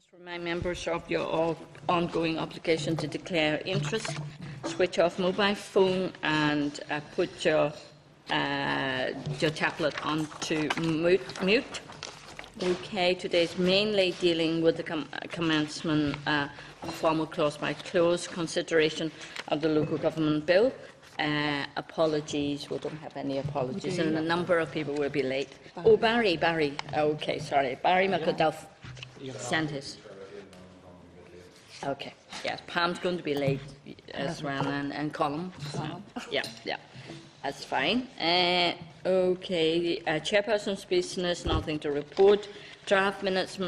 Just remind members of your ongoing obligation to declare interest, switch off mobile phone and put your tablet onto mute. Okay, today's mainly dealing with the commencement formal clause by clause consideration of the local government bill. Apologies, we don't have any apologies, and a number of people will be late. Barry. Okay, sorry. Barry McAduff sent his. Okay, yes, Pam's going to be late as well, and Colin. Yeah, that's fine. Okay, chairperson's business, nothing to report. Draft minutes,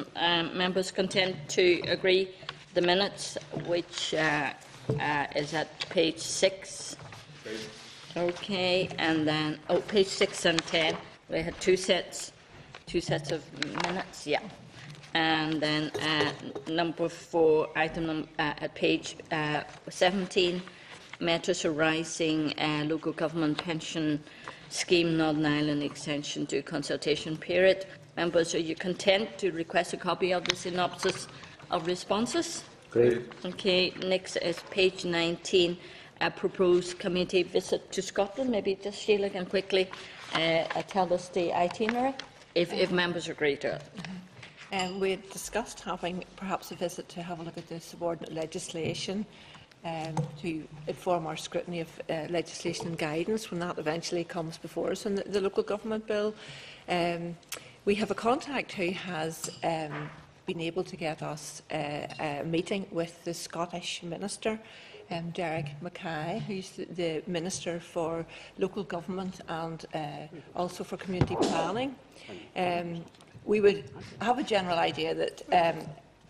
members content to agree the minutes, which is at page 6. Okay, and then page 6 and 10. We had two sets of minutes. Yeah. And then number 4, item at page 17, matters arising local government pension scheme Northern Ireland extension to consultation period. Members, are you content to request a copy of the synopsis of responses? Great. Okay, next is page 19, a proposed committee visit to Scotland. Maybe just Sheila can quickly tell us the itinerary, if members agree to it. We had discussed having perhaps a visit to have a look at the subordinate legislation to inform our scrutiny of legislation and guidance when that eventually comes before us in the local government bill. We have a contact who has been able to get us a meeting with the Scottish Minister, Derek Mackay, who's the Minister for Local Government and also for Community Planning. We would have a general idea that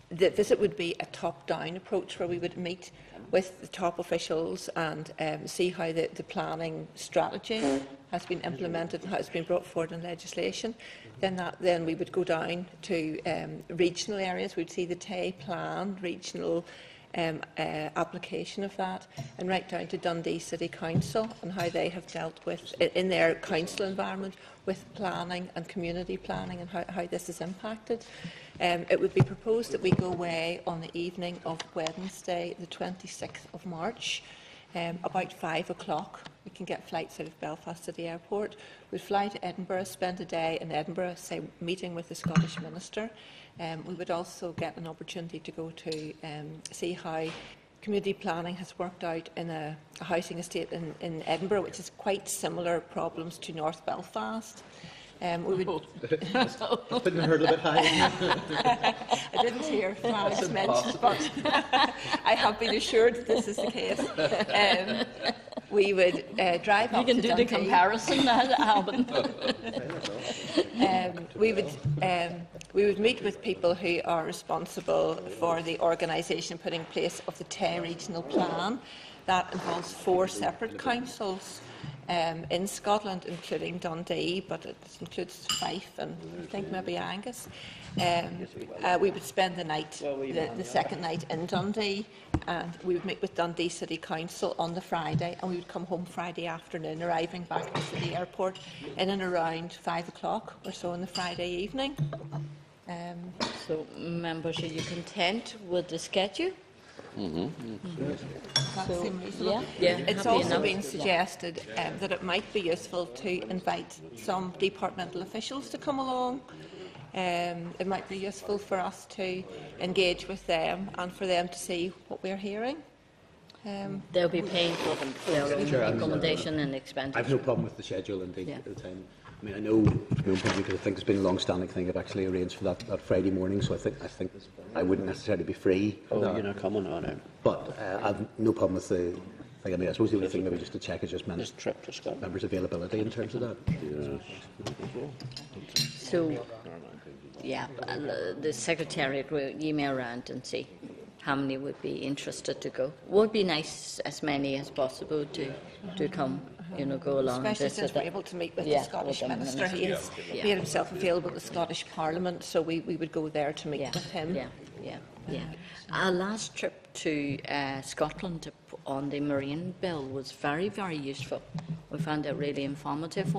the visit would be a top-down approach, where we would meet with the top officials and see how the planning strategy has been implemented and how it's been brought forward in legislation. Then we would go down to regional areas. We'd see the Tay Plan, regional application of that, and right down to Dundee City Council and how they have dealt with, in their council environment, with planning and community planning and how this is impacted. It would be proposed that we go away on the evening of Wednesday, the 26th of March, about 5 o'clock. We can get flights out of Belfast City Airport. We'd fly to Edinburgh, spend a day in Edinburgh, say, meeting with the Scottish Minister. We would also get an opportunity to go to see how community planning has worked out in a housing estate in Edinburgh, which has quite similar problems to North Belfast. We would. Putting the hurdle a bit high. I didn't hear flags mentioned, but I have been assured that this is the case. We would drive up to Dundee. You can do the comparison, Alban. We would meet with people who are responsible for the organisation putting in place of the Tay Regional Plan. That involves 4 separate councils in Scotland, including Dundee, but it includes Fife and I think maybe Angus. We would spend the night, the second night in Dundee, and we would meet with Dundee City Council on the Friday, and we would come home Friday afternoon, arriving back at the city airport in and around 5 o'clock or so on the Friday evening. So, members, are you content with the schedule? It's also been suggested that it might be useful to invite some departmental officials to come along. It might be useful for us to engage with them and for them to see what we're hearing. They'll be paying for them, their accommodation and expenditure. I have no problem with the schedule and the time. I mean, I know from my own point of view, because I think it's been a long-standing thing. I've actually arranged for that Friday morning, so I think I wouldn't necessarily be free. You're not coming on it. But I've no problem with the. I mean, I suppose the only thing maybe just to check is just this trip to Scotland. members' availability in terms of that. So, yeah, the Secretariat will email around and see how many would be interested to go. Would be nice, as many as possible, to come. Go along. Especially since we're able to meet with the Scottish Minister. He has made himself available at the Scottish Parliament, so we would go there to meet with him. Our last trip to Scotland on the Marine Bill was very, very useful. We found it really informative.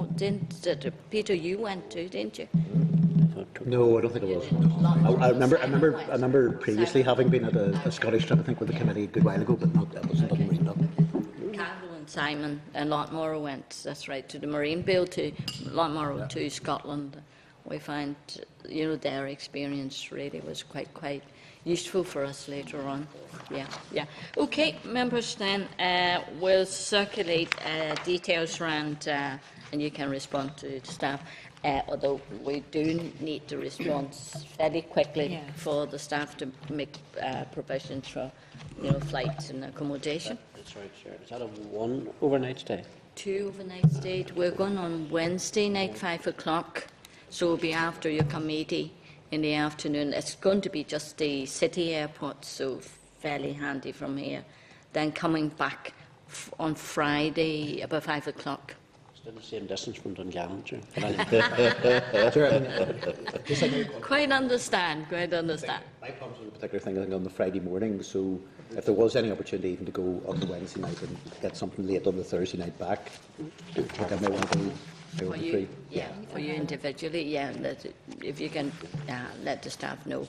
Peter, you went too, didn't you? No, I don't think it was. I remember previously having been at a Scottish trip, I think, with the committee a good while ago, but it wasn't on the marine bill. Carol and Simon and Lockmore went, that's right, to the Marine Bill, to Lockmore, to Scotland. We find, their experience really was quite useful for us later on. Yeah. Okay, members, then we'll circulate details around, and you can respond to the staff. Although we do need to respond fairly quickly for the staff to make provisions for, flights and accommodation. That's right, Chair. Is that a one overnight stay? 2 overnight stays. We're going on Wednesday night, 5 o'clock. So it'll be after your committee in the afternoon. It's going to be just the city airport, so fairly handy from here. Then coming back on Friday about 5 o'clock. Still the same distance from Dungannon, Chair. Quite understand. My problems with a particular thing, I think, on the Friday morning, so if there was any opportunity even to go on the Wednesday night and get something late on the Thursday night back, I may want to go For you, for you individually, if you can let the staff know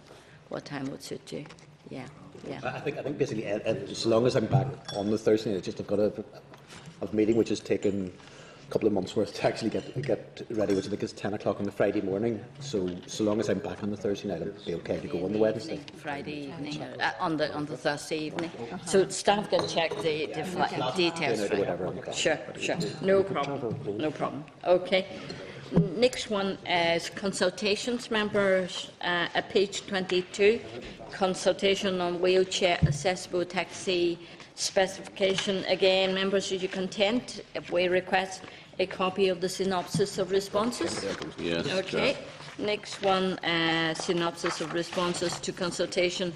what time would suit you. Yeah. I think basically, so long as I'm back on the Thursday night, it's just I've got a meeting which has taken a couple of months' worth to actually get ready, which I think is 10 o'clock on the Friday morning. So long as I'm back on the Thursday night, it'll be okay to go on the Wednesday. Friday evening, on the Thursday evening. So staff can check the details. Sure. No problem. Okay. Next one is consultations, members, at page 22. Consultation on wheelchair accessible taxi specification. Again, members, are you content if we request a copy of the synopsis of responses? Yes. Okay. Next one, synopsis of responses to consultation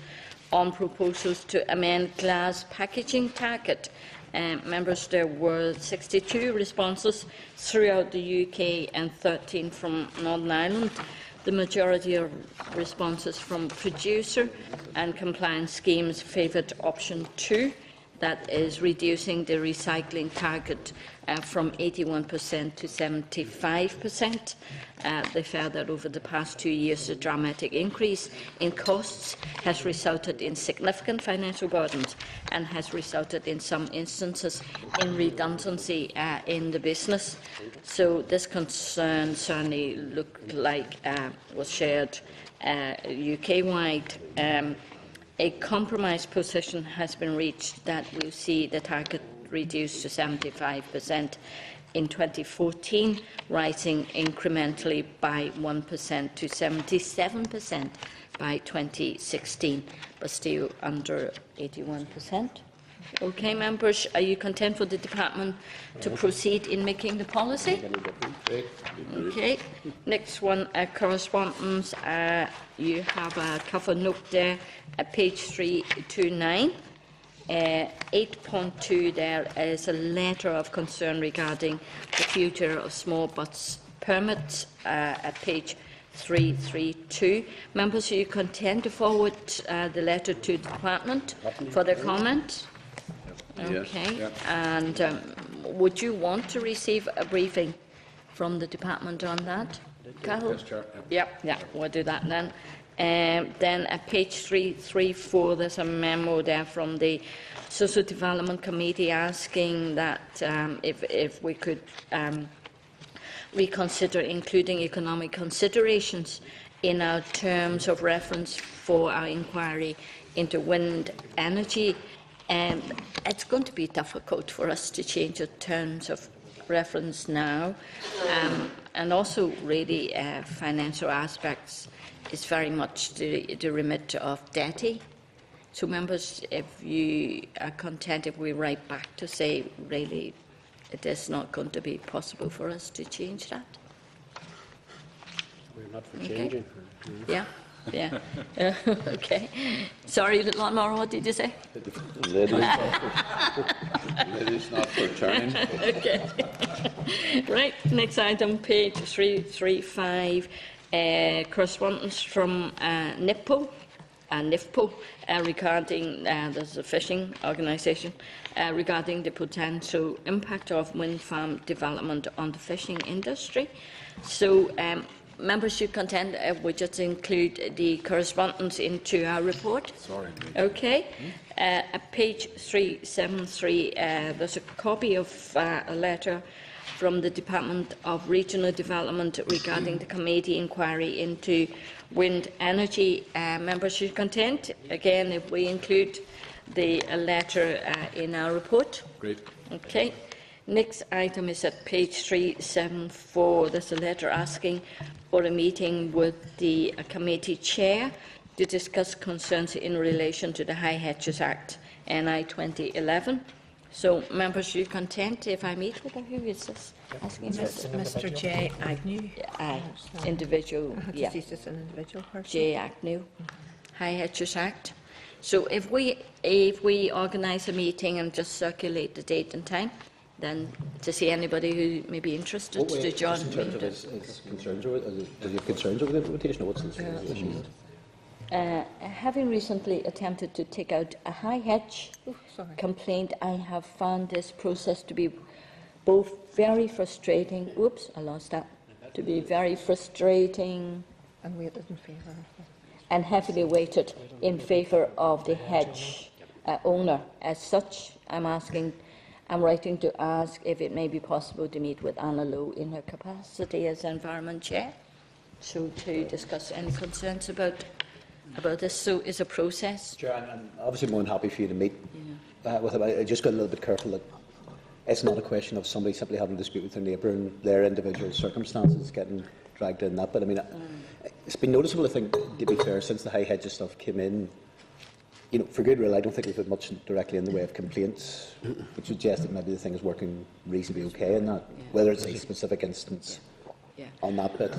on proposals to amend glass packaging target. Members, there were 62 responses throughout the UK and 13 from Northern Ireland. The majority of responses from producer and compliance schemes favoured option 2, that is reducing the recycling target from 81% to 75%. They found that over the past 2 years, a dramatic increase in costs has resulted in significant financial burdens and has resulted in some instances in redundancy in the business. So this concern certainly looked like was shared UK-wide. A compromise position has been reached that will see the target reduced to 75% in 2014, rising incrementally by 1% to 77% by 2016, but still under 81%. Okay, members, are you content for the department to proceed in making the policy? Okay. Next one, correspondence. You have a cover note there at page 329. 8.2 there is a letter of concern regarding the future of small bus permits at page 332. Members, are you content to forward the letter to the department for their comment? Okay. Yes, And would you want to receive a briefing from the department on that, Carol? Yes, Chair. Yeah, we'll do that then. Then at page 334, there's a memo there from the Social Development Committee asking that if we could reconsider including economic considerations in our terms of reference for our inquiry into wind energy. It's going to be difficult for us to change the terms of reference now, and also really financial aspects is very much the remit of DETI. So members, if you are content if we write back to say really it is not going to be possible for us to change that. We're not for changing. Yeah. Okay. Sorry, Laura, what did you say? Ladies not for turning. Okay. Right, next item, page 335, correspondence from NIFPO regarding, there's a fishing organisation, regarding the potential impact of wind farm development on the fishing industry. So members should contend if we just include the correspondence into our report. Sorry. Okay. At page 373, there's a copy of a letter from the Department of Regional Development regarding the committee inquiry into wind energy. Members should contend, again, if we include the letter in our report. Great. Okay. Next item is at page 374. There's a letter asking for a meeting with the committee chair to discuss concerns in relation to the High Hedges Act, NI 2011. So, members, are you content if I meet with her? Who is this? Asking this? Mr. J. Agnew. Aye. Individual, yeah. He's just an individual person. J. Agnew, High Hedges Act. So, if we organise a meeting and just circulate the date and time, then to see anybody who may be interested to join. Just in terms of his concerns over, does he have concerns over the implementation, or what's the issue? Having recently attempted to take out a high hedge complaint, I have found this process to be both very frustrating. Oops, I lost that. To be very frustrating And weighted in favour of it. and heavily weighted in favour of the hedge owner. As such, I'm writing to ask if it may be possible to meet with Anna Lowe in her capacity as Environment Chair, so to discuss any concerns about this. So it's a process. Sure, I'm obviously more than happy for you to meet with him. I just got a little bit careful that it's not a question of somebody simply having a dispute with their neighbour and their individual circumstances getting dragged in that. But I mean, it's been noticeable, I think, to be fair, since the high hedges stuff came in. You know, for good real, I don't think we've had much directly in the way of complaints, which suggests that maybe the thing is working reasonably okay in that, whether it's a specific instance on that bit.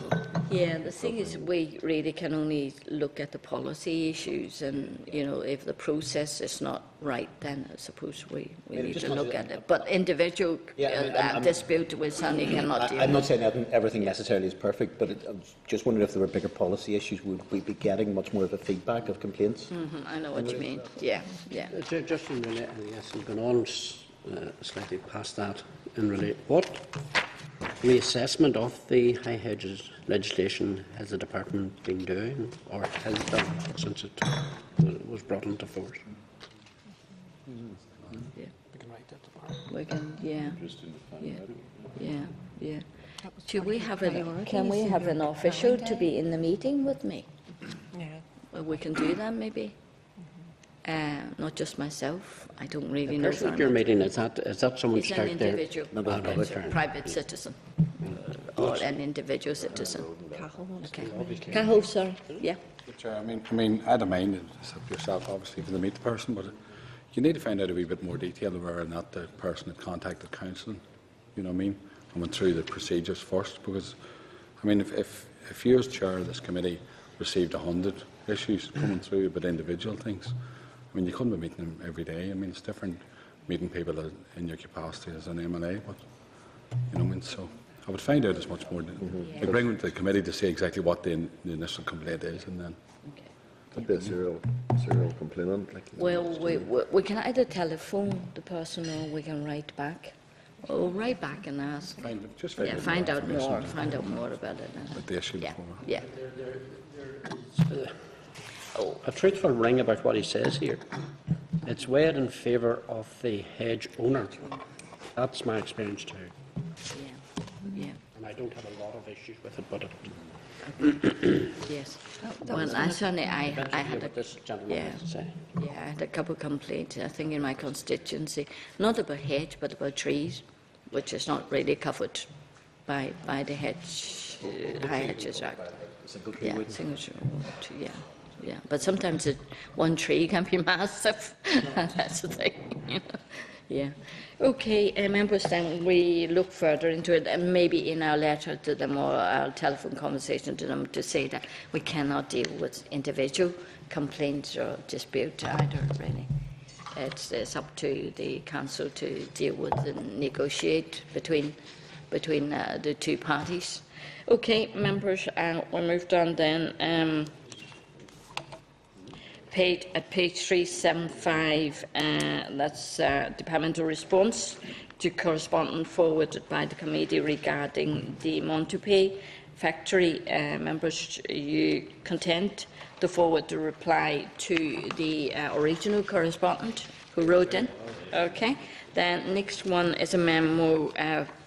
Yeah, the thing is, we really can only look at the policy issues, and you know, if the process is not right, then I suppose we need to look at it. But individual dispute with Sunny cannot deal. I'm not saying everything necessarily is perfect, but I'm just wondering if there were bigger policy issues, would we be getting much more of a feedback of complaints? I know what you mean. Yeah. Just in relation, yes, and going on slightly past that, what reassessment of the High Hedges legislation has the department been doing, or has done, since it was brought into force? Yeah. We can, yeah. Should we have can we have an official to be in the meeting with me? Yeah. Well, we can do that, maybe. Not just myself. I don't really know. The person at your meeting, is that someone It's an start there? individual, it's a private citizen, or an individual citizen. Okay. Cahill, sorry. Yeah. Chair, I mean, I don't mind it's up to yourself, obviously, for the meet the person, but you need to find out a wee bit more detail of whether or not the person had contacted counselling. You know what I mean? And went through the procedures first, because I mean, if you as chair of this committee received 100 issues coming through about individual things, I mean, you couldn't be meeting them every day. I mean, it's different meeting people in your capacity as an MLA, but you know what I mean. So I would find out as much more. Like, bring them to the committee to see exactly what the initial complaint is, and then. Could be a serial complainant. Like, Well, we can either telephone the person or we can write back. Or write back and ask. Find out more about it. About the issue Yeah. before. Yeah. A truthful ring about what he says here. It's weighed in favour of the hedge owner. That's my experience too. Yeah. And I don't have a lot of issues with it, but Yes. Well, I had what this gentleman has to say. I had a couple of complaints, I think, in my constituency, not about hedge, but about trees, which is not really covered by the hedge, High Hedges Act. Single tree. Yeah. But sometimes one tree can be massive. That's the thing. You know? Yeah. Okay, members, then we look further into it, and maybe in our letter to them or our telephone conversation to them, to say that we cannot deal with individual complaints or disputes either, really. It's up to the council to deal with and negotiate between the two parties. Okay, members, we moved on then. At page 375, that's departmental response to correspondence forwarded by the committee regarding the Montupet factory. Members, are you content to forward the reply to the original correspondent who wrote in? Okay. Then next one is a memo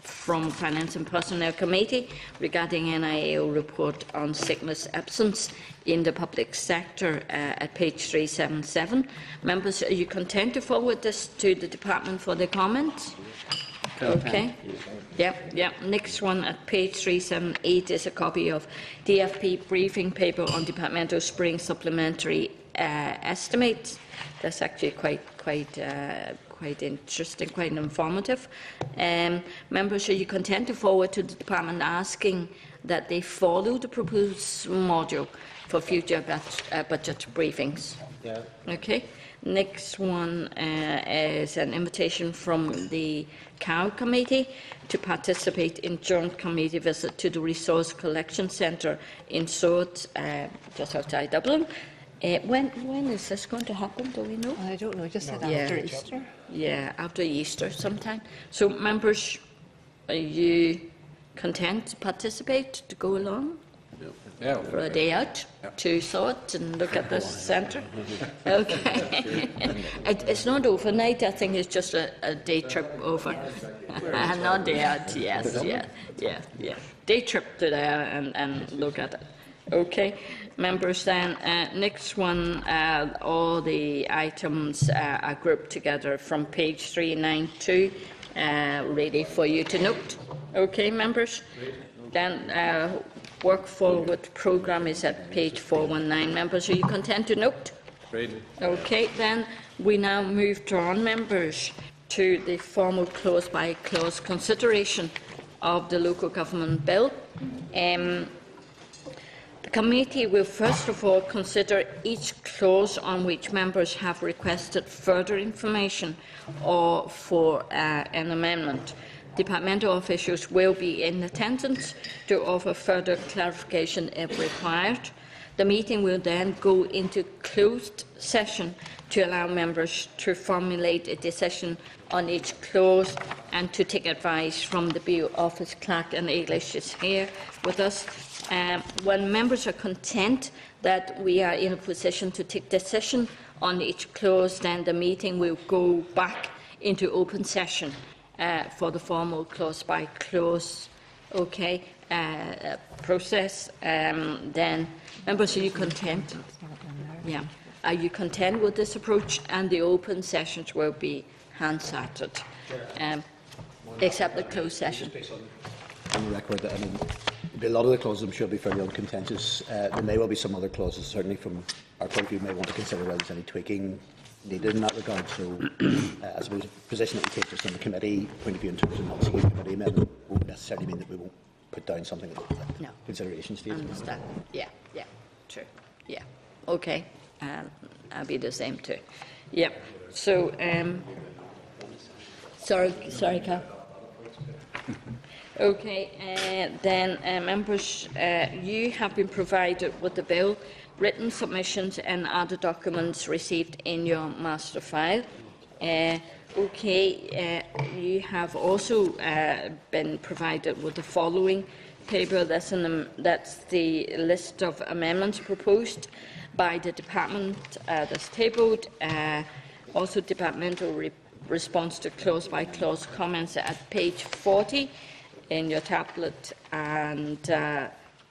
from Finance and Personnel Committee regarding NIAO report on sickness absence in the public sector at page 377. Members, are you content to forward this to the department for their comments? Okay. Yeah. Next one at page 378 is a copy of DFP briefing paper on departmental spring supplementary estimates. That's actually quite interesting, quite informative. Members, are you content to forward to the department asking that they follow the proposed module for future budget briefings? Yeah. Okay. Next one is an invitation from the COW Committee to participate in joint committee visit to the Resource Collection Centre in Swords, just outside Dublin. When is this going to happen? Do we know? I don't know. Just said Yeah. after Easter. Yeah, after Easter sometime. So, members, are you content to participate, to go along Yeah. for a day out to Swords and look at this centre? Okay. It's not overnight. I think it's just a day trip over. Not day out. Yes. Yeah. Day trip to there and look at it. Okay, members, then next one, all the items are grouped together from page 392, ready for you to note. Okay, members? Then work forward programme is at page 419. Members, are you content to note? Ready. Okay, then we now move on, members, to the formal clause-by-clause consideration of the local government bill. The committee will first of all consider each clause on which members have requested further information or for an amendment. Departmental officials will be in attendance to offer further clarification if required. The meeting will then go into closed session to allow members to formulate a decision on each clause and to take advice from the BO Office Clerk, and English is here with us. When members are content that we are in a position to take decision on each clause, then the meeting will go back into open session for the formal clause-by-clause process. Then, members, are you content? Yeah. Are you content with this approach? And the open sessions will be Hansarded, except the closed session. On the record, that, I mean, a lot of the clauses I'm sure will be fairly uncontentious. There may well be some other clauses, certainly from our point of view, may want to consider whether there's any tweaking needed in that regard. So, I suppose the position that we take just from the committee point of view in terms of not seeing committee amendment won't necessarily mean that we won't put down something at No. consideration stage. Understand? Yeah, true. Yeah, okay. I'll be the same too. Yeah. So, sorry, Carl. Okay, then members, you have been provided with the bill, written submissions and other documents received in your master file. You have also been provided with the following paper. That's the list of amendments proposed by the department that's tabled. Also, departmental response to clause-by-clause comments at page 40 in your tablet, and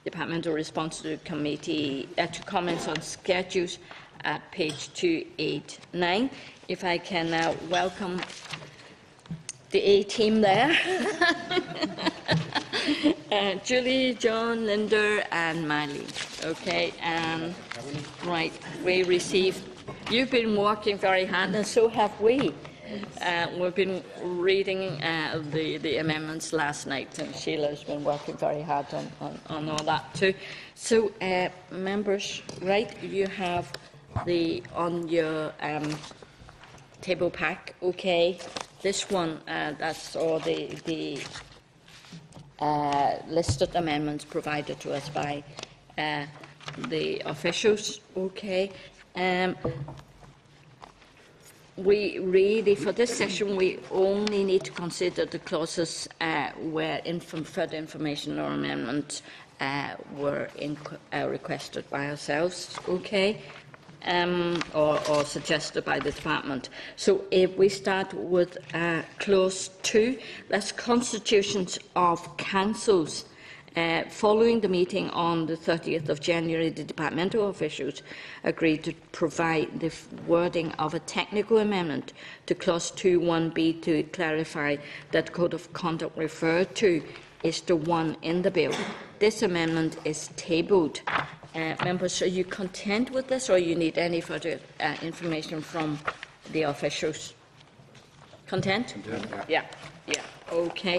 departmental response to committee to comments on schedules at page 289. If I can now welcome the A-team there. Julie, John, Linda and Miley. Okay, right, we received, you've been working very hard and so have we. We've been reading the amendments last night, and Sheila's been working very hard on all that too. So, members, right, you have on your table pack, okay, this one, that's all the listed amendments provided to us by the officials, okay. We really, for this session, we only need to consider the clauses where further information or amendment were requested by ourselves, okay, or suggested by the department. So if we start with clause 2, that's constitutions of councils. Following the meeting on the 30th of January, the departmental officials agreed to provide the wording of a technical amendment to clause 2(1)(b) to clarify that code of conduct referred to is the one in the bill. This amendment is tabled. Members, are you content with this, or you need any further information from the officials? Content? Yeah. Okay.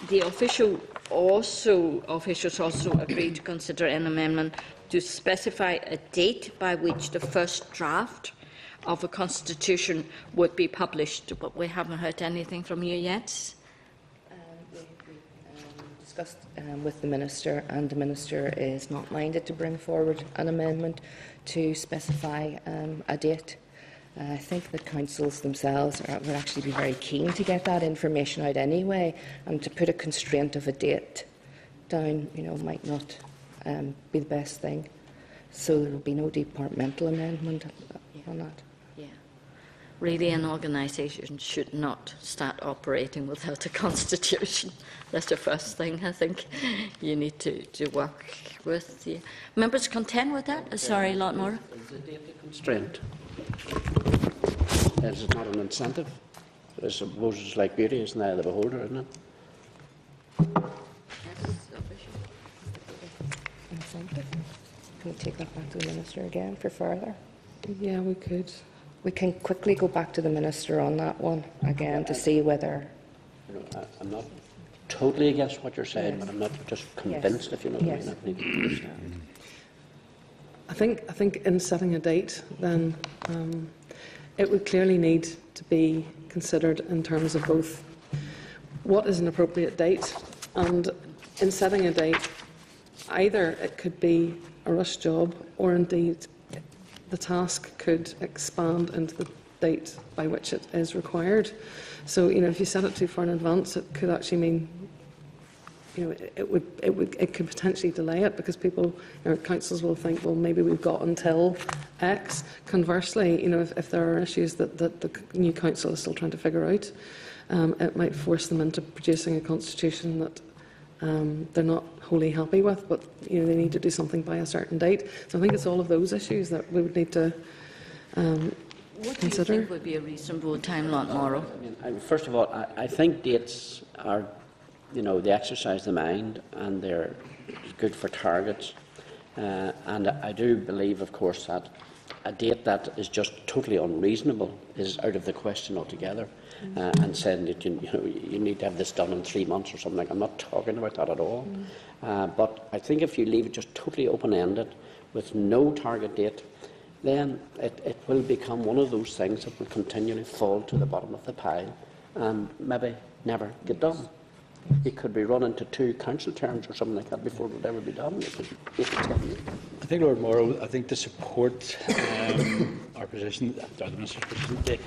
The officials also agreed to consider an amendment to specify a date by which the first draft of a constitution would be published, but we haven't heard anything from you yet. We discussed with the Minister, and the Minister is not minded to bring forward an amendment to specify a date. I think the councils themselves would actually be very keen to get that information out anyway, and to put a constraint of a date down, might not be the best thing. So there will be no departmental amendment on that. Yeah. Really, an organisation should not start operating without a constitution. That's the first thing I think you need to work with. Yeah. Members content with that? Sorry, Lord Moore. Is the date a constraint? Is it not an incentive? I suppose it's like beauty, it's in the eye of the beholder, isn't it? Incentive? Can we take that back to the Minister again for further? Yeah, we could. We can quickly go back to the Minister on that one again to see whether... I'm not totally against what you're saying, but I'm not just convinced, if you know what I mean. I think in setting a date, then it would clearly need to be considered in terms of both what is an appropriate date, and in setting a date, either it could be a rush job, or indeed the task could expand into the date by which it is required. So, if you set it too far in advance, it could actually mean, it could potentially delay it, because people, councils will think, well, maybe we've got until X. Conversely, if there are issues that the new council is still trying to figure out, it might force them into producing a constitution that they're not wholly happy with, but they need to do something by a certain date. So I think it's all of those issues that we would need to what do you think would be a reasonable time, Lord Morrow? First of all, I think dates are, they exercise the mind, and they're good for targets. And I do believe, of course, that a date that is just totally unreasonable is out of the question altogether. And saying that you need to have this done in 3 months or something like that. I'm not talking about that at all. But I think if you leave it just totally open-ended with no target date, then it will become one of those things that will continually fall to the bottom of the pile and maybe never get done. It could be run into 2 council terms or something like that before it would ever be done. It could 8 to 10 years. I think, Lord Morrow, to support our position, the Minister's position,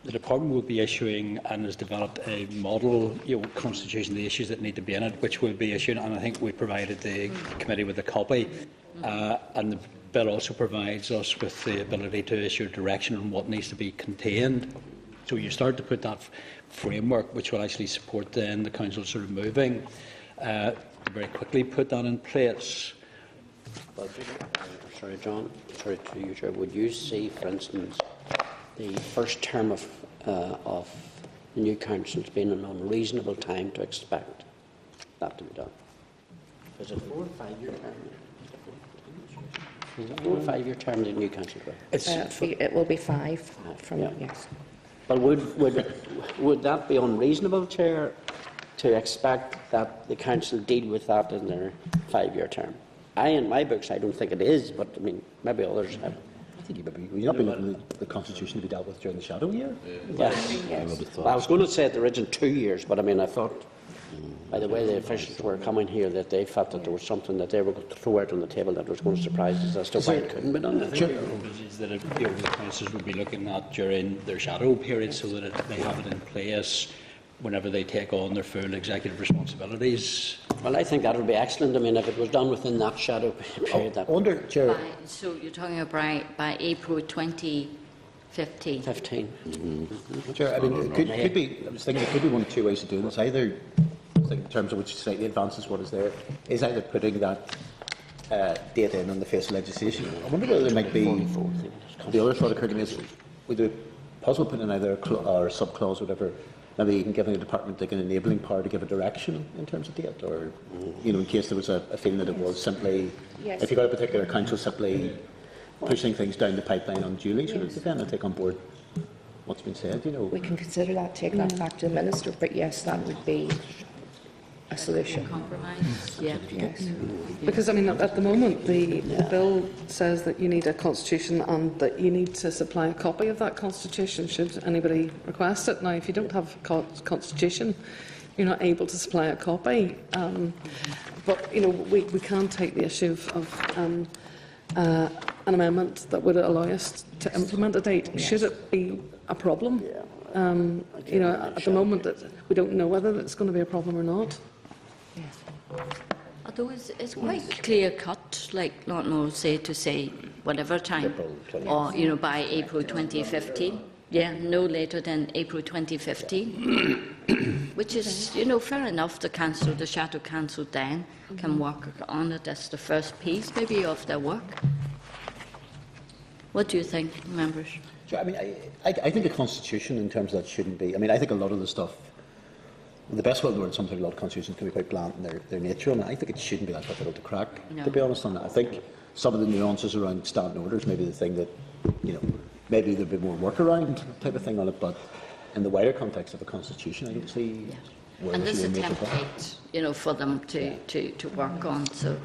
the Department will be issuing and has developed a model constitution, the issues that need to be in it, which will be issued, and I think we provided the committee with a copy. And the bill also provides us with the ability to issue direction on what needs to be contained. So you start to put that framework, which will actually support then the council sort of moving to very quickly put that in place. Well, sorry, John. Sorry to you, Chair. Would you see, for instance, the first term of the new council as being an unreasonable time to expect that to be done? Is it 4 or 5 year term? Is it 4 or 5 year term the new council? It will be 5 from yes. But would that be unreasonable, Chair, to expect that the council deal with that in their 5 year term? In my books, I don't think it is, but I mean, maybe others have. I think you're not wanting the constitution to be dealt with during the shadow year. Yes. Well, I was going to say there isn't 2 years, but I mean, I thought, by the way the officials were coming here, that they felt that there was something that they were going to throw out on the table that was going to surprise us as to why it couldn't be done. I think the hope is that the councils would be looking at during their shadow period, so that they have it in place whenever they take on their full executive responsibilities. Well, I think that would be excellent. I mean, if it was done within that shadow period, that I wonder, Chair, So you're talking about by April 2015? 15. Chair, I mean, it could be, I was thinking it could be one of two ways of doing this. Either, I think in terms of which slightly advances what is there, is either putting that date in on the face of legislation. I wonder whether there might be, the other thought occurred to me is, would it be possible putting in either a or a sub-clause or whatever, maybe even giving the department like an enabling power to give a direction in terms of date, or, you know, in case there was a feeling that it was simply, Yes. if you've got a particular council simply pushing things down the pipeline unduly, sort of depend and take on board what's been said, you know. We can consider that, take that back to the Minister, but yes, that would be a solution. Compromise? Yeah. Yes. Because, I mean, at the moment, the bill says that you need a constitution and that you need to supply a copy of that constitution should anybody request it. Now, if you don't have a constitution, you're not able to supply a copy. But, you know, we can take the issue of an amendment that would allow us to implement a date. Should it be a problem? You know, at the moment, we don't know whether it's going to be a problem or not. Although it's quite clear cut, like, not no, say whatever time, or, you know, by April 2015. Yeah, no later than April 2015, which is, you know, fair enough. The council, the shadow council then can work on it as the first piece, maybe, of their work. What do you think, members? Sure, I mean, I think a constitution in terms of that shouldn't be. I mean, I think a lot of the stuff, the best way of the word, something a lot of constitutions can be quite bland in their nature, and I think it shouldn't be that difficult to crack, to be honest on that. I think some of the nuances around standing orders may be the thing that, you know, maybe there'd be more workaround type of thing on it, but in the wider context of a constitution, I don't see where And this there's a would make a problem. template, you know, for them to work on. So,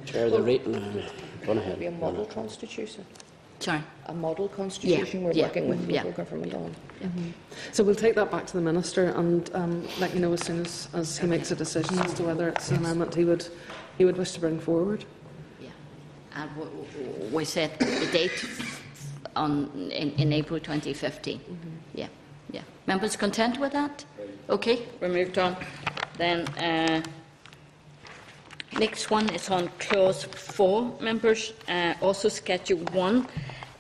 Chair, the rating. Go ahead. Be a model constitution. sorry. A model constitution we're working with local government on. So we'll take that back to the Minister and let you know as soon as he makes a decision as to whether it's an amendment he would wish to bring forward. Yeah, and we set the date in April 2015. Yeah. Members content with that? Okay, we moved on. Then next one is on clause 4. Members, also schedule 1.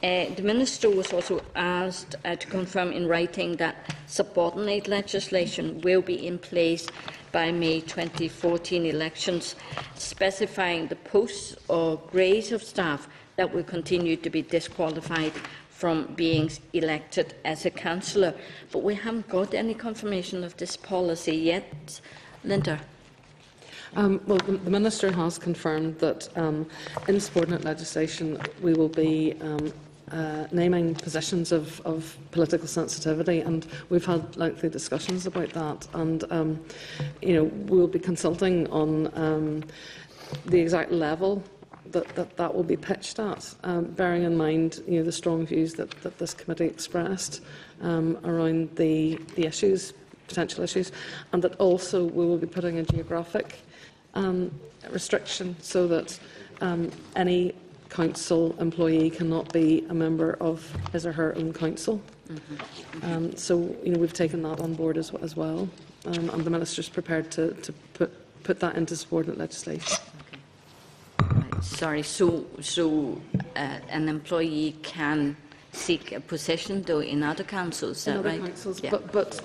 The Minister was also asked to confirm in writing that subordinate legislation will be in place by May 2014 elections, specifying the posts or grades of staff that will continue to be disqualified from being elected as a councillor. But we haven't got any confirmation of this policy yet. Linda? Well, the Minister has confirmed that in subordinate legislation we will be naming positions of political sensitivity, and we've had lengthy discussions about that, and you know, we'll be consulting on the exact level that will be pitched at, bearing in mind, you know, the strong views that this committee expressed around the issues, potential issues, and that also we will be putting a geographic restriction so that any council employee cannot be a member of his or her own council. So, you know, we've taken that on board as well, and the Minister is prepared to put that into subordinate legislation. Right, sorry, so an employee can seek a position, though, in other councils, is that In other right? councils, Yeah. but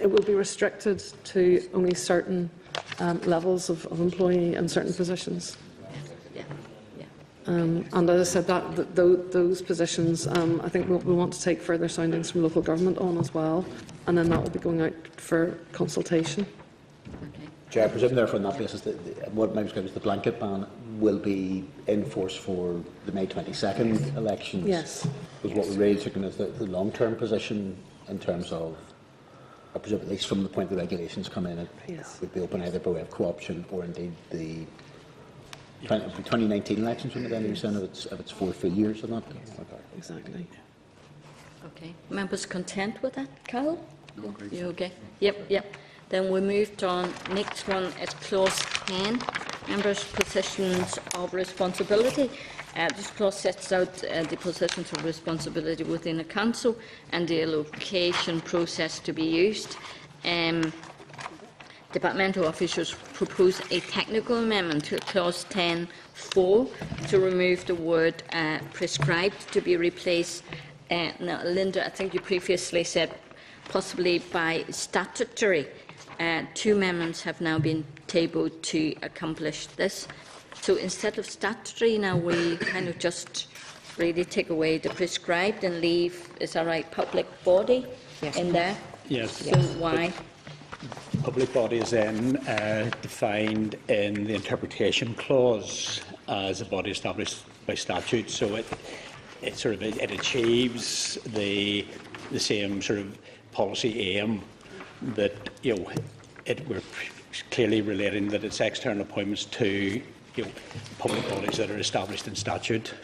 it will be restricted to only certain levels of employee and certain positions. And as I said, those positions, I think we want to take further soundings from local government on as well, and then that will be going out for consultation. Okay. Chair, I presume therefore on that basis that what might describe as the blanket ban will be in force for the May 22nd elections. Yes. Was what we really took as the long-term position in terms of, I presume at least from the point the regulations come in, it would be open either by way of co-option or indeed the 2019 elections, when then you saying if it's 4 full years or not. Exactly. Okay. Members content with that, Carol? You okay? Yep. Then we moved on. Next one is clause 10. Members' positions of responsibility. This clause sets out the positions of responsibility within a council and the allocation process to be used. departmental officials propose a technical amendment to clause 10(4) to remove the word prescribed to be replaced. Now, Linda, I think you previously said possibly by statutory. 2 amendments have now been tabled to accomplish this. So instead of statutory, now we kind of just really take away the prescribed and leave, is that right, public body in there? Yes. So why? Public body is then defined in the interpretation clause as a body established by statute. So it achieves the same sort of policy aim that we're clearly relating that it's external appointments to public bodies that are established in statute.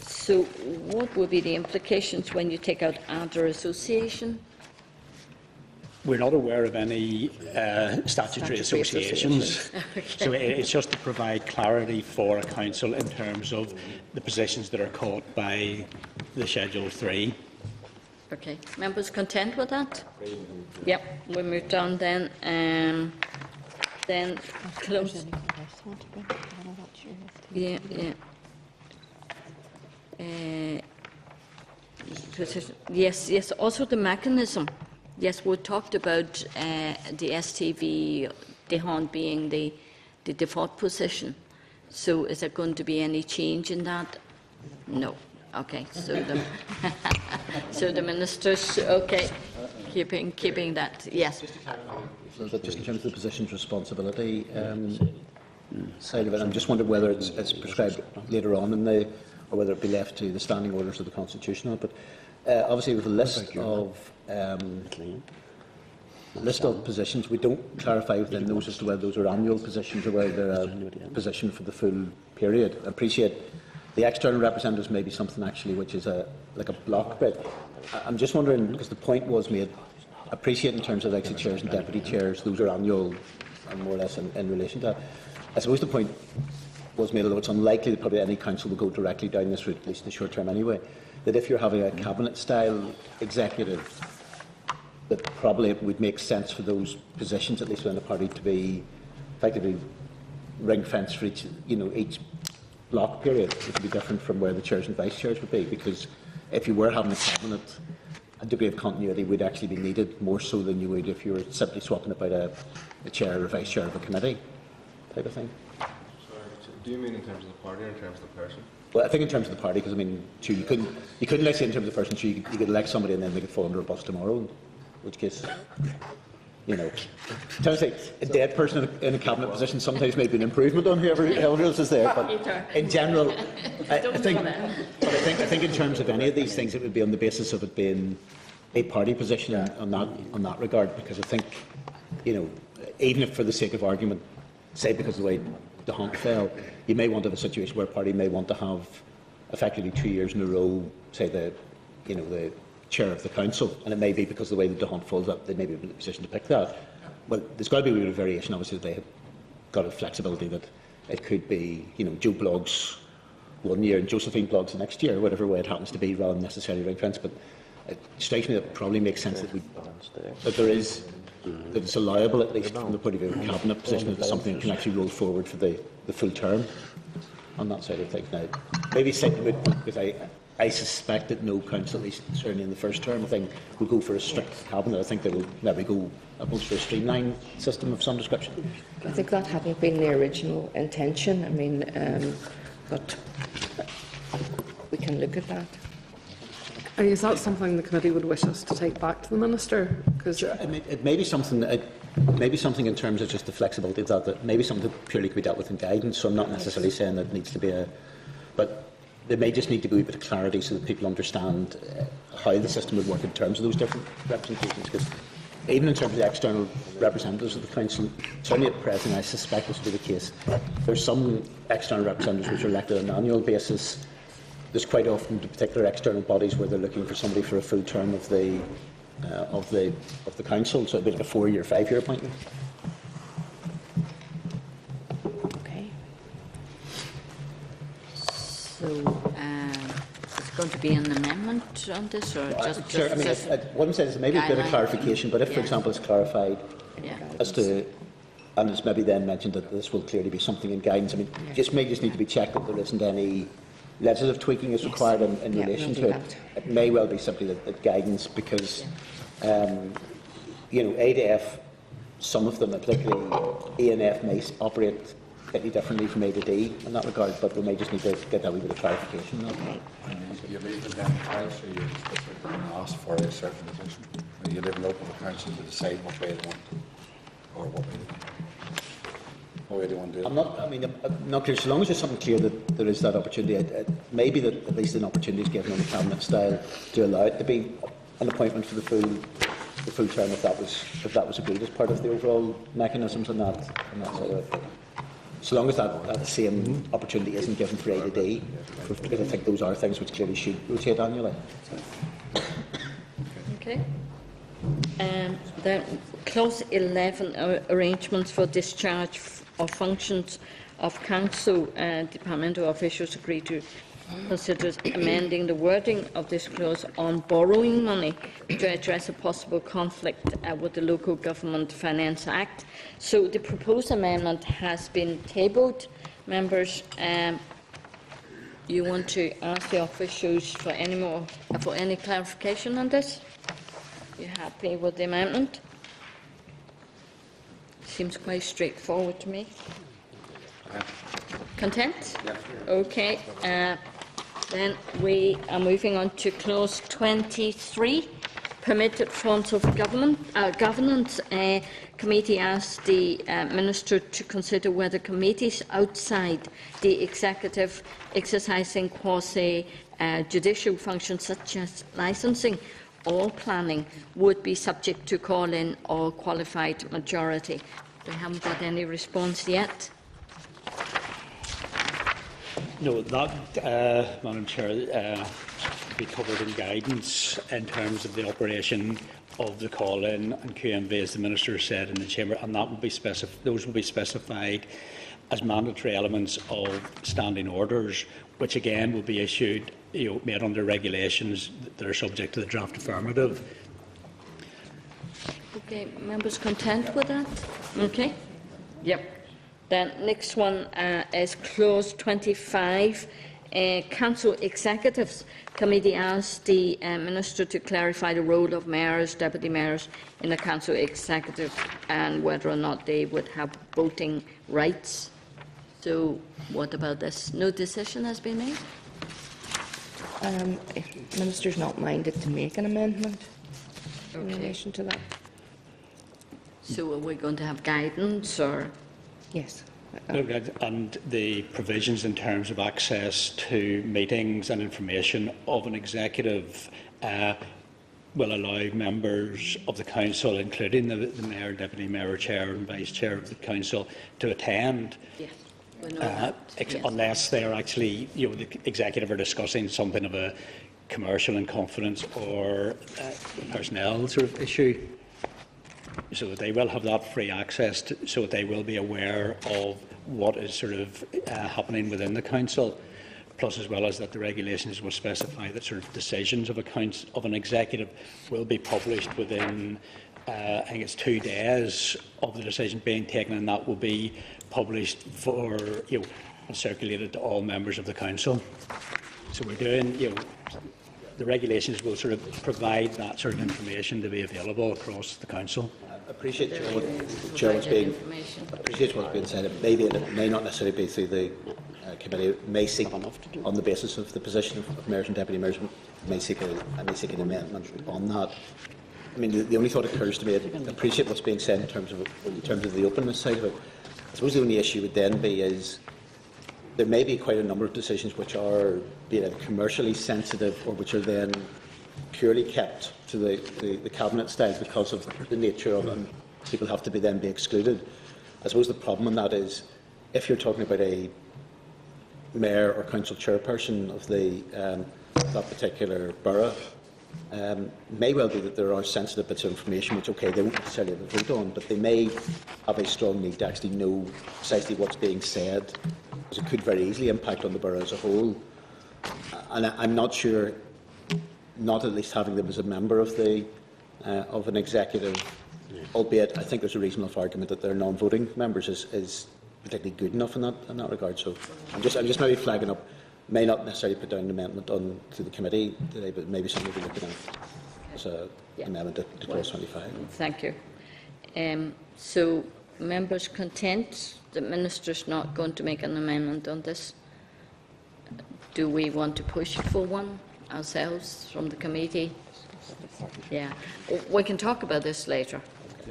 So what would be the implications when you take out other association? We're not aware of any statutory associations. Okay. So it's just to provide clarity for a council in terms of the positions that are caught by the Schedule 3. Okay. Members content with that? Yep. We moved on then. Then close. Yeah. Yes. Also the mechanism. Yes, we talked about the STV, DeHaan being the default position. So is there going to be any change in that? No. Okay. So the ministers, okay, keeping that. Yes. So just in terms of the position's responsibility side of it, I'm just wondering whether it's prescribed later on in or whether it be left to the standing orders of the Constitutional. But obviously, with a list of positions, we don't clarify within those as to whether those are annual positions or whether they're a position for the full period. I appreciate the external representatives may be something actually which is like a block bid. I'm just wondering, because the point was made, appreciate in terms of exit chairs and deputy chairs, those are annual and more or less in relation to that. I suppose the point was made, although it's unlikely that probably any council will go directly down this route, at least in the short term anyway, that if you're having a cabinet-style executive, that probably it would make sense for those positions, at least within the party, to be effectively ring-fenced for each block period, which would be different from where the chairs and vice chairs would be, because if you were having a cabinet, a degree of continuity would actually be needed more so than you would if you were simply swapping about a chair or a vice chair of a committee type of thing. Sorry, do you mean in terms of the party or in terms of the person? Well, I think in terms of the party, because I mean, sure, you couldn't let's say in terms of the person, sure, you could elect somebody and then they could fall under a bus tomorrow, in which case, sounds like a dead person in a cabinet position sometimes may be an improvement on whoever else is there. But in general, I think in terms of any of these things, it would be on the basis of it being a party position on that regard. Because I think, even if for the sake of argument, say because of the way DeHaan fell, you may want to have a situation where a party may want to have effectively 2 years in a row, say the chair of the council, and it may be because of the way that DeHaan falls up, they may be in a position to pick that. Well, there's got to be a bit of variation. Obviously, they have got a flexibility that it could be, Joe Bloggs 1 year and Josephine Bloggs the next year, whatever way it happens to be, rather than necessarily ring fence. But it strikes me that it probably makes sense that there is. That it's allowable, at least from the point of view of a cabinet position, that it's something that can actually roll forward for the full term on that side of things. Now, maybe second, because I suspect that no council, at least certainly in the first term, I think will go for a strict cabinet. I think they will maybe go almost for a streamlined system of some description. I think that hadn't been the original intention. I mean, but we can look at that. Is that something the committee would wish us to take back to the minister? Because it may be something. Maybe something in terms of just the flexibility of that maybe something that purely could be dealt with in guidance. So I'm not necessarily saying that it needs to be but there may just need to be a bit of clarity so that people understand how the system would work in terms of those different representations. Because even in terms of the external representatives of the council, certainly at present, I suspect this will be the case. There's some external representatives which are elected on an annual basis. There's quite often particular external bodies where they're looking for somebody for a full term of the council, so it'd be like a 4-year, 5-year appointment. Okay. So, going to be an amendment on this, or just... Sure, I mean, what I'm saying is maybe a bit of guideline. clarification, but if, for Yeah. example, it's clarified Yeah. as to, and it's maybe then mentioned that this will clearly be something in guidance. I mean, just may just need to be checked that there isn't any legislative tweaking is required in Yeah, relation we'll to do it. that. It may well be simply that guidance, because you know, A to F, some of them, particularly E and F, may operate slightly differently from A to D in that regard, but we may just need to get that wee bit of clarification. You leave it then to council, you specifically ask for a certain position. You leave it open to council to decide what way they want, or what way they want to do it. I'm not clear. So long as there's something clear that there is that opportunity, it may be that at least an opportunity is given on the cabinet style to allow it to be an appointment for the full term if that was agreed as part of the overall mechanisms and that sort of. So long as that same opportunity isn't given for A to D, because I think those are things which clearly should rotate annually. Okay. Then clause 11, arrangements for discharge of functions of council. Departmental officials agree to consider amending the wording of this clause on borrowing money to address a possible conflict with the Local Government Finance Act. So the proposed amendment has been tabled. Members, you want to ask the officials for any clarification on this? You happy with the amendment? Seems quite straightforward to me. Content? Okay. Then we are moving on to clause 23, permitted forms of governance. Committee asked the Minister to consider whether committees outside the executive exercising quasi-judicial functions such as licensing or planning would be subject to call-in or qualified majority. We haven't got any response yet. No, that, Madam Chair, will be covered in guidance in terms of the operation of the call-in and QMV, as the Minister said in the Chamber, and that will be those will be specified as mandatory elements of standing orders, which again will be issued, made under regulations that are subject to the draft affirmative. Okay, members content with that? Okay. Yep. Then next one is clause 25. Council executives committee asked the Minister to clarify the role of mayors, deputy mayors in the council executive and whether or not they would have voting rights. So what about this? No decision has been made? If the Minister's not minded to make an amendment in Okay. relation to that. So are we going to have guidance or? Yes. And the provisions in terms of access to meetings and information of an executive will allow members of the council, including the mayor, deputy mayor, chair and vice chair of the council, to attend. Yes. We know that. Yes. Unless they are actually, the executive are discussing something of a commercial in confidence or personnel sort of issue. So that they will have that free access, so that they will be aware of what is sort of happening within the council. Plus, as well as that, the regulations will specify that sort of decisions of an executive will be published within, I think it's 2 days of the decision being taken, and that will be published for and circulated to all members of the council. So we're doing, the regulations will sort of provide that sort of information to be available across the council. I appreciate what's being said. It may not necessarily be through the committee. It may seek, on the basis of the position of mayors and deputy mayors, may seek an amendment on that. I mean, the only thought occurs to me. I appreciate what's being said in terms of the openness side of it. I suppose the only issue would then be is there may be quite a number of decisions which are being commercially sensitive or which are then purely kept to the cabinet style because of the nature of them. People have to be excluded. I suppose the problem in that is if you're talking about a mayor or council chairperson of that particular borough, may well be that there are sensitive bits of information which, okay, they won't necessarily have a vote on, but they may have a strong need to actually know precisely what's being said, because it could very easily impact on the borough as a whole. and I'm not sure, not at least having them as a member of the of an executive, albeit I think there's a reasonable argument that their non-voting members is particularly good enough in that regard. So I'm just maybe flagging up. May not necessarily put down an amendment on to the committee today, but maybe something we'll be looking at as an amendment to clause 25. Thank you. So, members content? The Minister's not going to make an amendment on this? Do we want to push for one ourselves from the committee? Yeah, we can talk about this later,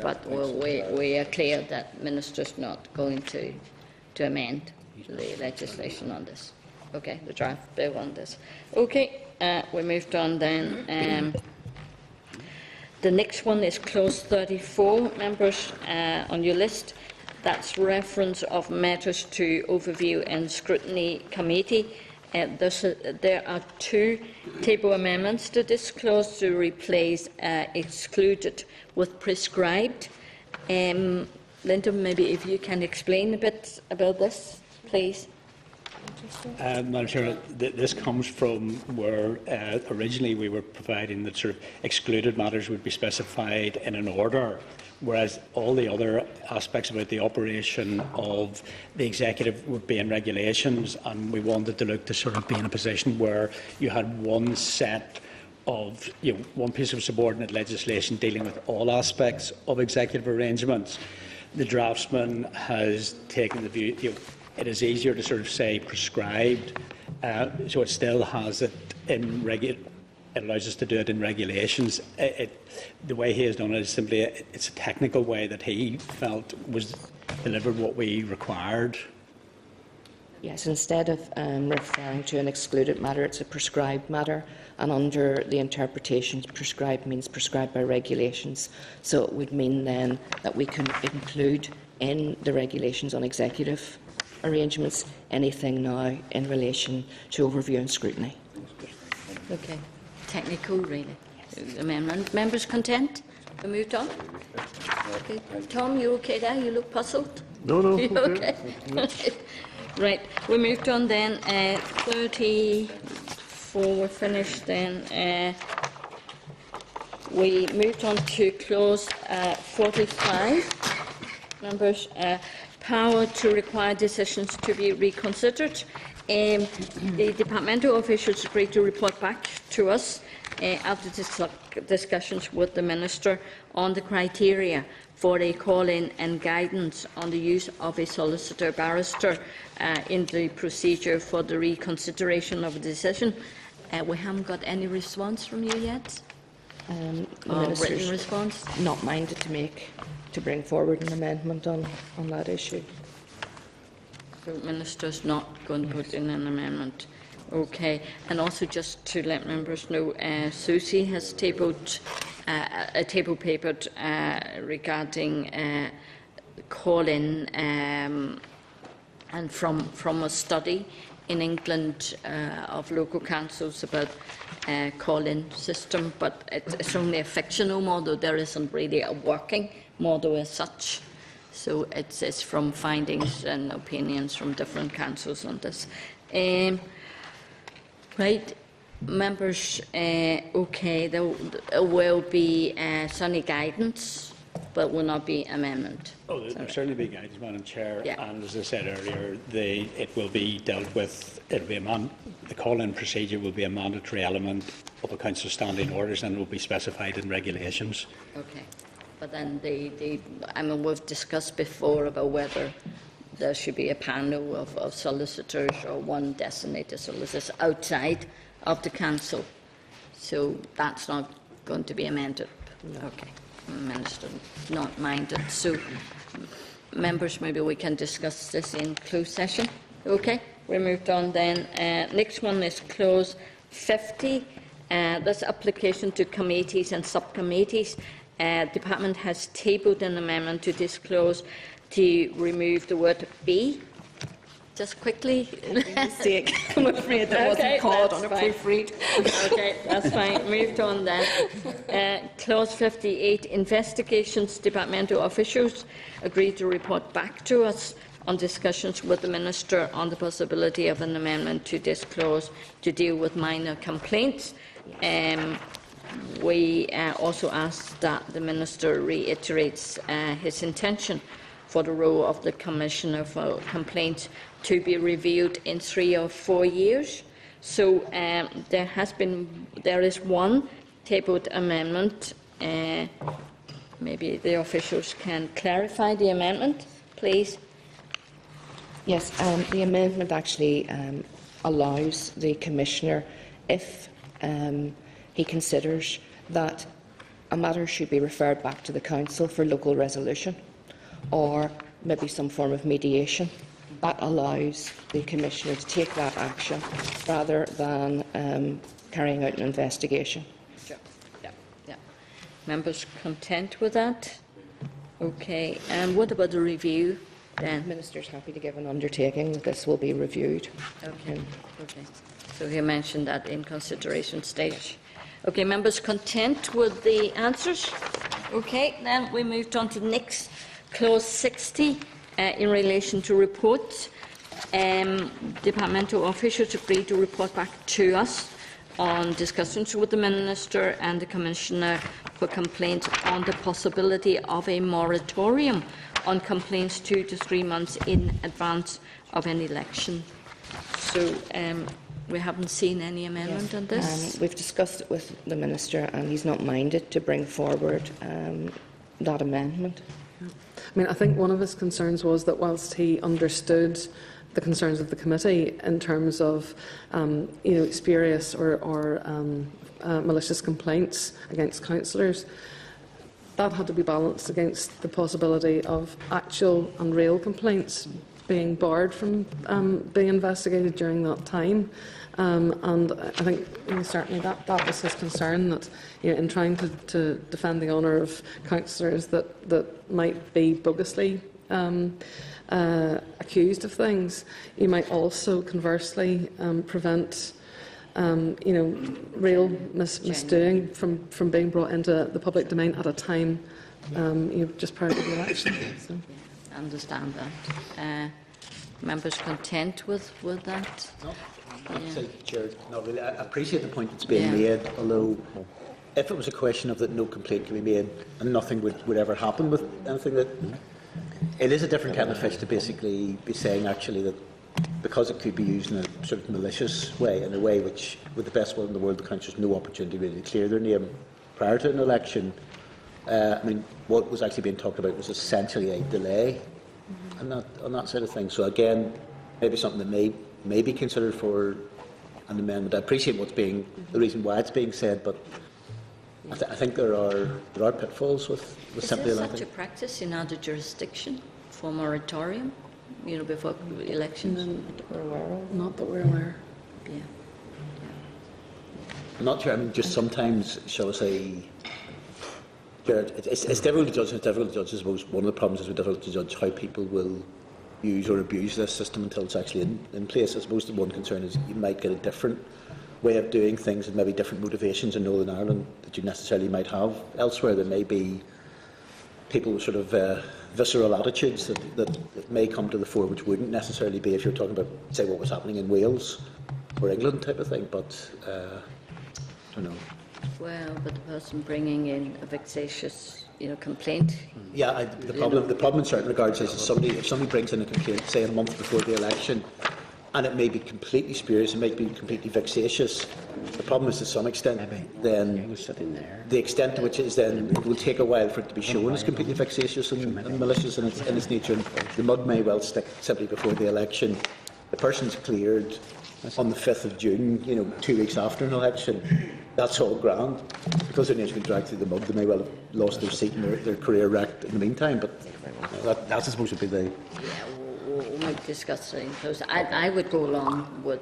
but we are clear that Minister's not going to amend the legislation on this. Okay, the draft bill on this. Okay, we moved on then. The next one is clause 34, members, on your list. That's reference of matters to overview and scrutiny committee. There are two table amendments to this clause to replace excluded with prescribed. Linda, maybe if you can explain a bit about this, please. Madam Chair, this comes from where originally we were providing that sort of excluded matters would be specified in an order, whereas all the other aspects about the operation of the executive would be in regulations, and we wanted to look to sort of be in a position where you had one set of, one piece of subordinate legislation dealing with all aspects of executive arrangements. The draftsman has taken the view, it is easier to sort of say prescribed, so it still has it in it allows us to do it in regulations. The way he has done it is simply it's a technical way that he felt was delivered what we required. Yes, instead of referring to an excluded matter, it's a prescribed matter, and under the interpretations, prescribed means prescribed by regulations. So it would mean then that we can include in the regulations on executive arrangements anything now in relation to overview and scrutiny. Okay, technical, really. Amendment. Members content? We moved on. Okay. Tom, you okay there? You look puzzled. No, no. You okay? Right. We moved on then. 34. We're finished then. We moved on to clause 45. Members. Power to require decisions to be reconsidered. The departmental officials agreed to report back to us after discussions with the Minister on the criteria for a call-in and guidance on the use of a solicitor barrister in the procedure for the reconsideration of a decision. We haven't got any response from you yet? The written response? Not minded to bring forward an amendment on that issue. The Minister's not going to put in an amendment. Okay. And also just to let members know, Susie has tabled a table paper regarding call-in and from a study in England of local councils about call-in system, but it's only a fictional model. There isn't really a working model as such. So it's from findings and opinions from different councils on this. Right, members, okay, there will be some guidance, but will not be amendment. Oh, there'll certainly be guidance, Madam Chair, yeah. And as I said earlier, it will be dealt with, the call-in procedure will be a mandatory element of a council standing orders and will be specified in regulations. Okay. But then I mean, we've discussed before about whether there should be a panel of solicitors or one designated solicitor outside of the council. So that's not going to be amended. No. Okay. Minister not minded. So members, maybe we can discuss this in closed session. Okay. We moved on then. Next one is clause 50. This application to committees and subcommittees. Department has tabled an amendment to this clause to remove the word "be." Just quickly. Mistake. I'm afraid that wasn't called on a proofread. Okay, that's fine. Moved on then. Clause 58. Investigations departmental officials agreed to report back to us on discussions with the Minister on the possibility of an amendment to this clause to deal with minor complaints. We also ask that the Minister reiterates his intention for the role of the Commissioner for Complaints to be reviewed in 3 or 4 years. So there is one tabled amendment. Maybe the officials can clarify the amendment, please. Yes, the amendment actually allows the Commissioner, if he considers that a matter should be referred back to the Council for local resolution or maybe some form of mediation, that allows the Commissioner to take that action rather than carrying out an investigation. Yeah. Members content with that? Okay. And what about the review then? The Minister's happy to give an undertaking that this will be reviewed. Okay. So he mentioned that in consideration stage. Okay, members content with the answers? Okay, then we moved on to the next clause 60 in relation to reports. Departmental officials agreed to report back to us on discussions with the Minister and the Commissioner for Complaints on the possibility of a moratorium on complaints 2 to 3 months in advance of an election. So we haven't seen any amendment on this. We've discussed it with the Minister and he's not minded to bring forward that amendment. I mean, I think one of his concerns was that whilst he understood the concerns of the committee in terms of, spurious or malicious complaints against councillors, that had to be balanced against the possibility of actual and real complaints being barred from being investigated during that time. And I think certainly that was his concern, that in trying to defend the honour of councillors that might be bogusly accused of things, you might also conversely prevent real misdoing from being brought into the public domain at a time just prior to the election. So. I understand that. Members content with that? No. Chair, not really. I appreciate the point that's being made, although if it was a question of that no complaint can be made and nothing would ever happen with anything, that it is a different kind of fish to basically be saying actually that because it could be used in a sort of malicious way, in a way which, with the best will in the world, the council has no opportunity really to clear their name prior to an election. What was actually being talked about was essentially a delay on that side of things. So again, maybe something that may be considered for an amendment. I appreciate the reason why it's being said, but I think there are pitfalls with simply allowing. Is there such a practice in other jurisdiction for moratorium, before elections? Not that we're aware. Yeah. I'm not sure. Just sometimes, shall I say, it's difficult to judge. It's difficult to judge. I suppose one of the problems is we're difficult to judge how people will use or abuse this system until it's actually in place. I suppose the one concern is you might get a different way of doing things and maybe different motivations in Northern Ireland that you necessarily might have elsewhere. There may be people with sort of visceral attitudes that may come to the fore, which wouldn't necessarily be if you're talking about, say, what was happening in Wales or England type of thing. But I don't know. Well, but the person bringing in a vexatious, complaint. Yeah, the problem in certain regards is if somebody brings in a complaint, say a month before the election, and it may be completely spurious, it might be completely vexatious. The problem is, to some extent, then the extent to which it is then, it will take a while for it to be shown as completely vexatious and malicious in its nature. And the mud may well stick simply before the election. The person's cleared on the 5th of June, 2 weeks after an election. That's all grand. Because their name's been dragged through the mud, they may well have lost their seat and their career wrecked in the meantime. But that's supposed to be the... Yeah, we might discuss it in close. I would go along with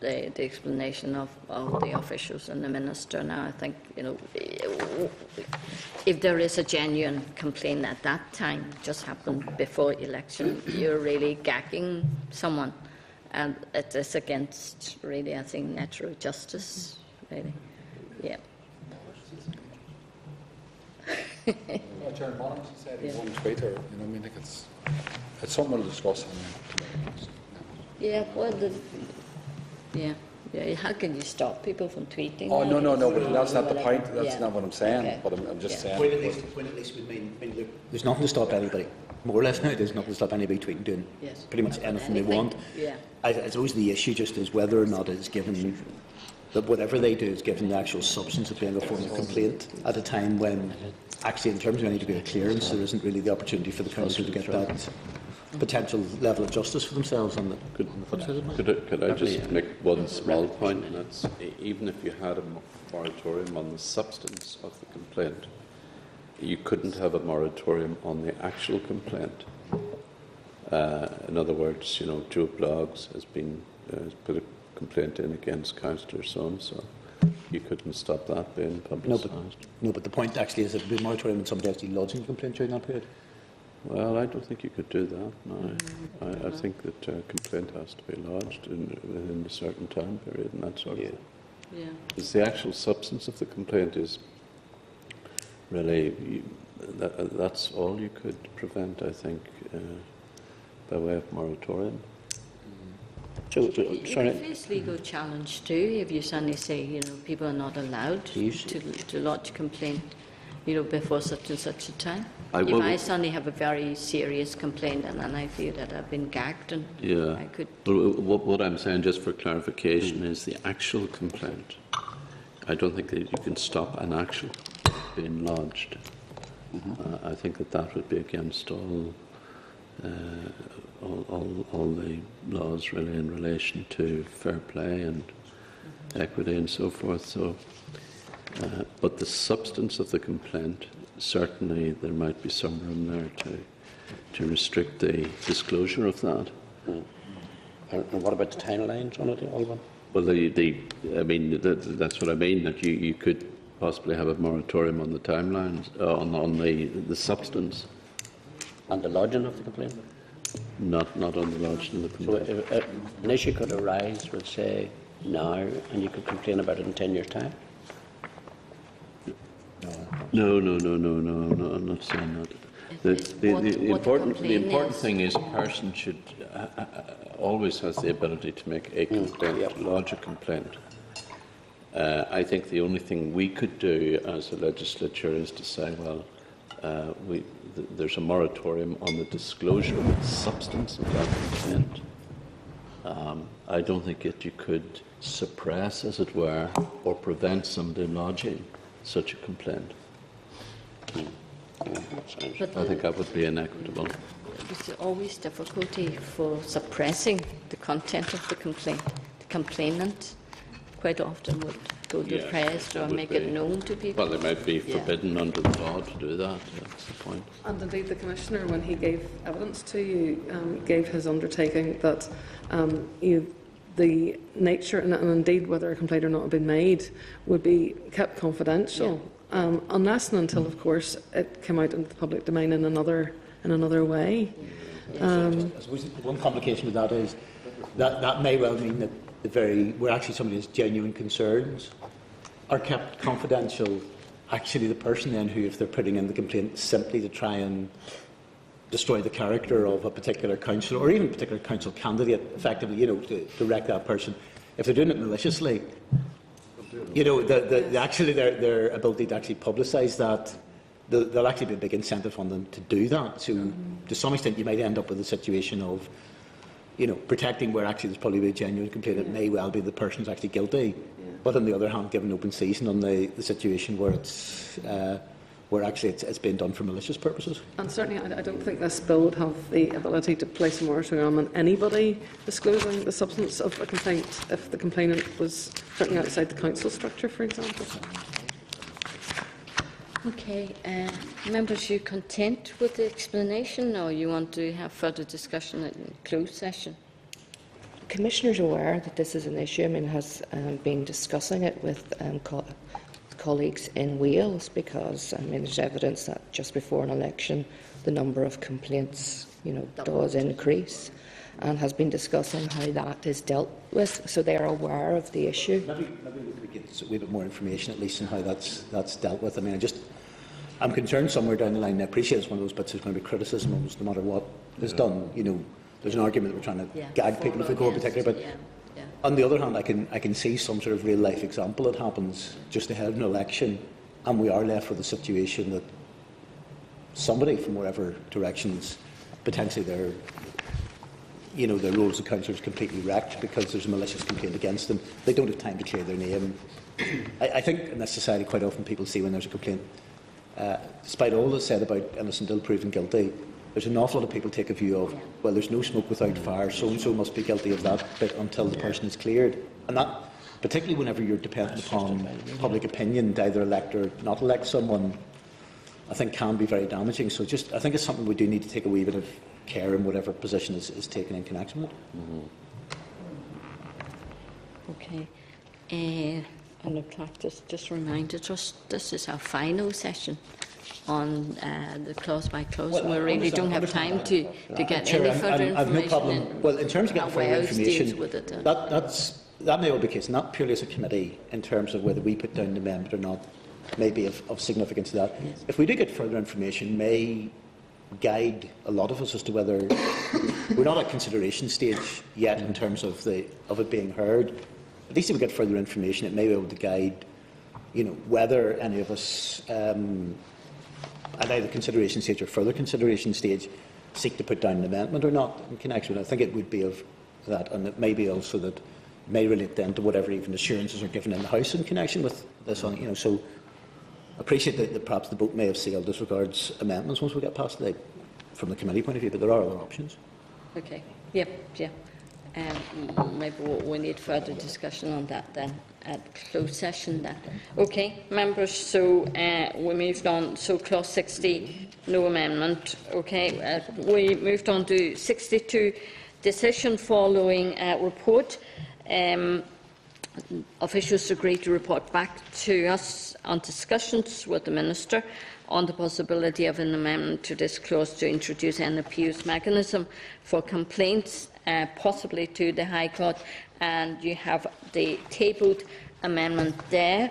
the explanation of the officials and the Minister now. I think, if there is a genuine complaint at that time, just happened before election, you're really gagging someone. And it is against, really, I think, natural justice, really. Yeah. Chair Bonham said in one tweet, It's something we'll discuss. Yeah, well, yeah. How can you stop people from tweeting? Oh, that? no, but that's not the Whatever. point. That's Yeah. not what I'm saying. Okay. But I'm just saying. When at least we mean, look, there's nothing to stop anybody. More or less now, there's nothing to stop anybody tweeting, doing Yes. pretty much anything they want. Yeah. I suppose the issue just is whether or not it's given, that whatever they do is given the actual substance of being a formal complaint at a time when, actually, in terms of any degree of clearance, there isn't really the opportunity for the council to get that potential level of justice for themselves on the flip side of it. Could I just make one small point, and that's even if you had a moratorium on the substance of the complaint, you couldn't have a moratorium on the actual complaint. In other words, Joe Bloggs has put a complaint in against Councillor so-and-so. You couldn't stop that being publicised. No, but the point actually is that the moratorium on somebody actually lodging a complaint during that period. Well, I don't think you could do that. No. I think that a complaint has to be lodged within a certain time period and that sort of thing. Yeah. Because the actual substance of the complaint is really, that's all you could prevent, I think, by way of moratorium. So, You can sorry. face legal challenge too if you suddenly say, people are not allowed to lodge a complaint, before such and such a time. If I suddenly have a very serious complaint and then I feel that I've been gagged and I could... Well, what I'm saying, just for clarification, is the actual complaint. I don't think that you can stop an action being lodged. I think that would be against all the laws really in relation to fair play and equity and so forth. So, but the substance of the complaint, certainly there might be some room there to restrict the disclosure of that. And what about the timelines on it, Alban? Well, that's what I mean. That you could possibly have a moratorium on the timelines, on the substance. And the lodging of the complaint? Not on the lodging of the So complaint. an issue could arise, we'll say, now, and you could complain about it in 10 years' time? No, I'm not saying that. The important thing is a person should always has the ability to make a complaint, lodge a complaint. I think the only thing we could do as a legislature is to say, well, there's a moratorium on the disclosure of the substance of that complaint. I don't think that you could suppress, as it were, or prevent somebody lodging such a complaint. But I think that would be inequitable. there's always difficulty for suppressing the content of the complaint. The complainant quite often would go to the press or make it known to people. Well, they might be forbidden under the law to do that. That's the point. And indeed, the Commissioner, when he gave evidence to you, gave his undertaking that the nature and indeed whether a complaint or not had been made would be kept confidential, unless and until, of course, it came out into the public domain in another way. I suppose one complication with that is that may well mean that where actually somebody's genuine concerns are kept confidential. Actually, the person then who, if they're putting in the complaint simply to try and destroy the character of a particular councillor or even a particular council candidate, effectively, to direct that person, if they're doing it maliciously, actually their ability to actually publicise that, there'll actually be a big incentive on them to do that. So, to some extent, you might end up with a situation of, protecting where actually there's probably a genuine complaint. It may well be the person's actually guilty, but on the other hand, giving open season on the situation where it's being done for malicious purposes. And certainly, I don't think this bill would have the ability to place a moratorium on anybody disclosing the substance of a complaint if the complainant was working outside the council structure, for example. Okay, members, you content with the explanation, or you want to have further discussion in closed session? Commissioner's aware that this is an issue. Has been discussing it with colleagues in Wales, because there's evidence that just before an election the number of complaints does increase, and has been discussing how that is dealt with. So they are aware of the issue. Maybe we get a wee bit more information, at least, on how that's dealt with. I'm concerned somewhere down the line, and I appreciate it's one of those bits there's going to be criticism almost no matter what is done. You know, there's an argument that we're trying to gag people if we go in particular, but on the other hand, I can see some sort of real life example that happens just ahead of an election, and we are left with a situation that somebody from wherever directions, potentially their role as a councillor is completely wrecked because there's a malicious complaint against them. They don't have time to clear their name. I think in this society quite often people see when there's a complaint, despite all that's said about innocent until proven guilty, there's an awful lot of people take a view of, well, there's no smoke without fire, so-and-so must be guilty of that bit until the person is cleared. And that, particularly whenever you're dependent upon public opinion to either elect or not elect someone, I think can be very damaging. So I think it's something we do need to take a wee bit of care in whatever position is taken in connection with. Okay. And the clerk just reminded us this is our final session on the clause by clause. Well, we really don't have time to get any further information. I've no problem. Well, in terms of getting further information, that may well be the case, not purely as a committee in terms of whether we put down the amendment or not, may be of significance to that. Yes. If we do get further information, may guide a lot of us as to whether we're not at consideration stage yet in terms of it being heard. At least if we get further information, it may be able to guide, whether any of us at either consideration stage or further consideration stage seek to put down an amendment or not in connection with it. I think it would be of that, and it may be also that it may relate then to whatever even assurances are given in the House in connection with this. So I appreciate that perhaps the vote may have sailed as regards amendments once we get past it from the committee point of view, but there are other options. Okay. Yep. Yeah. Maybe we need further discussion on that then at closed session then. Okay, members, so we moved on. So clause 60, no amendment. Okay, we moved on to 62, decision following report. Officials agreed to report back to us on discussions with the Minister on the possibility of an amendment to this clause to introduce an appeals mechanism for complaints, possibly to the High Court, and you have the tabled amendment there,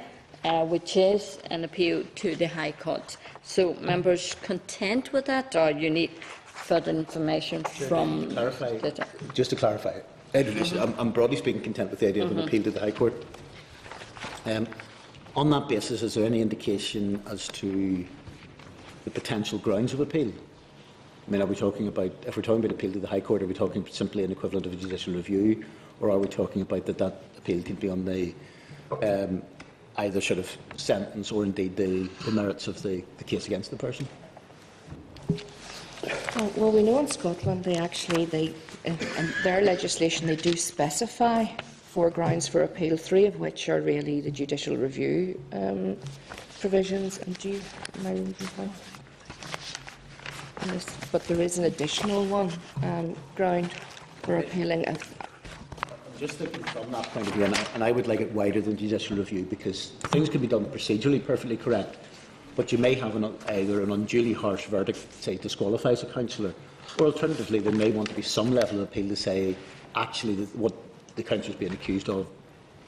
which is an appeal to the High Court. So, members, content with that, or you need further information from? Just to clarify, I'm broadly speaking content with the idea of an appeal to the High Court. On that basis, is there any indication as to the potential grounds of appeal? I mean, are we talking about, if we're talking about appeal to the High Court, are we talking simply an equivalent of a judicial review, or are we talking about that appeal can be on the either sort of sentence or indeed the merits of the case against the person? Well, we know in Scotland in their legislation they do specify 4 grounds for appeal, 3 of which are really the judicial review provisions. And am I reading fine? But there is an additional one ground for appealing. Just thinking from that point of view, and I would like it wider than judicial review, because things can be done procedurally perfectly correct, but you may have either an unduly harsh verdict, say, disqualifies a councillor, or alternatively there may want to be some level of appeal to say, actually, what the councillor is being accused of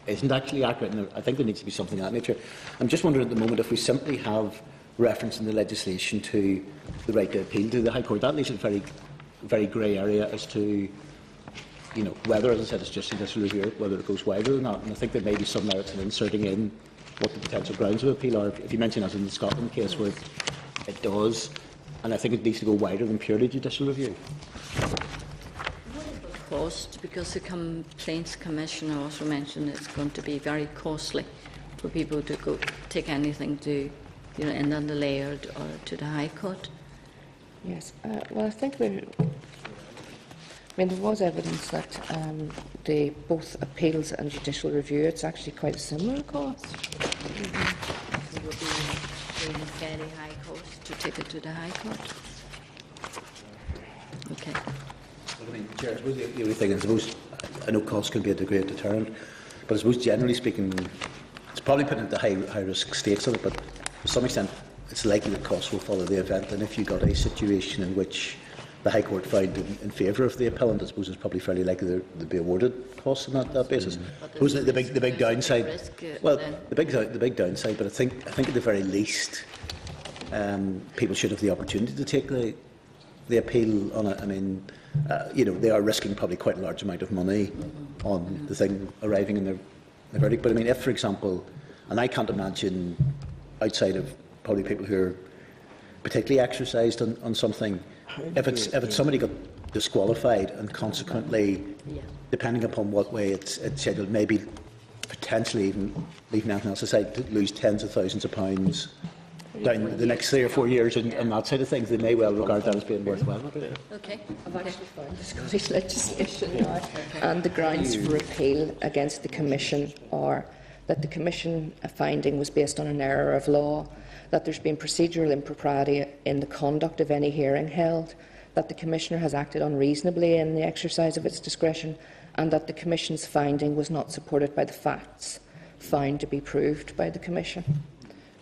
isn't actually accurate, and I think there needs to be something of that nature. I'm just wondering at the moment if we simply have reference in the legislation to the right to appeal to the High Court, that leaves a very, very grey area as to whether, as I said, it's just judicial review, whether it goes wider than that. And I think there may be some merits in inserting in what the potential grounds of appeal are. If you mention, as in the Scotland case, where it does, and I think it needs to go wider than purely judicial review. Cost, because the Complaints Commissioner also mentioned it's going to be very costly for people to go take anything to, in the layered or to the High Court. Yes, well, I think there was evidence that both appeals and judicial review, it's actually quite a similar cost. It would be a fairly high cost to take it to the High Court. Okay. I mean, Chair, I suppose the only thing, I know cost can be a degree of deterrent, but I suppose generally speaking, it's probably putting into high-risk stakes of it, but to some extent it's likely that costs will follow the event, and if you got a situation in which the High Court found in favour of the appellant, I suppose it's probably fairly likely they'd be awarded costs on that basis. The big downside, well, the big downside, but I think at the very least, people should have the opportunity to take the appeal on it. I mean, they are risking probably quite a large amount of money on the thing arriving in their verdict. But I mean, if, for example, and I can't imagine outside of probably people who are particularly exercised on something, if it's somebody got disqualified and consequently, depending upon what way it's scheduled, maybe potentially even leaving anything else aside, to lose tens of thousands of pounds down the next 3 or 4 years and that side of things, they may well regard that as being worthwhile. Okay. I've actually found the Scottish legislation now, and the grounds for appeal against the Commission are that the Commission finding was based on an error of law, that there's been procedural impropriety in the conduct of any hearing held, that the Commissioner has acted unreasonably in the exercise of its discretion, and that the Commission's finding was not supported by the facts found to be proved by the Commission.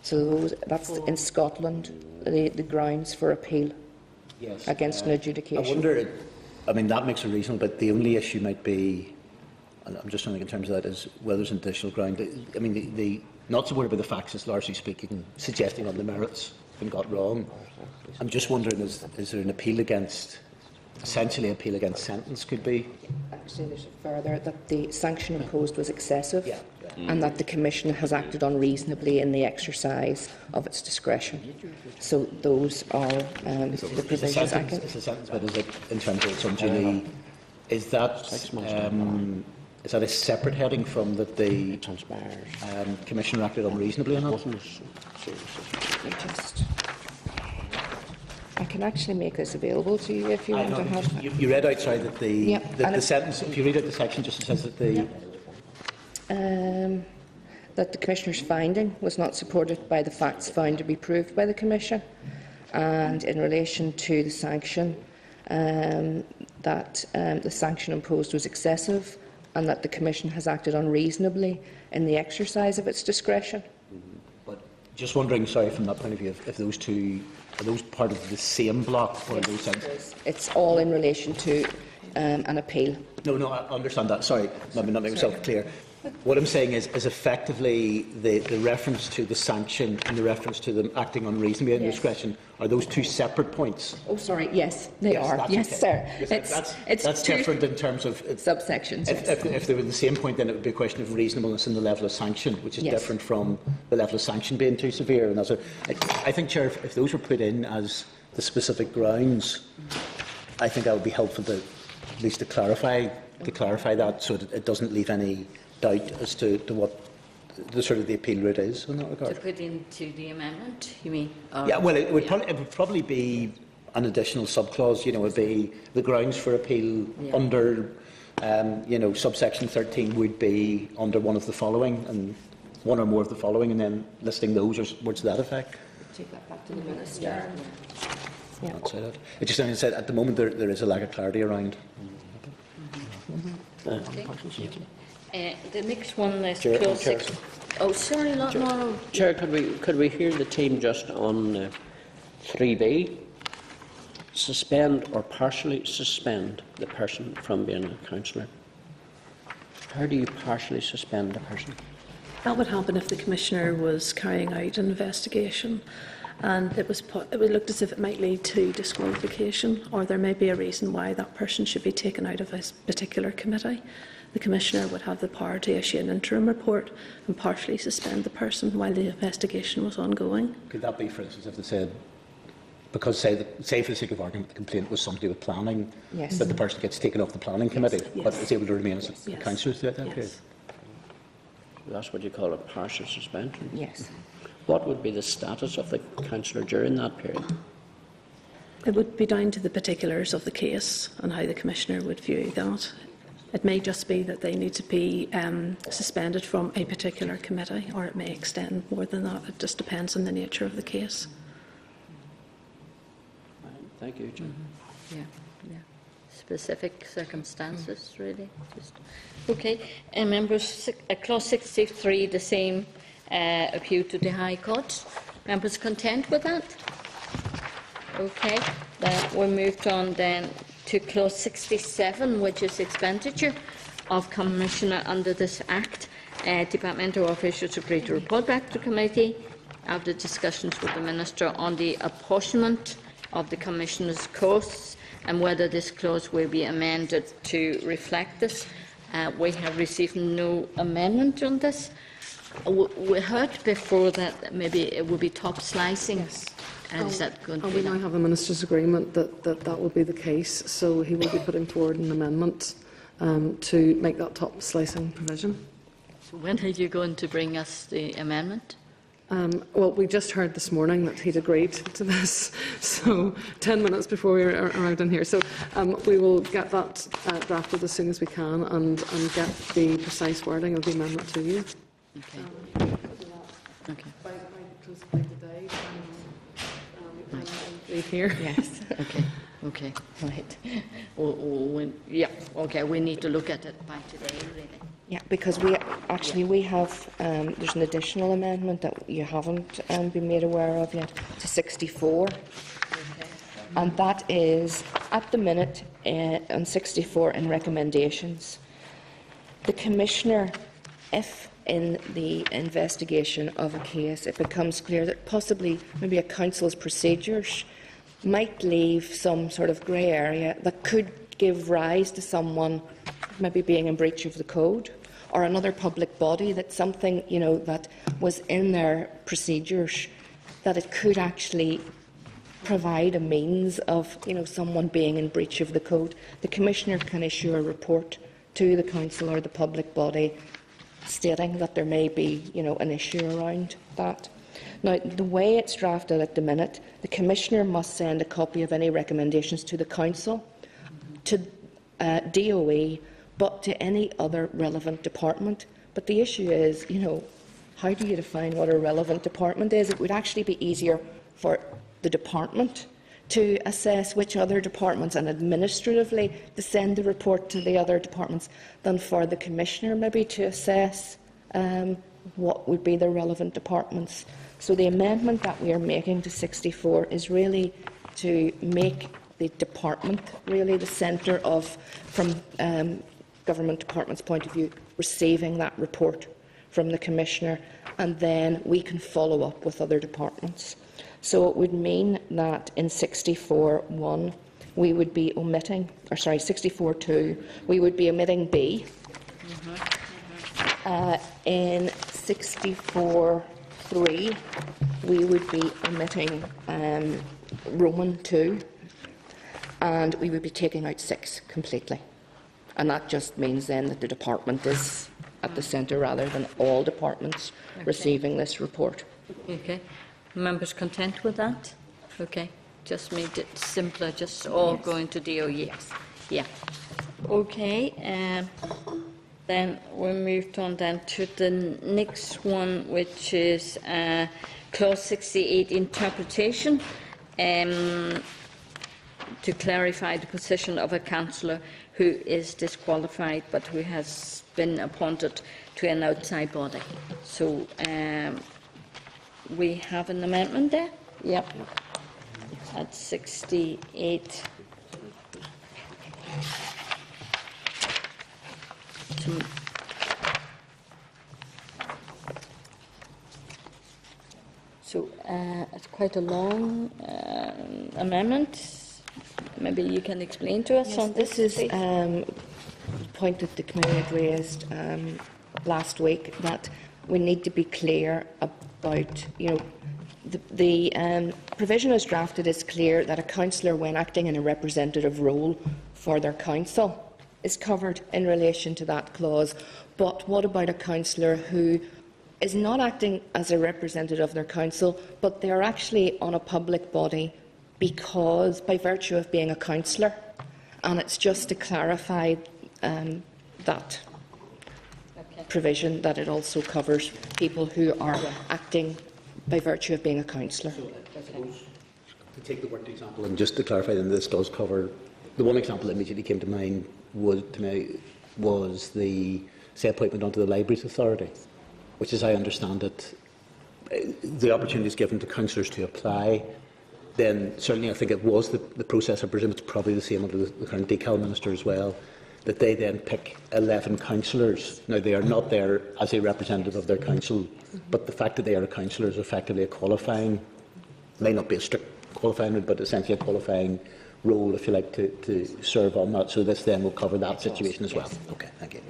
So that's in Scotland, the grounds for appeal against an adjudication. I wonder, I mean, that makes it reasonable, but the only issue might be, and I'm just trying to think in terms of that, is whether there's an additional ground. I mean, the not supported by the facts is largely speaking suggesting on the merits been got wrong. I'm just wondering, is there an appeal against, essentially appeal against sentence could be? Actually, there's further that the sanction imposed was excessive, and that the Commission has acted unreasonably in the exercise of its discretion. So those are the provisions. It's a sentence, but is it in terms of some duty? Is that a separate heading from that the Commissioner acted unreasonably or not? I can actually make this available to you if you want to have it. You read outside that the sentence, if you read out the section, just says that that the Commissioner's finding was not supported by the facts found to be proved by the Commission, and in relation to the sanction, that the sanction imposed was excessive, and that the Commission has acted unreasonably in the exercise of its discretion. But just wondering, sorry, from that point of view, if those two, are those part of the same block? Or those sentences? It's all in relation to an appeal. No, I understand that. Sorry, let me not make myself clear. What I'm saying is effectively the reference to the sanction and the reference to them acting unreasonably in discretion, are those two separate points? Oh, sorry, yes, they are. Yes, okay. sir. That's different in terms of subsections. If they were the same point, then it would be a question of reasonableness in the level of sanction, which is different from the level of sanction being too severe. And I think, Chair, if those were put in as the specific grounds, I think that would be helpful to at least to clarify that, so that it doesn't leave any doubt as to what the sort of the appeal route is in that regard. To put into the amendment, you mean? Yeah, well, it would probably be an additional subclause. It would be the grounds for appeal under, subsection 13 would be under one of the following, and one or more of the following, and then listing those or words to that effect. Take that back to the Minister. Yeah. It just said at the moment there is a lack of clarity around. The next one is clause 6. Oh, sorry, not more. Chair, could we hear the team just on 3B? Suspend or partially suspend the person from being a councillor. How do you partially suspend a person? That would happen if the Commissioner was carrying out an investigation and it would look as if it might lead to disqualification, or there may be a reason why that person should be taken out of a particular committee. The Commissioner would have the power to issue an interim report and partially suspend the person while the investigation was ongoing. Could that be, for instance, if they said, because say for the sake of argument, the complaint was something with planning, that the person gets taken off the planning committee, but is able to remain as a councillor throughout that period? That's what you call a partial suspension? Yes. What would be the status of the councillor during that period? It would be down to the particulars of the case and how the Commissioner would view that. It may just be that they need to be suspended from a particular committee, or it may extend more than that. It just depends on the nature of the case. Thank you, John. Yeah. Specific circumstances, really. Okay. Members, clause 63, the same appeal to the High Court. Members content with that? Okay. Then we moved on then to clause 67, which is expenditure of Commissioner under this Act. departmental officials agree to report back to committee after discussions with the Minister on the apportionment of the Commissioner's costs and whether this clause will be amended to reflect this. We have received no amendment on this. We heard before that maybe it would be top slicing. Yes. Is that going to And be we now done? have a Minister's agreement that will be the case, so he will be putting forward an amendment to make that top slicing provision. When are you going to bring us the amendment? Well, we just heard this morning that he'd agreed to this, so 10 minutes before we arrived in here. So we will get that drafted as soon as we can and get the precise wording of the amendment to you. Okay. Okay. By close of play today, leave here. Yes. Okay. Okay. Right. Yeah. Okay. We need to look at it by today, really. Yeah, because we have, there's an additional amendment that you haven't been made aware of yet, to 64. Okay. And that is, at the minute, on 64 in recommendations, the Commissioner, if in the investigation of a case it becomes clear that possibly maybe a council's procedures might leave some sort of grey area that could give rise to someone maybe being in breach of the code, or another public body, that something, you know, that was in their procedures, that it could actually provide a means of, you know, someone being in breach of the code, the Commissioner can issue a report to the council or the public body stating that there may be, you know, an issue around that. Now, the way it's drafted at the minute, the Commissioner must send a copy of any recommendations to the council, to DOE, but to any other relevant department. But the issue is, you know, how do you define what a relevant department is? It would actually be easier for the department to assess which other departments and administratively to send the report to the other departments than for the Commissioner maybe to assess what would be the relevant departments. So the amendment that we are making to 64 is really to make the department really the centre of, from government department's point of view, receiving that report from the Commissioner, and then we can follow up with other departments. So it would mean that in 64.1 we would be omitting, or sorry, 64.2 we would be omitting B. In 64.3 we would be omitting Roman 2, and we would be taking out 6 completely. And that just means then that the department is at the centre rather than all departments receiving this report. Okay. Members content with that? Okay. Just made it simpler, just all going to DOE. Yes. Yeah. Okay. Then we moved on then to the next one, which is Clause 68, interpretation, to clarify the position of a councillor who is disqualified but who has been appointed to an outside body. So we have an amendment there? Yep. At 68. So it's quite a long amendment. Maybe you can explain to us on This is a point that the committee had raised last week, that we need to be clear about, you know, the provision as drafted is clear that a councillor, when acting in a representative role for their council, is covered in relation to that clause. But what about a councillor who is not acting as a representative of their council, but they are actually on a public body because, by virtue of being a councillor? And it's just to clarify that provision, that it also covers people who are acting by virtue of being a councillor. So, I suppose, to take the word example, and just to clarify, then this does cover, the one example that immediately came to mind was the, say, appointment onto the Libraries Authority, which, as I understand it, the opportunity is given to councillors to apply. Then certainly I think it was the process. I presume it's probably the same under the current decal minister as well. that they then pick 11 councillors. Now, they are not there as a representative of their council, but the fact that they are a councillor is effectively a qualifying, may not be a strict qualifying, but essentially a qualifying role, if you like, to serve on that. So this then will cover that situation as well. Okay, thank you.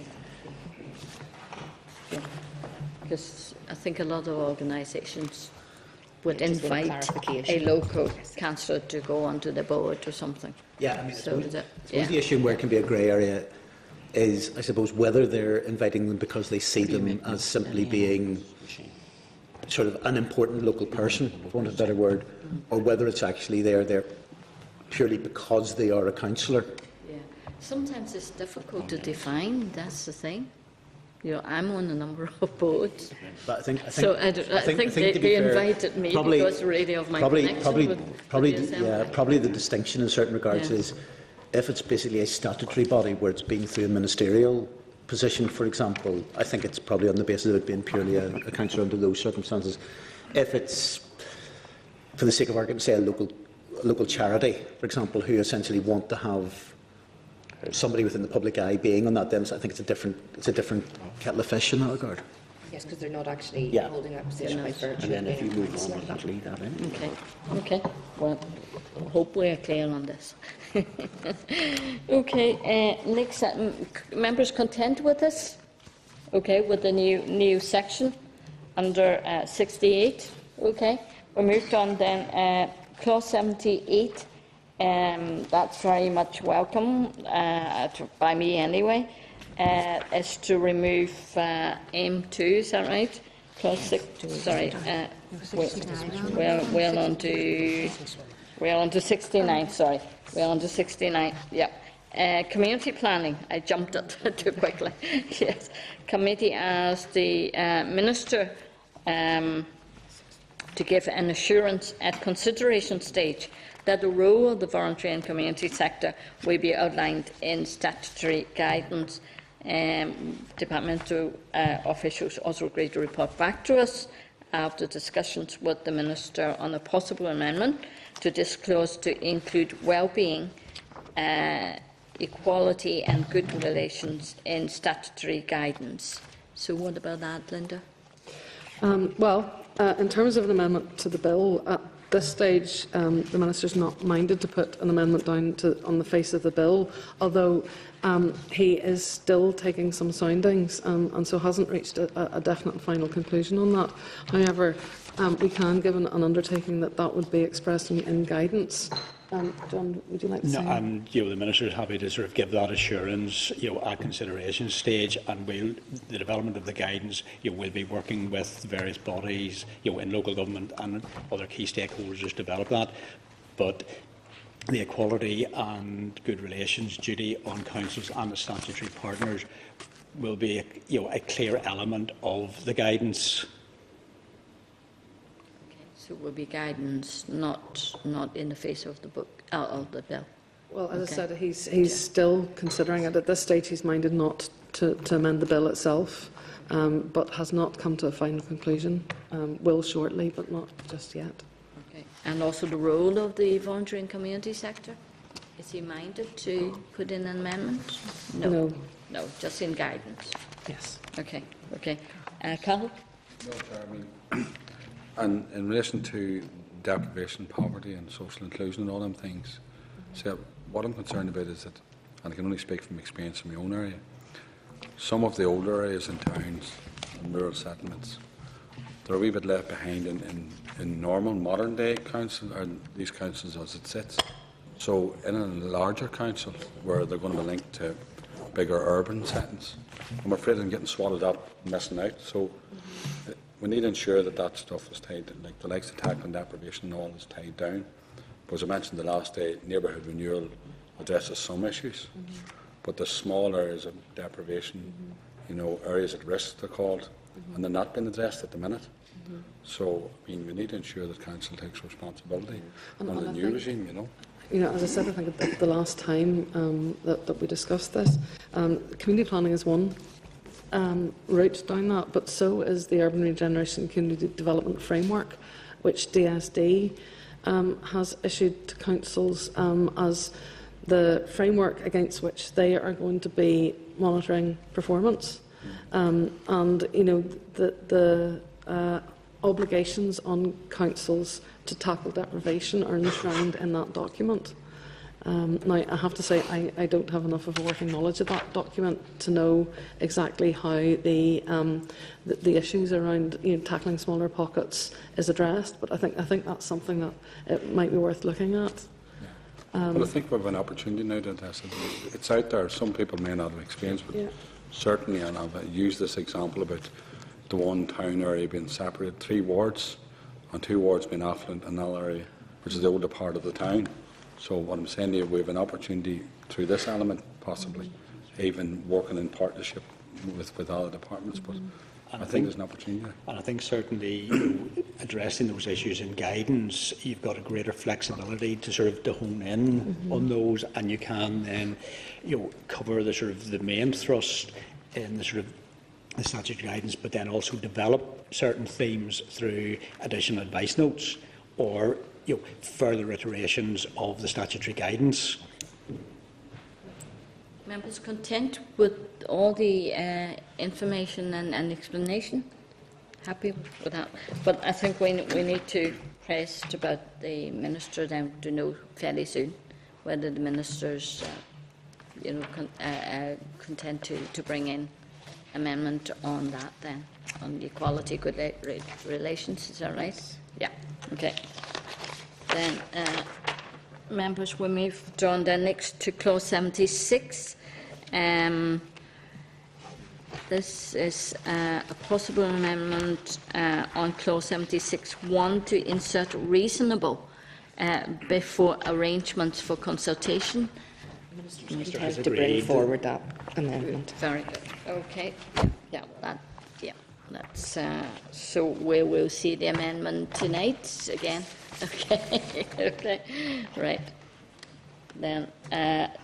Because I think a lot of organisations would invite clarification. a local councillor to go onto the board or something. Yeah, I mean, So I suppose yeah. the issue where it can be a grey area is, I suppose, whether they're inviting them because they see them as simply being sort of an important local person, for want of a better word, or whether it's actually they're there purely because they are a councillor. Yeah. Sometimes it's difficult to define, that's the thing. You know, I'm on a number of boards. But I think they invited me because really of my connection with probably the distinction in certain regards is if it's basically a statutory body where it's being through a ministerial position, for example, I think it's probably on the basis of it being purely a councillor under those circumstances. If it's, for the sake of argument, say a local charity, for example, who essentially want to have somebody within the public eye being on that, then I think it's a different kettle of fish in that regard. Yes, because they're not actually Yeah. holding that position by virtue. And then of if you being move on, councillor. we'll leave that in. Okay. Well, hope we are clear on this. Okay, next, members content with this? Okay, with the new section under 68. Okay, we moved on then. Clause 78. That's very much welcome by me anyway. Is to remove M2. Is that right? Clause 6. Sorry. We're on to 69. Sorry. We're on to 69. Yeah. Community planning. I jumped it too quickly. Yes. Committee asked the Minister to give an assurance at consideration stage that the role of the voluntary and community sector will be outlined in statutory guidance. Departmental officials also agreed to report back to us after discussions with the Minister on a possible amendment to this clause to include well-being, equality and good relations in statutory guidance. So what about that, Linda? In terms of an amendment to the bill, at this stage, the Minister's not minded to put an amendment down on the face of the bill, although he is still taking some soundings and so hasn't reached a definite final conclusion on that. However, we can give an undertaking that would be expressed in guidance. John, would you like to say? No, and the Minister is happy to sort of give that assurance, at consideration stage, and the development of the guidance, will be working with various bodies, in local government and other key stakeholders to develop that. But the equality and good relations duty on councils and the statutory partners will be, a clear element of the guidance. So it will be guidance, not in the face of the book of the bill. Well, as I said, he's still considering it. At this stage, he's minded not to amend the bill itself, but has not come to a final conclusion. Will shortly, but not just yet. Okay. And also the role of the voluntary and community sector. Is he minded to put in an amendment? No. No, just in guidance. Yes. Okay. Okay. Carol? No, Chair, and in relation to deprivation, poverty and social inclusion and all them things, so what I'm concerned about is that, and I can only speak from experience in my own area, some of the older areas in towns and rural settlements, they're a wee bit left behind in normal modern day council, or these councils as it sits. So in a larger council where they're going to be linked to bigger urban settings, I'm afraid I'm getting swallowed up, missing out. So we need to ensure that stuff is tied, like the likes of tackling deprivation and all is tied down. But as I mentioned the last day, neighbourhood renewal addresses some issues, but the small areas of deprivation, areas at risk they're called, and they're not being addressed at the minute. So, we need to ensure that council takes responsibility on the new regime, As I said, I think the last time that we discussed this, community planning is one route down that, but so is the Urban Regeneration and Community Development Framework, which DSD has issued to councils as the framework against which they are going to be monitoring performance. And the obligations on councils to tackle deprivation are enshrined in that document. Now, I have to say I don't have enough of a working knowledge of that document to know exactly how the issues around tackling smaller pockets is addressed, but I think that's something that it might be worth looking at. Well, I think we have an opportunity now to test it. It's out there. Some people may not have experience, but certainly, and I've used this example about the one town area being separated, 3 wards, and 2 wards being affluent, and another area, which is the older part of the town. So what I'm saying here, we have an opportunity through this element, possibly, even working in partnership with other departments. But I think there's an opportunity there. And I think certainly addressing those issues in guidance, you've got a greater flexibility to to hone in on those, and you can then cover the main thrust in the statutory guidance, but then also develop certain themes through additional advice notes or further iterations of the statutory guidance. Members content with all the information and explanation? Happy with that? But I think we need to press about the Minister then to know fairly soon whether the Minister's content to bring in amendment on that then, on the equality good relations. Is that right? Yeah. Okay. Then, members, we move on then next to clause 76. This is a possible amendment on clause 76(1) to insert reasonable before arrangements for consultation. Minister has to bring forward that amendment. Very good. Okay. That's so we will see the amendment tonight again. Okay. Okay. Right. Then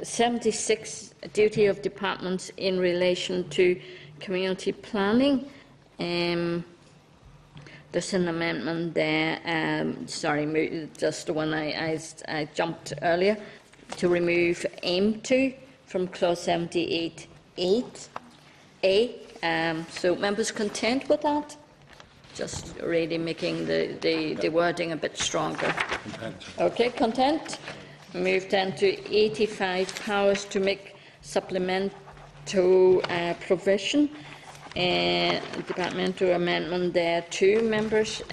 76, duty of departments in relation to community planning. There's an amendment there. Sorry, just the one I jumped earlier, to remove aim to from clause 78(8)(a). So members content with that? Just really making the wording a bit stronger. Content. Okay, content. Move then to 85, powers to make supplemental provision. Departmental amendment there too, members.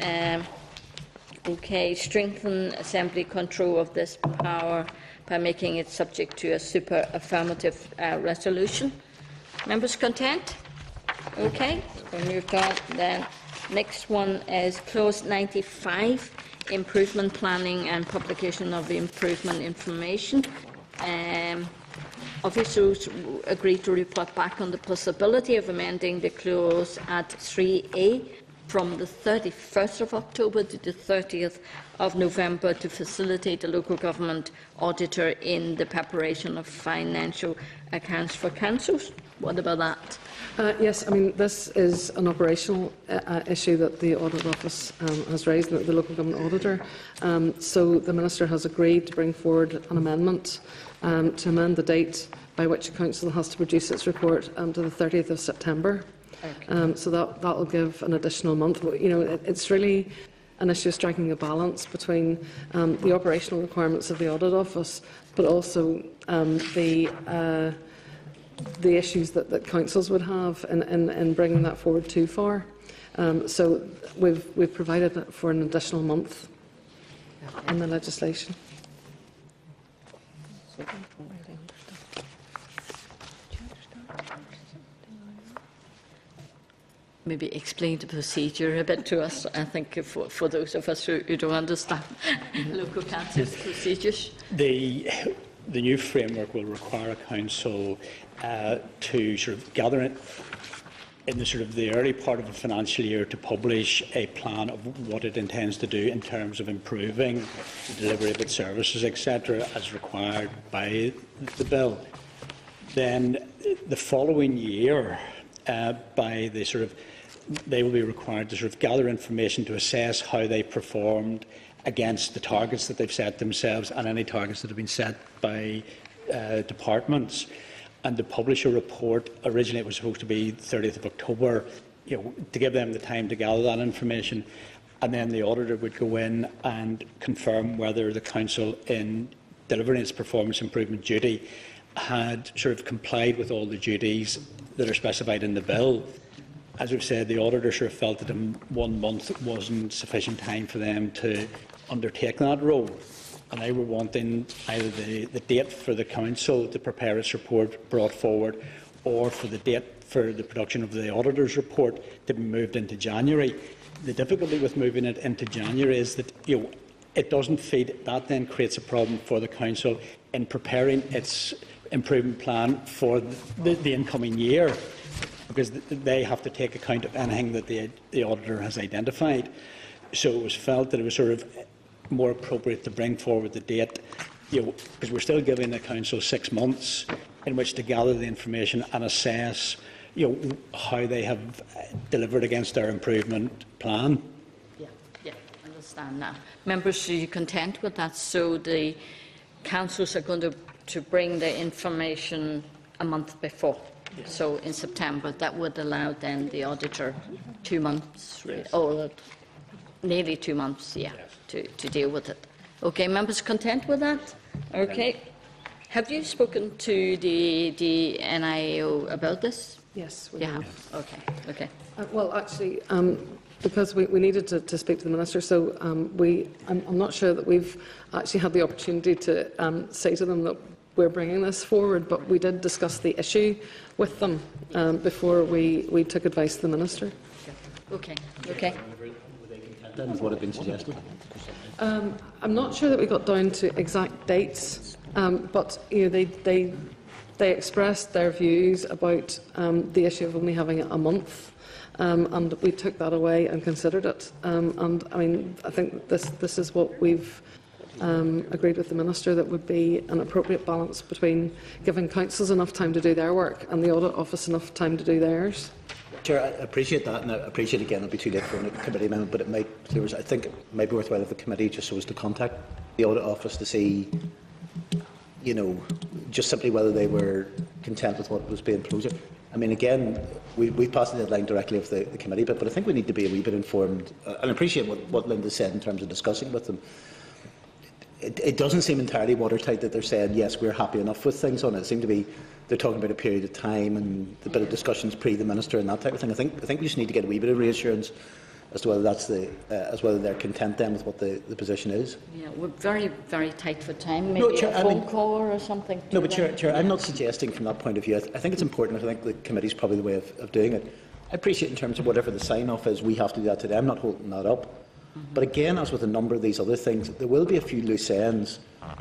Okay, strengthen Assembly control of this power by making it subject to a super affirmative resolution. Members content? Okay, we moved on then. Next one is clause 95, improvement planning and publication of improvement information. Officials agreed to report back on the possibility of amending the clause at 3A from the 31st of October to the 30th of November to facilitate the local government auditor in the preparation of financial accounts for councils. What about that? Yes, I mean, this is an operational issue that the Audit Office has raised, the local government auditor. So the Minister has agreed to bring forward an amendment to amend the date by which a council has to produce its report to the 30th of September. Okay. So that will give an additional month. But, it's really an issue of striking a balance between the operational requirements of the Audit Office, but also the issues that councils would have in bringing that forward too far. So we've provided for an additional month in the legislation. Maybe explain the procedure a bit to us, I think, for those of us who don't understand local council's procedures. The new framework will require a council to gather it in the early part of the financial year to publish a plan of what it intends to do in terms of improving the delivery of its services, etc., as required by the bill. Then the following year, they will be required to gather information to assess how they performed against the targets that they've set themselves and any targets that have been set by departments and to publish a report. Originally it was supposed to be 30th of October, to give them the time to gather that information, and then the auditor would go in and confirm whether the council, in delivering its performance improvement duty, had sort of complied with all the duties that are specified in the bill. As we've said, the auditor sort of felt that 1 month wasn't sufficient time for them to undertake that role, and they were wanting either the date for the council to prepare its report brought forward, or for the date for the production of the auditor's report to be moved into January. The difficulty with moving it into January is that it doesn't feed. That then creates a problem for the council in preparing its improvement plan for the incoming year, because they have to take account of anything that the auditor has identified. So it was felt that it was sort of more appropriate to bring forward the date, because we're still giving the council 6 months in which to gather the information and assess how they have delivered against their improvement plan. Yeah, understand now. Members, are you content with that? So the councils are going to bring the information a month before. Yes. So in September, that would allow then the auditor 2 months, yes, or nearly 2 months, yeah, yes, to deal with it. Okay, members content with that? Okay. Have you spoken to the NIAO about this? Yes, we have. have. Okay. Well, actually, because we needed to speak to the Minister, so I'm not sure that we've actually had the opportunity to say to them that we're bringing this forward, but we did discuss the issue with them before we took advice to the Minister. Okay. That is what had been suggested. I'm not sure that we got down to exact dates, but they expressed their views about the issue of only having it a month, and we took that away and considered it. And I mean, I think this is what we've agreed with the Minister, that would be an appropriate balance between giving councils enough time to do their work and the Audit Office enough time to do theirs. Chair, I appreciate that, and I appreciate again it'll be too late for a committee amendment, but I think it might be worthwhile if the committee just so as to contact the Audit Office to see, just simply whether they were content with what was being proposed. I mean, again, we've passed the deadline directly of the committee, but I think we need to be a wee bit informed, and I appreciate what Linda said in terms of discussing with them. It doesn't seem entirely watertight that they're saying, yes, we're happy enough with things on it. It seems to be they're talking about a period of time and a bit of discussions pre the Minister and that type of thing. I think we just need to get a wee bit of reassurance as to whether that's whether they're content then with what the position is. Yeah, we're very, very tight for time. Maybe a phone call or something. No, but Chair, I'm not suggesting from that point of view. I think it's important. I think the committee's probably the way of doing it. I appreciate in terms of whatever the sign-off is, we have to do that today. I'm not holding that up. But again, as with a number of these other things, there will be a few loose ends,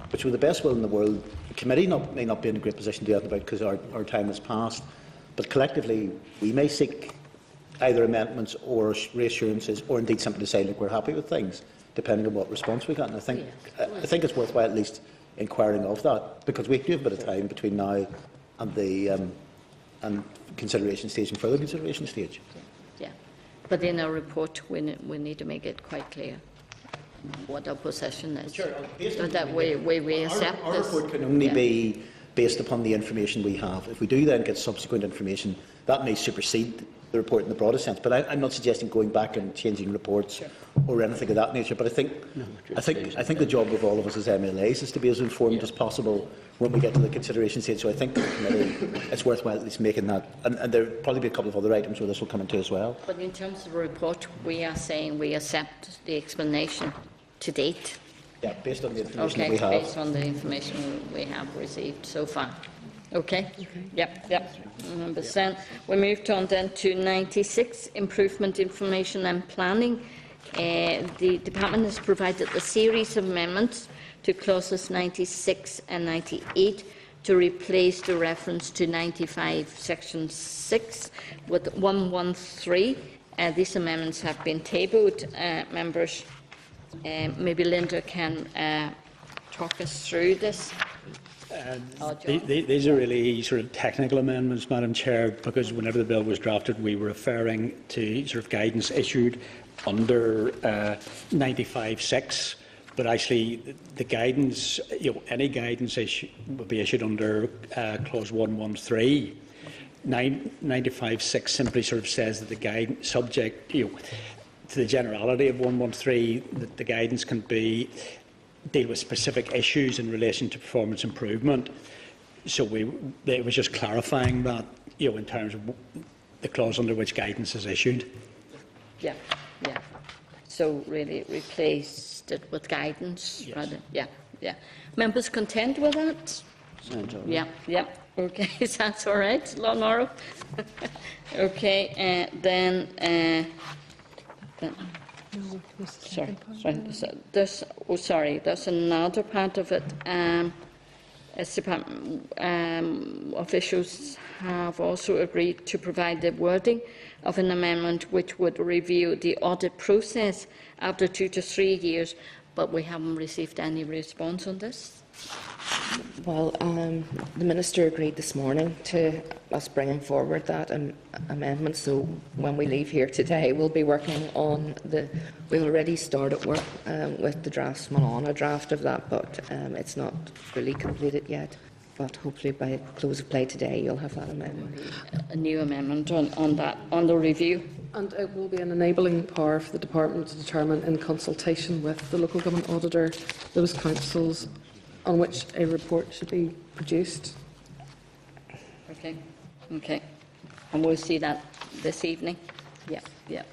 which with the best will in the world, the committee may not be in a great position to do that about because our time has passed. But collectively, we may seek either amendments or reassurances, or indeed simply to say, look, we're happy with things, depending on what response we got. And I think it's worthwhile at least inquiring of that, because we do have a bit of time between now and the consideration stage and further consideration stage. But in our report, we need to make it quite clear what our position is. Sure, so that we accept our report can only be based upon the information we have. If we do then get subsequent information, that may supersede the report in the broadest sense. But I'm not suggesting going back and changing reports or anything of that nature. But I think the job of all of us as MLAs is to be as informed as possible when we get to the consideration stage. So I think the committee, it's worthwhile at least making that. And there'll probably be a couple of other items where this will come into as well. But in terms of the report, we are saying we accept the explanation to date. Yeah, based on the information that we have. Based on the information we have received so far. Okay? Yep. 100%. We moved on then to 96, Improvement Information and Planning. The Department has provided a series of amendments to clauses 96 and 98 to replace the reference to 95 section 6 with 113. These amendments have been tabled. Members, maybe Linda can talk us through this. These are really sort of technical amendments, Madam Chair, because whenever the bill was drafted, we were referring to sort of guidance issued under 95.6 but actually the guidance, any guidance will be issued under clause 113. 95(6) simply sort of says that the guidance, subject to the generality of 113, that the guidance can deal with specific issues in relation to performance improvement. So it was just clarifying that, in terms of the clause under which guidance is issued. Yeah, yeah. So really it replaced it with guidance, yes. rather. Yeah, yeah. Members content with that? Yeah, yeah. Okay, that's all right, Lord Morrow. Okay, then sorry, there's another part of it. As department officials have also agreed to provide the wording of an amendment which would review the audit process after 2 to 3 years, but we haven't received any response on this. Well, the Minister agreed this morning to us bringing forward that amendment, so when we leave here today we'll be working on we've already started work with the draft of that, but it's not fully completed yet. But hopefully by close of play today you'll have that amendment. A new amendment on the review. And it will be an enabling power for the Department to determine, in consultation with the local government auditor, those councils on which a report should be produced. Okay, okay. And we'll see that this evening. Yeah, yeah.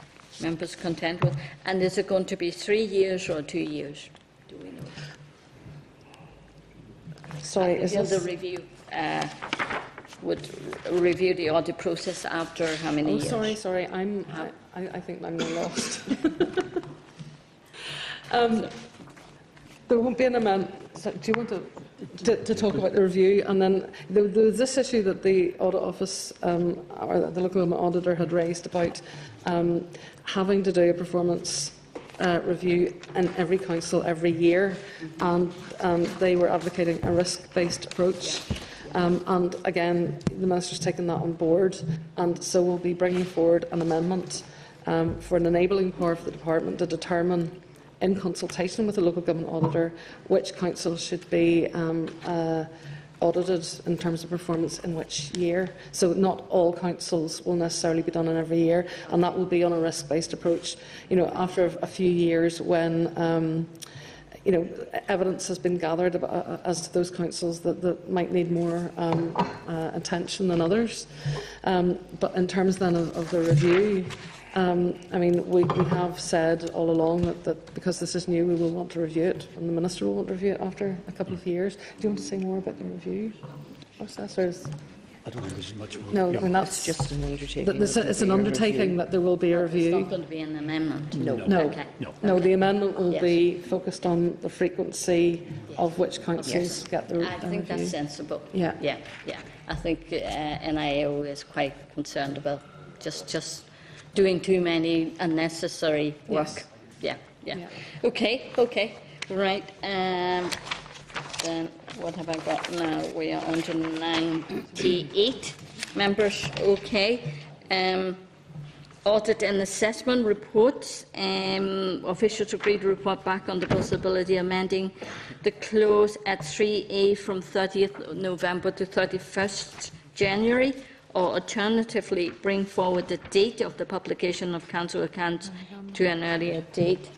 Members content with. And is it going to be 3 years or 2 years? Do we know? Sorry, is this the review? Would review the audit process after how many years? Sorry. I think I'm lost. There won't be an amendment. So, do you want to talk about the review? And then there was this issue that the Audit Office or the local government auditor had raised about having to do a performance review in every council every year, and they were advocating a risk-based approach. And again, the Minister's taken that on board, and so we'll be bringing forward an amendment for an enabling power for the Department to determine, in consultation with the local government auditor, which councils should be audited in terms of performance in which year. So not all councils will necessarily be done in every year, and that will be on a risk-based approach. After a few years, when evidence has been gathered as to those councils that might need more attention than others. But in terms then of the review, we have said all along that because this is new, we will want to review it, and the Minister will want to review it after a couple of years. Do you want to say more about the review process? Or I don't think there's much more. No, Yeah. It's just an undertaking. It's an undertaking that there will be a It's review. not going to be an amendment. No. Okay. No, the amendment will Yes. be focused on the frequency of which councils Yes. get the I think that's review. sensible. Yeah. Yeah, yeah. I think NIO is quite concerned about just doing too many unnecessary work. Yes. Yeah. Yeah. Okay. Right. Then what have I got now? We are on to 98 members. Okay. Audit and assessment reports. Officials agreed to report back on the possibility of amending the clause at 3A from 30th November to 31st January, or alternatively bring forward the date of the publication of council accounts to an earlier date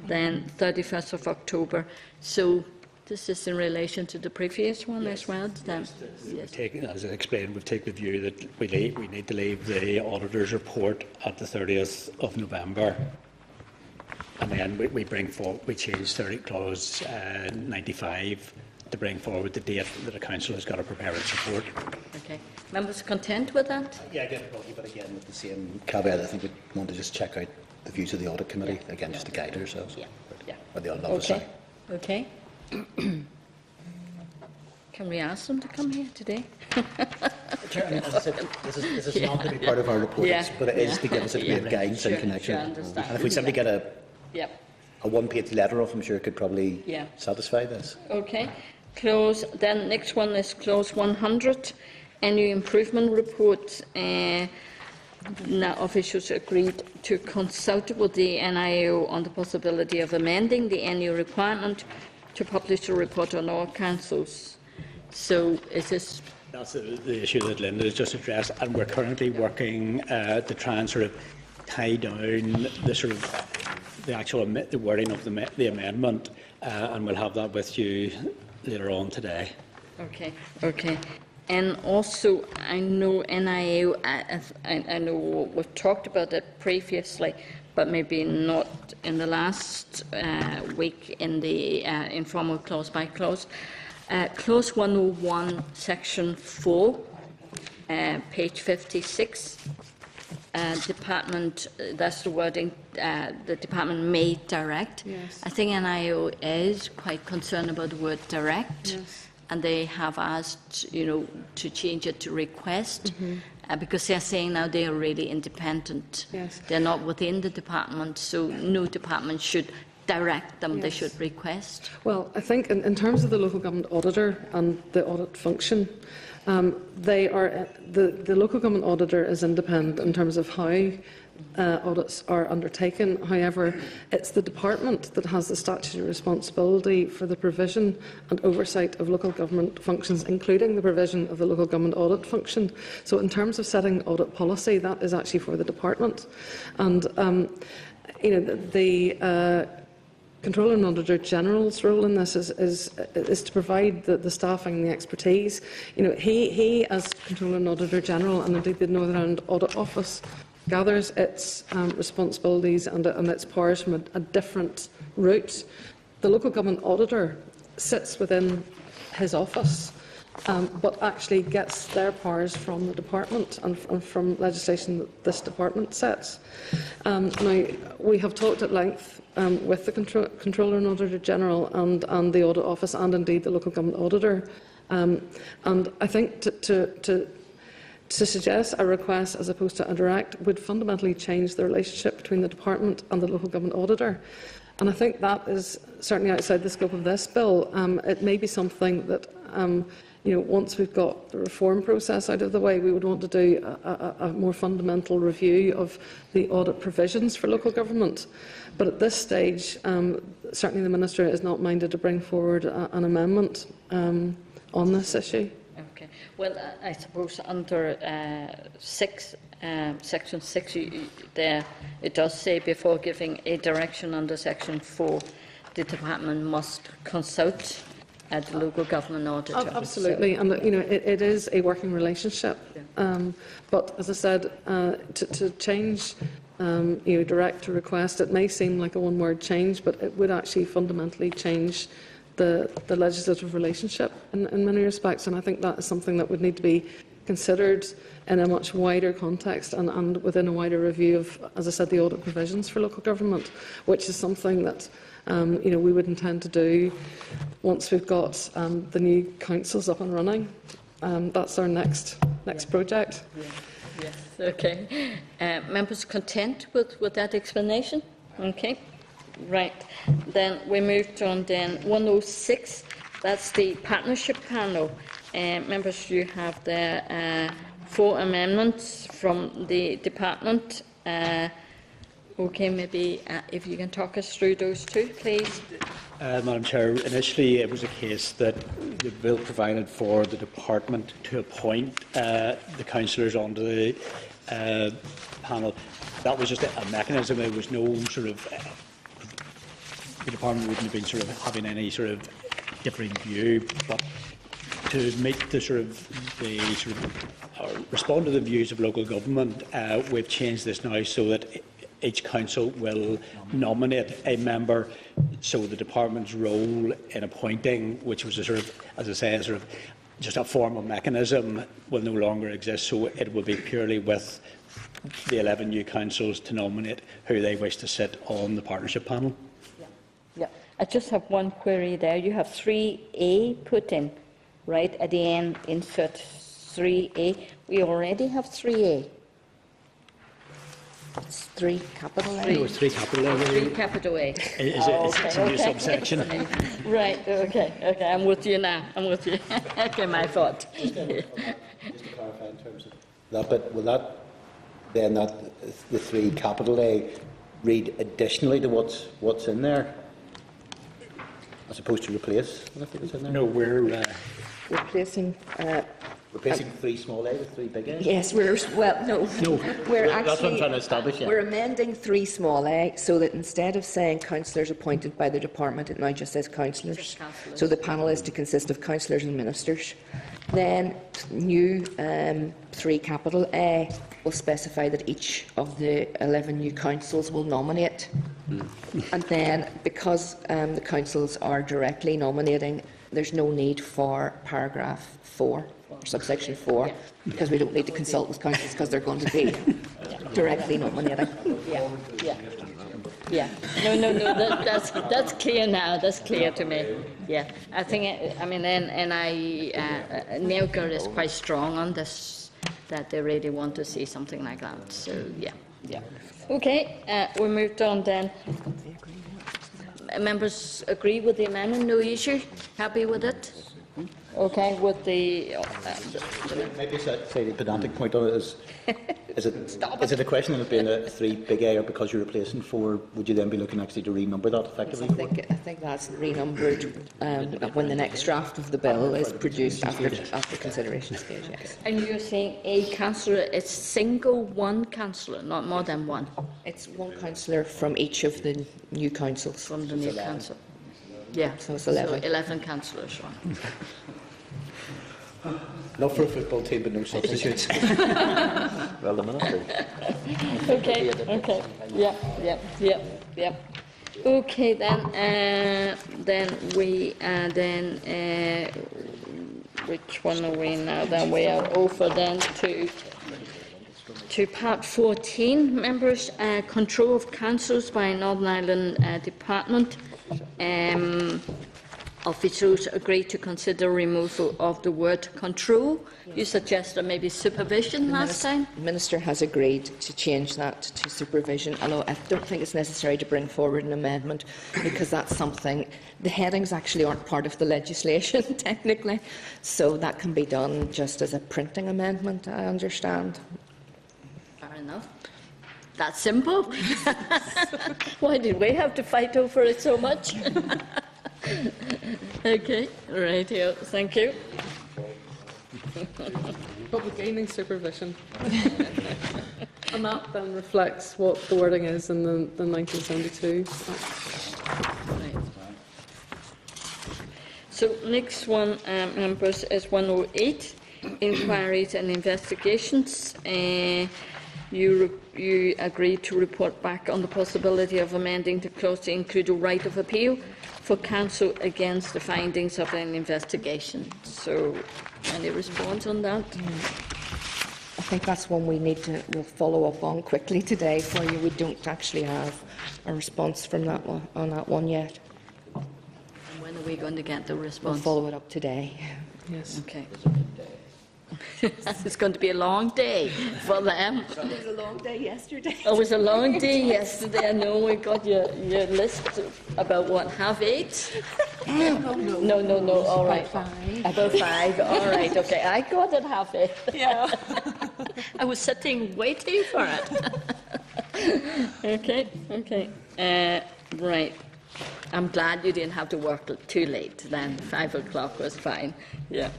than 31st of October. So this is in relation to the previous one as well. Yes. As I explained, we've taken the view that we need to leave the auditor's report at the 30th of November, and then we change clause 95 to bring forward the date that the council has got to prepare its report. Okay. Members content with that? Yeah, again, but again, with the same caveat, I think we want to just check out the views of the audit committee, again, just to guide ourselves. Yeah. Or the audit officer. Okay. Can we ask them to come here today? As I said, this is not to be part of our report, but it is to give us a bit of guidance and connection. Sure, understand. And if we simply get a Yep. one-page letter off, I'm sure it could probably Yeah. satisfy this. Okay. Then next one is clause 100, annual improvement report. Now officials agreed to consult with the NIO on the possibility of amending the annual requirement to publish a report on all councils. So is this... That's the issue that Linda has just addressed, and we're currently working to try and sort of tie down the actual the wording of the amendment, and we'll have that with you later on today. Okay, okay. And also, I know NIO, I know we've talked about it previously, but maybe not in the last week in the informal clause by clause. Clause 101, section 4, page 56. Department, that's the wording, the department may direct. Yes. I think NIO is quite concerned about the word direct. Yes. And they have asked, to change it to request, because they're saying now they are really independent. Yes. They're not within the department, so no department should direct them, they Yes. should request. Well, I think in terms of the local government auditor and the audit function, they are the local government auditor is independent in terms of how audits are undertaken. However, it's the department that has the statutory responsibility for the provision and oversight of local government functions, including the provision of the local government audit function. So in terms of setting audit policy, that is actually for the department. And the Controller and Auditor General's role in this is to provide the staffing and the expertise. He as Controller and Auditor General, and indeed the Northern Ireland Audit Office, gathers its responsibilities and its powers from a different route. The local government auditor sits within his office, but actually gets their powers from the department and from legislation that this department sets. Now, we have talked at length with the Controller and Auditor General and the Audit Office, and indeed the local government auditor. And I think to suggest a request as opposed to a direct would fundamentally change the relationship between the department and the local government auditor. And I think that is certainly outside the scope of this bill. It may be something that, once we've got the reform process out of the way, we would want to do a more fundamental review of the audit provisions for local government. But at this stage, certainly the Minister is not minded to bring forward an amendment on this issue. Okay. Well, I suppose under section 6, there it does say before giving a direction under section 4, the department must consult the local government auditor. Absolutely, and it is a working relationship. Yeah. But as I said, to change direct to request, it may seem like a one-word change, but it would actually fundamentally change the legislative relationship in many respects, and I think that is something that would need to be considered in a much wider context and within a wider review of, as I said, the audit provisions for local government, which is something that we would intend to do once we've got the new councils up and running. That's our next project. Yeah. Yes. Okay. Members content with that explanation? Okay. Right, then we moved on then 106, that's the partnership panel. Members, you have there 4 amendments from the department. Okay, maybe if you can talk us through those 2, please. Madam Chair, initially it was a case that the bill provided for the department to appoint the councillors onto the panel. That was just a mechanism. There was no sort of the department wouldn't have been having any differing view, but to meet respond to the views of local government, we've changed this now so that each council will nominate a member. So the department's role in appointing, which was as I say, just a formal mechanism, will no longer exist. So it will be purely with the 11 new councils to nominate who they wish to sit on the partnership panel. Yeah, I just have one query there. You have 3A put in, right? At the end, insert 3A. We already have 3A. It's 3 capital A. It was 3 capital A. 3 capital A. It's a new subsection. Right, okay, I'm with you now. I'm with you. Okay, my fault. Just to clarify in terms of that bit, will that then that the 3 capital A read additionally to what's in there, as opposed to replace what I think is in there? No, we're Replacing, Replacing 3 small A with 3 big A? yes, we're That's what I'm trying to establish, yeah. We're amending 3 small a so that instead of saying councillors appointed by the department, it now just says councillors. Just councillors. So the panel is to consist of councillors and ministers. Then new 3 capital A will specify that each of the 11 new councils will nominate. And then, because the councils are directly nominating, there's no need for paragraph 4, or subsection 4, because we don't need to consult with councils because they're going to be directly nominating. Yeah, yeah, yeah. No, that's clear now. That's clear to me. Yeah, I think, I mean, and NEOCA is quite strong on this, that they really want to see something like that. So, yeah. Okay, we moved on then. Members agree with the amendment, no issue? Happy with it? Okay, with the... Maybe say the pedantic point on it is it a question of it being a 3 big A, or because you're replacing 4, would you then be looking actually to renumber that effectively? I think that's renumbered when the next draft of the bill is produced after consideration stage, yes. And you're saying a councillor, it's single one councillor, not more than one? It's 1 councillor from each of the new councils. From the new council. Yeah, So it's 11. So 11 councillors, right? Not for a football team, but no substitutes. Well, the minister. Okay. Yeah. Okay, then we which one are we now? Then we are over then to part 14, members, control of councils by Northern Ireland Department. Officials agreed to consider removal of the word control. You suggested maybe supervision last time? The Minister has agreed to change that to supervision, although I don't think it's necessary to bring forward an amendment, because that's something... The headings actually aren't part of the legislation, technically, so that can be done just as a printing amendment, I understand. Fair enough. That's simple. Why did we have to fight over it so much? Okay, right here. Thank you. But we're gaining supervision. And that then reflects what the wording is in the 1972 Act. Right. So next one, members, is 108, inquiries and investigations. You agreed to report back on the possibility of amending the clause to include a right of appeal for counsel against the findings of an investigation. So, any response on that? I think that's one we'll follow up on quickly today for you. We don't actually have a response from that one, on that one yet. And when are we going to get the We'll response? follow it up today. Yes. Okay. It's going to be a long day for them. It was a long day yesterday. It was a long day yesterday. I know we got your list about what, 8:30? No. All right. About 5. All right. Okay. I got it 8:30. Yeah. I was sitting waiting for it. Okay. Right. I'm glad you didn't have to work too late. Then 5 o'clock was fine. Yeah.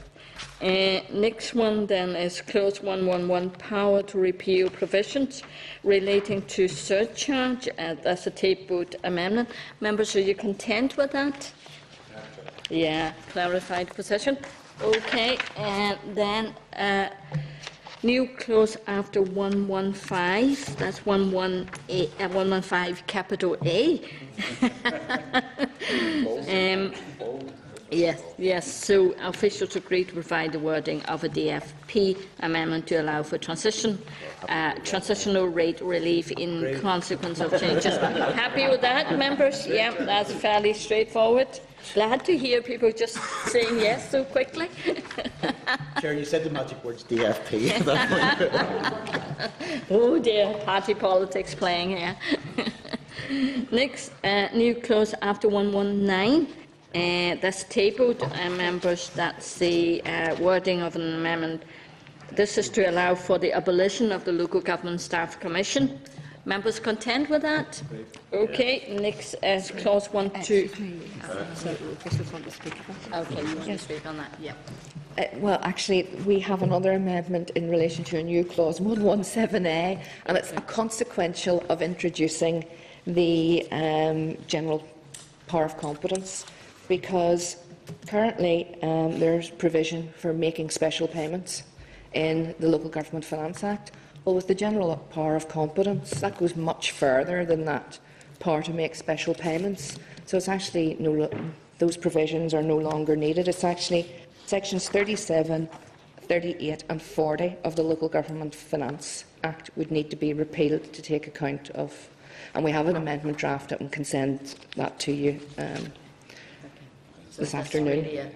Next one then is clause 111, power to repeal provisions relating to surcharge. That's a tabled amendment. Members, are you content with that? Yeah, clarified position. Okay, and then new clause after 115. That's 115 capital A. Yes. So officials agreed to provide the wording of a DFP amendment to allow for transitional rate relief in consequence of changes. Happy with that, members? Yeah, that's fairly straightforward. Glad to hear people just saying yes so quickly. Chair, you said the magic words DFP. Oh dear, party politics playing here. Next, new clause after 119. That's tabled, members. That's the wording of an amendment This is to allow for the abolition of the Local Government Staff Commission. Members content with that? Okay, next is clause 1, 2. Okay, you want to speak on that? Yeah. Well, actually, we have another amendment in relation to a new clause 117A, and it's consequential of introducing the general power of competence, because currently there's provision for making special payments in the Local Government Finance Act. Well, with the general power of competence, that goes much further than that power to make special payments. So it's actually those provisions are no longer needed. It's actually sections 37, 38 and 40 of the Local Government Finance Act would need to be repealed to take account of, and we have an amendment drafted and can send that to you this afternoon. Really a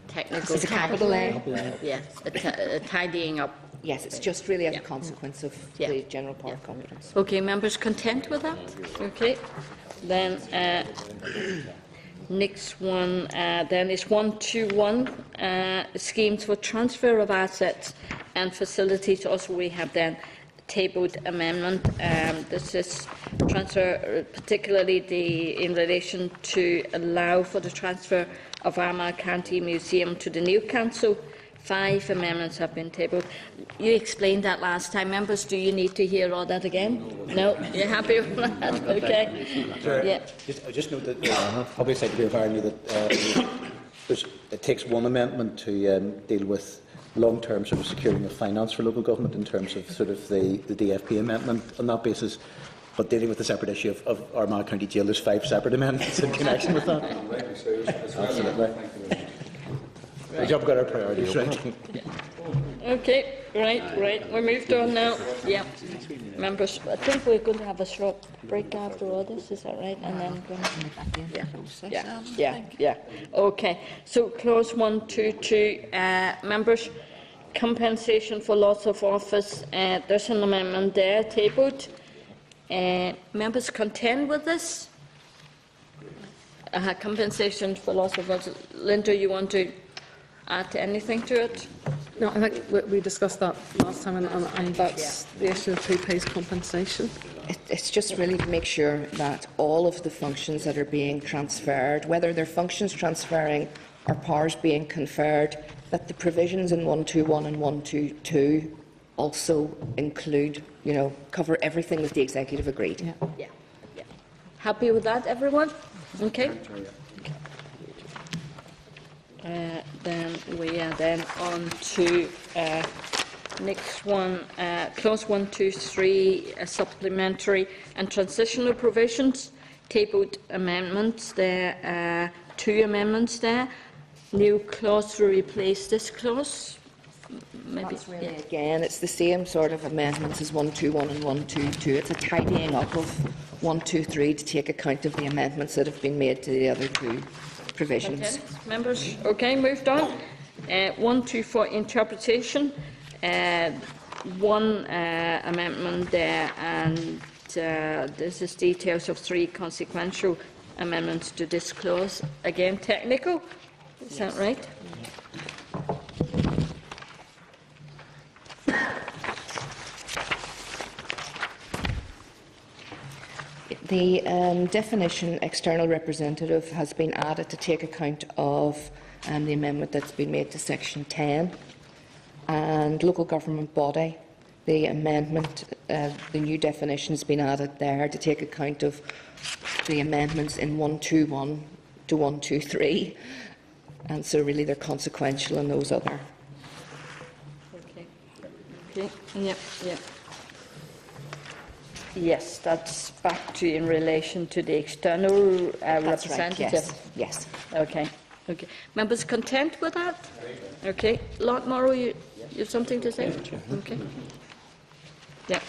technical. It's a capital A. Yes, a tidying up. Yes, it's just really as a consequence of the general power of competence. Okay, members content with that? Okay. Then next one then is 121, schemes for transfer of assets and facilities. Also, we have then tabled amendment. This is transfer, particularly in relation to allow for the transfer of Armagh County Museum to the new council. 5 amendments have been tabled. You explained that last time. Members, do you need to hear all that again? No? You're happy with that? Okay. Sure. I just note that probably said to be environment that it takes one amendment to deal with long-term sort of securing of finance for local government in terms of sort of the DFP amendment on that basis. But dealing with the separate issue of Armagh County Jail, there's 5 separate amendments in connection with that. Absolutely. Right. We've got our priorities right. Okay, right. We moved on now. Yeah. Members, I think we're going to have a short break after all this, is that right? And then we're going to... Yeah. Okay. So, clause 122, members, compensation for loss of office. There's an amendment there tabled. Members contend with this? Compensation for loss of office. Linda, you want to add anything to it? No, I think we discussed that last time, and that's the issue of who pays compensation. It's just really to make sure that all of the functions that are being transferred, whether they're functions transferring or powers being conferred, that the provisions in 121 and 122 also include, cover everything that the executive agreed. Yeah. Happy with that, everyone? Okay. Then we are then on to next one, clause 123, supplementary and transitional provisions. Tabled amendments there, 2 amendments there. New clause to replace this clause. Maybe really, again, it's the same sort of amendments as 121 and 122. It's a tidying up of 123 to take account of the amendments that have been made to the other 2 provisions. Members, okay, moved on. 124, interpretation. 1 amendment there, and this is details of 3 consequential amendments to this clause. Again, technical. Is that right? The definition external representative has been added to take account of the amendment that's been made to section 10, and local government body, the amendment, the new definition has been added there to take account of the amendments in 121 to 123, and so really they're consequential in those other. Okay. Yep. Yes, that's back to in relation to the external representative. Right, yes. Okay. Members content with that? Okay. Lord Morrow, you have something to say? Okay. Yeah.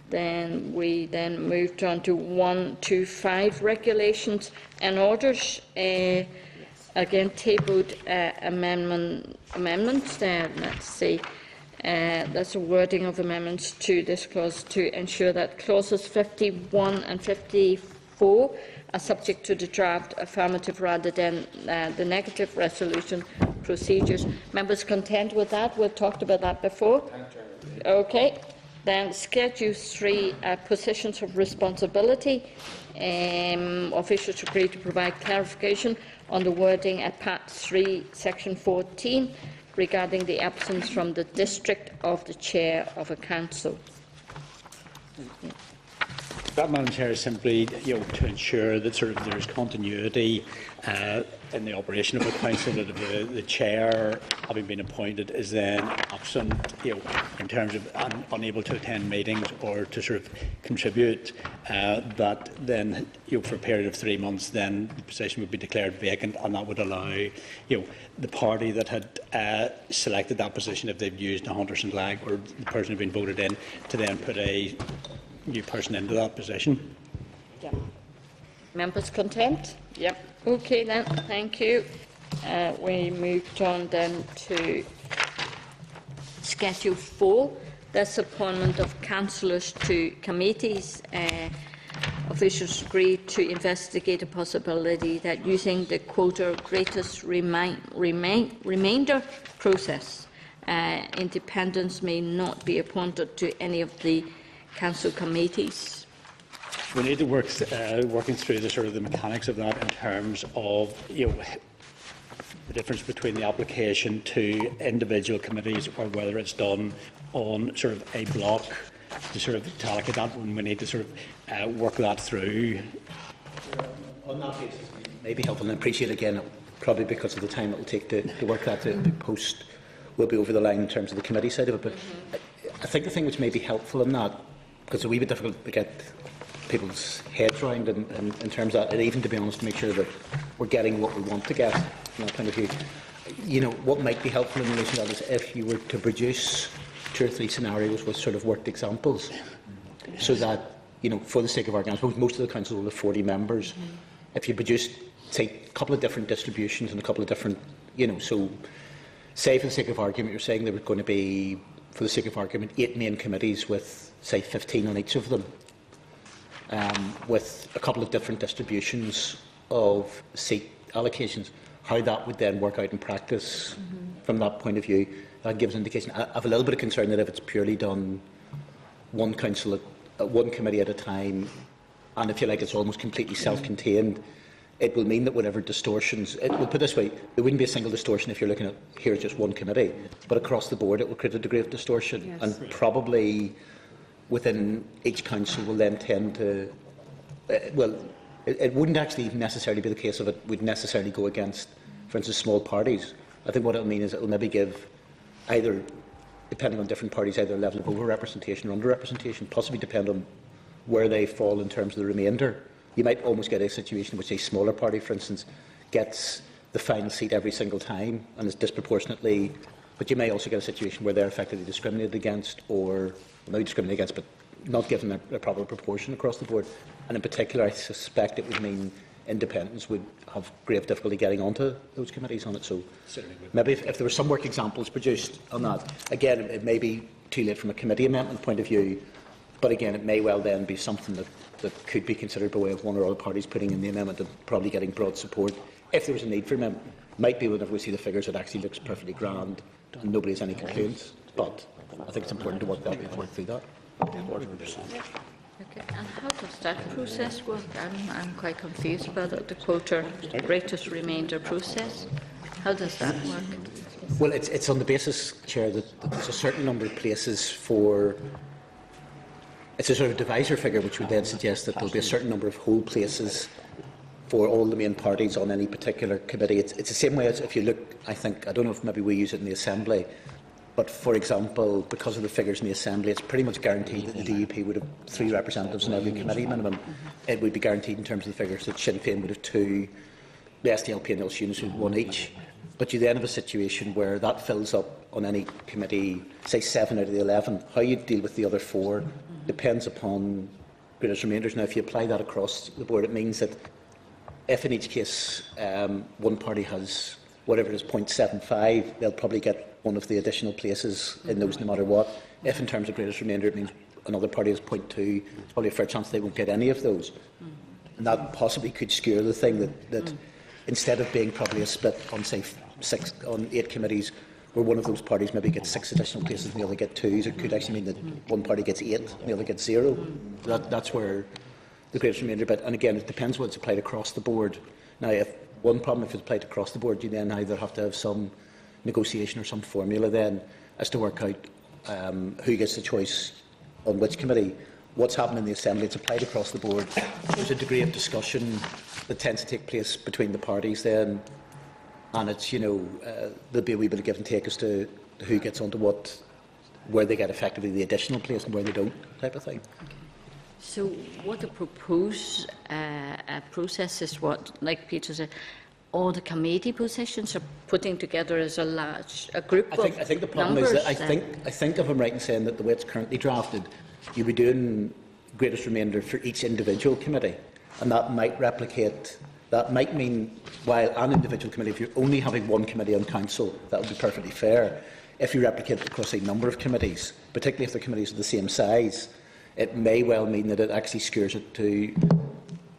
Then we moved on to 125 regulations and orders. Again, tabled amendments there. Let's see. That's a wording of amendments to this clause to ensure that clauses 51 and 54 4 are subject to the draft affirmative rather than the negative resolution procedures. Members content with that? We've talked about that before. Okay. Then Schedule 3, positions of responsibility. Officials agree to provide clarification on the wording at Part 3, Section 14, regarding the absence from the district of the chair of a council. That, Madam Chair, is simply to ensure that there is continuity in the operation of the council, that if the chair, having been appointed, is then absent, in terms of unable to attend meetings or to contribute, that then, for a period of 3 months, then the position would be declared vacant, and that would allow, the party that had selected that position, if they've used a Hunter St Lag or the person who'd been voted in, to then put a new person into that position. Yeah. Members content? Yep. Okay then, thank you. We moved on then to Schedule 4. That's appointment of councillors to committees. Officials agreed to investigate a possibility that using the quota greatest remainder process, independents may not be appointed to any of the council committees. We need to work working through the mechanics of that in terms of the difference between the application to individual committees or whether it's done on a block to allocate that. When we need to work that through. On that basis, it may be helpful, and I appreciate again, probably because of the time it will take to work that the post will be over the line in terms of the committee side of it. But I think the thing which may be helpful in that, because it's a wee bit difficult to get people's heads round in terms of that, and even, to be honest, to make sure that we're getting what we want to get from that point of view. What might be helpful in relation to that is if you were to produce 2 or 3 scenarios with worked examples, so that, for the sake of argument, most of the council will have 40 members. If you produced, say, a couple of different distributions and a couple of different, so say for the sake of argument, you're saying there were going to be, for the sake of argument, 8 main committees with, say, 15 on each of them, with a couple of different distributions of seat allocations, how that would then work out in practice from that point of view, that gives an indication. I have a little bit of concern that if it's purely done one council at one committee at a time, and if you like, it's almost completely self-contained, it will mean that whatever distortions, we'll put it this way, there wouldn't be a single distortion if you're looking at here's just one committee, but across the board it will create a degree of distortion, yes. And probably within each council will then tend to, it wouldn't actually necessarily be the case of it would necessarily go against, for instance, small parties. I think what it will mean is it will maybe give either, depending on different parties, either a level of over-representation or under-representation, possibly depend on where they fall in terms of the remainder. You might almost get a situation in which a smaller party, for instance, gets the final seat every single time and is disproportionately, but you may also get a situation where they're effectively discriminated against, or not discriminated against, but not given a proper proportion across the board. And in particular, I suspect it would mean independents would have grave difficulty getting onto those committees on it. So maybe if there were some work examples produced on that, again, it may be too late from a committee amendment point of view, but again, it may well then be something that could be considered by way of one or other parties putting in the amendment and probably getting broad support. If there was a need for amendment, might be whenever we see the figures, it actually looks perfectly grand and nobody has any complaints. But I think it's important to work through that. Okay, and how does that process work? I'm quite confused about it, the quota greatest remainder process. How does that work? Well, it's on the basis, Chair, that there's a certain number of places for. It's a sort of divisor figure which would then suggest that there will be a certain number of whole places for all the main parties on any particular committee. It's the same way as if you look, I don't know if maybe we use it in the Assembly, but for example, because of the figures in the Assembly, it's pretty much guaranteed that the DUP would have 3 representatives in every committee minimum. It would be guaranteed in terms of the figures that Sinn Féin would have 2, the SDLP and Ulster Units would have 1 each. But you then have a situation where that fills up on any committee, say 7 out of the 11. How you deal with the other 4 depends upon greatest remainders. Now, if you apply that across the board, it means that if in each case one party has whatever it is 0.75, they'll probably get one of the additional places in those no matter what. If in terms of greatest remainder it means another party has 0.2, it's probably a fair chance they won't get any of those. And that possibly could skewer the thing that instead of being probably a split on, say, 8 committees, where one of those parties maybe gets 6 additional places and the other get 2, it could actually mean that one party gets 8 and the other gets 0. That's where the greatest remainder bit. And again, it depends whether it's applied across the board. Now, if it's applied across the board, you then either have to have some negotiation or some formula then as to work out who gets the choice on which committee. What's happened in the Assembly, it's applied across the board. There's a degree of discussion that tends to take place between the parties then, and it's, there'll be a wee bit of give and take as to who gets onto what, where they get effectively the additional place and where they don't, type of thing. So what the proposed process is what, like Peter said, all the committee positions are putting together as a group I think the problem numbers, is that I think if I'm right in saying that the way it's currently drafted, you'll be doing greatest remainder for each individual committee, and that might mean while an individual committee, if you're only having one committee on council, that would be perfectly fair. If you replicate it across a number of committees, particularly if the committees are the same size, it may well mean that it actually skewers it to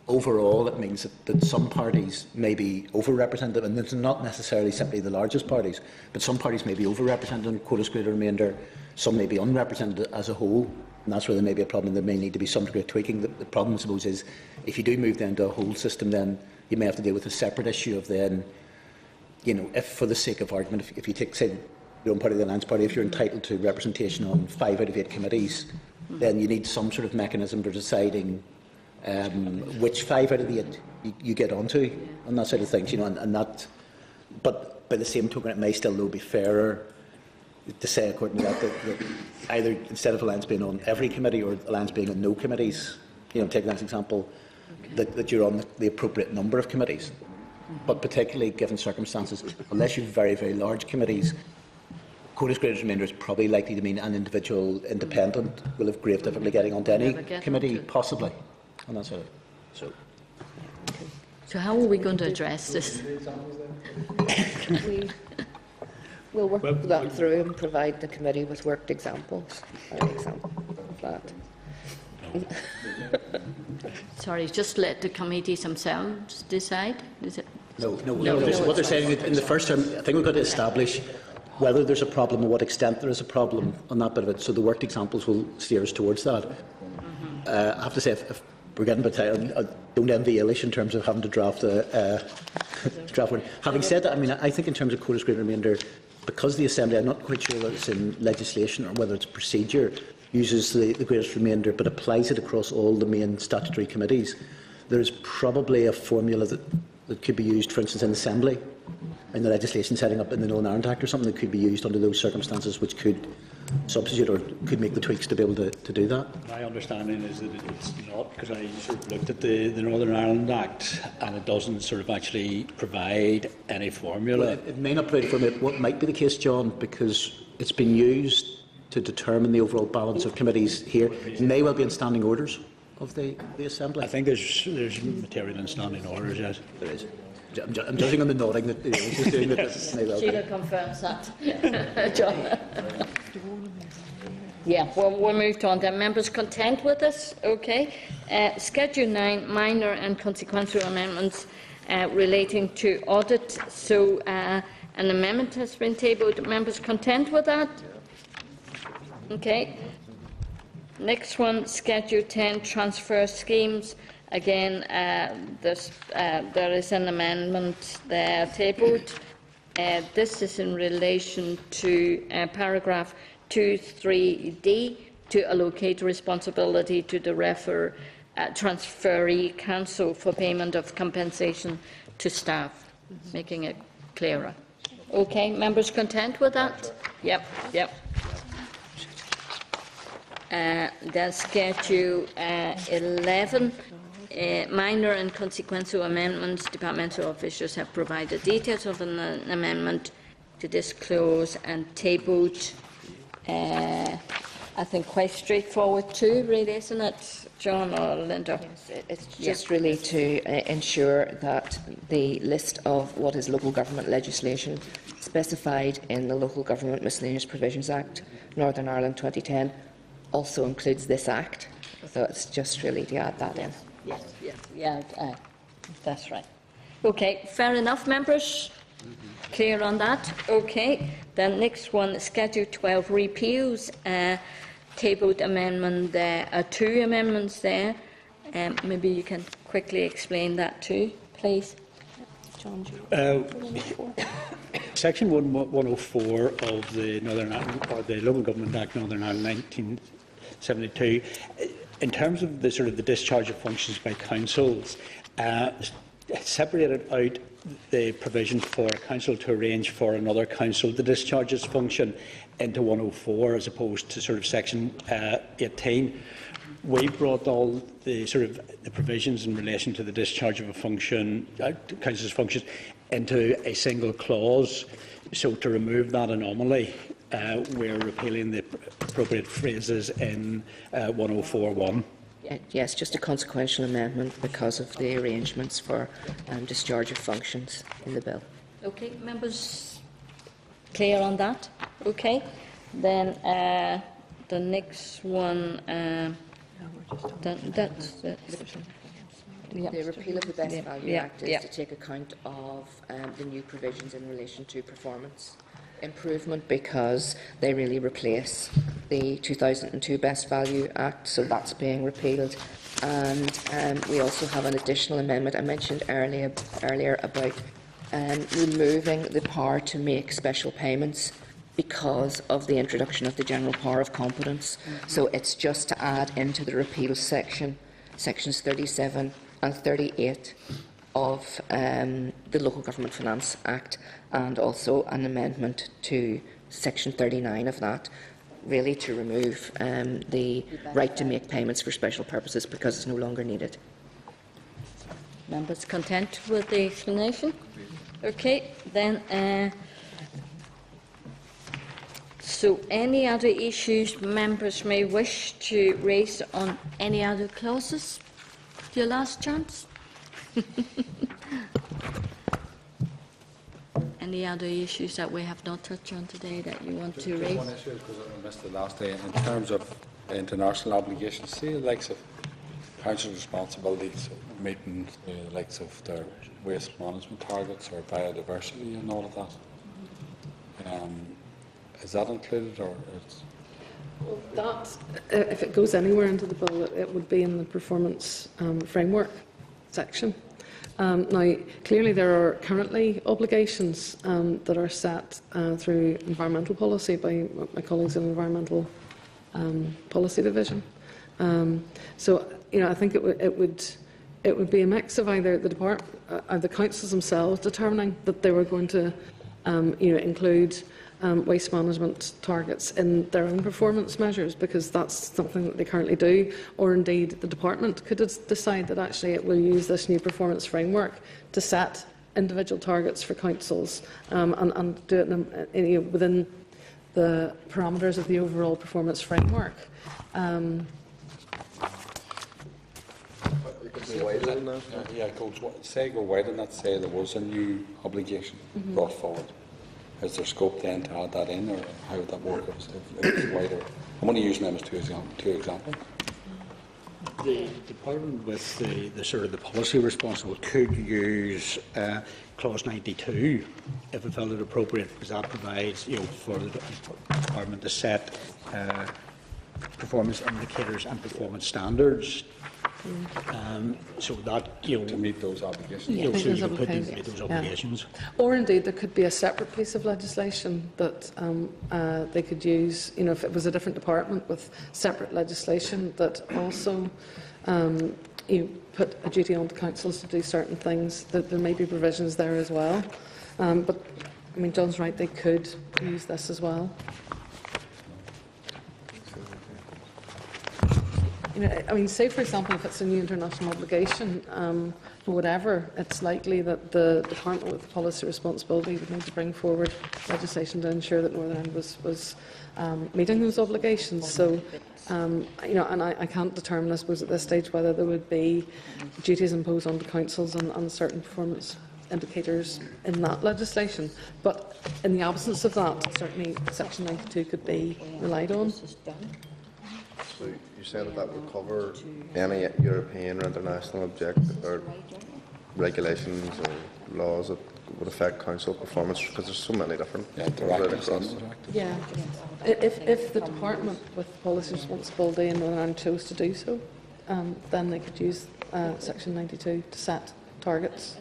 overall. It means that some parties may be overrepresented, and it's not necessarily simply the largest parties, but some parties may be overrepresented in quotas greater remainder, some may be unrepresented as a whole. And that's where there may be a problem. There may need to be some degree of tweaking. The problem, I suppose, is if you do move then to a whole system, then you may have to deal with a separate issue of then, if for the sake of argument, if you take, say, your own party, the Alliance Party, if you're entitled to representation on 5 out of 8 committees, then you need some sort of mechanism for deciding which 5 out of the 8 you get onto, and that sort of things, and that. But by the same token, it may still though be fairer to say, according to that either instead of Alliance being on every committee or Alliance being on no committees, take that as an example, that you're on the appropriate number of committees. But particularly given circumstances, unless you've very, very large committees, quotas greatest remainder is probably likely to mean an individual independent will have great difficulty getting onto any committee, possibly. And that's it. So how are we going to address this? We'll work that through and provide the committee with worked examples. An example of that. Sorry, just let the committees themselves decide? Is it? No. What they're saying in the first term, I think we've got to establish whether there's a problem and what extent there is a problem on that bit of it. So the worked examples will steer us towards that. I have to say, if we're getting a bit tired, I don't envy Eilish in terms of having to draft draft one. Having said that, I think in terms of quotas greater remainder, because the Assembly, I'm not quite sure whether it's in legislation or whether it's procedure, uses the greatest remainder but applies it across all the main statutory committees. There's probably a formula that could be used, for instance, in the Assembly, in the legislation setting up in the Northern Ireland Act or something that could be used under those circumstances, which could substitute or could make the tweaks to be able to do that. My understanding is that it's not, because I sort of looked at the Northern Ireland Act and it doesn't sort of actually provide any formula. Well, it may not provide a formula. What might be the case, John, because it's been used to determine the overall balance of committees here, it may well be in standing orders of the Assembly. I think there's material in standing orders, yes. There is. I'm judging on the nodding that is doing that. Sheila confirms that. John. Yeah, we'll move on then. Members content with this? Okay. Schedule 9, minor and consequential amendments relating to audit. So an amendment has been tabled. Members content with that? Okay. Next one, Schedule 10, transfer schemes. Again, there is an amendment there tabled. This is in relation to paragraph 2.3d to allocate responsibility to the transferee council for payment of compensation to staff, making it clearer. Okay, members content with that? Yep. Then Schedule 11. Minor and consequential amendments. Departmental officials have provided details of an amendment to this clause and tabled. I think quite straightforward too, really, isn't it, John or Linda? Yes, it's just really to ensure that the list of what is local government legislation specified in the Local Government Miscellaneous Provisions Act, Northern Ireland 2010, also includes this Act. So it's just really to add that in. Yes, yes, yeah, that's right. Okay, fair enough, members? Clear on that? Okay. Then next one, Schedule 12 repeals. Tabled amendment, there are 2 amendments there. Maybe you can quickly explain that too, please. John, Section 104 of the Northern Ireland, or the Local Government Act Northern Ireland 1972, in terms of the sort of the discharge of functions by councils, separated out the provision for a council to arrange for another council to discharge its function into 104 as opposed to sort of Section 18. We brought all the sort of the provisions in relation to the discharge of a function, council's functions, into a single clause. So to remove that anomaly, we're repealing the appropriate phrases in 104.1. Yes, just a consequential amendment because of the arrangements for discharge of functions in the bill. Okay, members clear on that? Okay. Then the next one, that's The repeal of the Best Value Act is to take account of the new provisions in relation to performance improvement, because they really replace the 2002 Best Value Act, so that's being repealed. And we also have an additional amendment I mentioned earlier about removing the power to make special payments because of the introduction of the general power of competence. So it's just to add into the repeal section, sections 37 and 38 of the Local Government Finance Act, and also an amendment to section 39 of that, really to remove the right to make payments for special purposes because it's no longer needed. members content with the explanation? Okay, then. So, any other issues members may wish to raise on any other clauses? Your last chance. Any other issues that we have not touched on today that you want to raise? One issue, because I missed it last day, in terms of international obligations, see the likes of council responsibilities, meeting the likes of their waste management targets or biodiversity and all of that. Is that included, or it's... Well, that, if it goes anywhere into the bill, it would be in the performance framework section. Now, clearly there are currently obligations that are set through environmental policy by my colleagues in the Environmental Policy Division. So, you know, I think it would be a mix of either the department, the councils themselves determining that they were going to, include waste management targets in their own performance measures, because that's something that they currently do, or indeed the department could decide that actually it will use this new performance framework to set individual targets for councils and do it within the parameters of the overall performance framework. Say go wider than that, say there was a new obligation brought forward. Is there scope then to add that in, or how would that work if it's wider? I'm only using them as two examples. The department with the sort of the policy responsible could use clause 92 if it felt it appropriate, because that provides, for the department to set performance indicators and performance standards. So that to meet those obligations. So you could put in those obligations. Or indeed, there could be a separate piece of legislation that they could use. You know, if it was a different department with separate legislation that also put a duty on the councils to do certain things, that there may be provisions there as well. But I mean, John's right; they could use this as well. I mean, say for example, if it's a new international obligation or whatever, it's likely that the department with the policy responsibility would need to bring forward legislation to ensure that Northern Ireland was meeting those obligations. So, and I can't determine, I suppose, at this stage whether there would be duties imposed on the councils on certain performance indicators in that legislation. But in the absence of that, certainly Section 92 could be relied on. So you said that would cover any European or international objective or regulations or laws that would affect council performance, because there's so many different Yeah, right directives across. and directives. Yeah. If the department with policy responsibility in Northern Ireland chose to do so, then they could use Section 92 to set targets.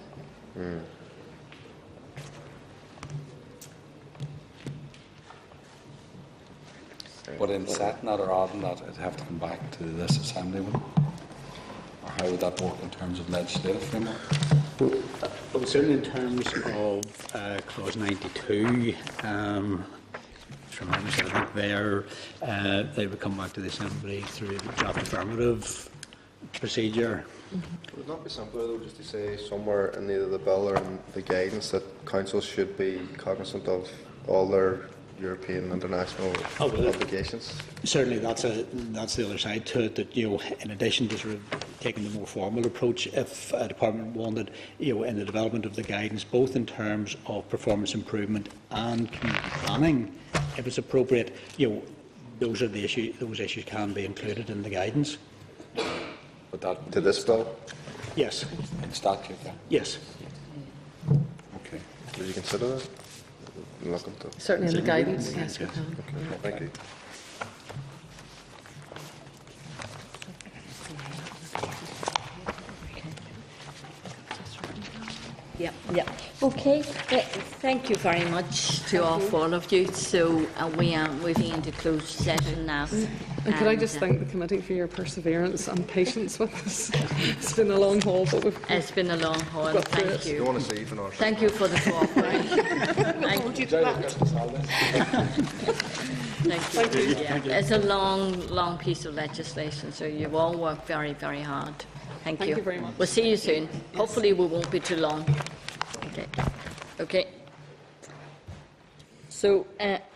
But in setting that or adding that, it'd have to come back to this assembly, would it? Or how would that work in terms of legislative framework? Well, certainly in terms of clause 92, from my understanding, I think they would come back to the Assembly through the draft affirmative procedure. Would it not be simpler though just to say somewhere in either the bill or in the guidance that councils should be cognizant of all their European international obligations? Certainly, that's the other side to it. That in addition to sort of taking the more formal approach, if a department wanted, in the development of the guidance, both in terms of performance improvement and community planning, if it's appropriate, those are the issues. Those issues can be included in the guidance. But that to this bill? Yes. In statute, yeah. Yes. Okay. Would you consider that? Look into. Certainly in the guidance, yes, we can. Okay, thank you. Yeah. Okay. Thank you very much to all four of you. So we are moving into closed session now. And could I just thank the committee for your perseverance and patience with us? It's been a long haul, but we've It's been a long haul. got through Thank it. You you. want to see even our Thank you for the cooperation. Thank you. Thank you. Yeah. It's a long piece of legislation, so you've all worked very, very hard. Thank you. Thank you very much. We'll see you soon. Hopefully we won't be too long. Okay. So,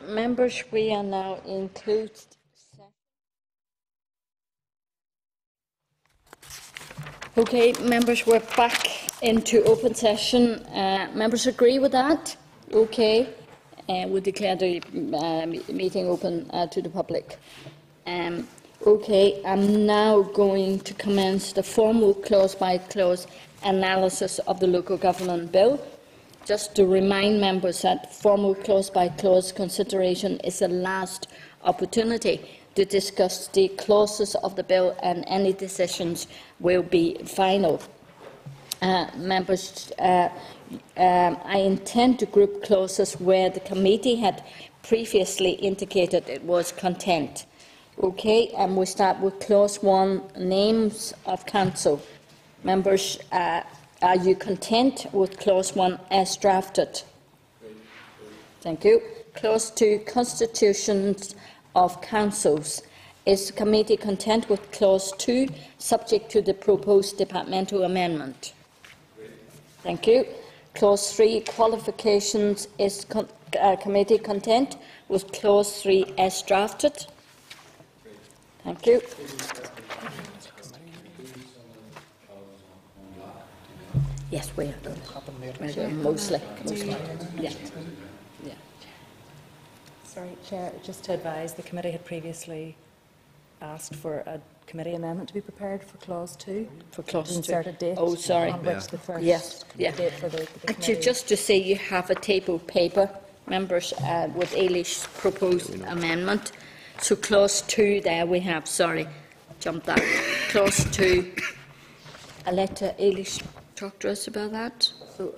members, we are now in closed session. Okay, members, we're back into open session. Members agree with that? Okay. We declare the meeting open to the public. Okay, I'm now going to commence the formal clause-by-clause analysis of the Local Government Bill. Just to remind members that formal clause-by-clause consideration is the last opportunity to discuss the clauses of the bill, and any decisions will be final. Members, I intend to group clauses where the committee had previously indicated it was content. Okay, and we start with clause 1, names of council. Members, are you content with clause 1 as drafted? Thank you. Clause 2, constitutions of councils. Is the committee content with clause 2, subject to the proposed departmental amendment? Thank you. Clause 3, qualifications. Is committee content with clause 3 as drafted? Thank you. Yes, we are. Mostly. Yeah. Sorry, Chair, just to advise, the committee had previously asked for a committee amendment to be prepared for clause 2. For clause 2. Insert a date. Oh, sorry. On which the first date for the Actually, committee. just to say, you have a table paper, members, with Eilish's proposed amendment. So clause 2 there we have, sorry, jumped that. Clause 2, I'll let Eilish talk to us about that. So,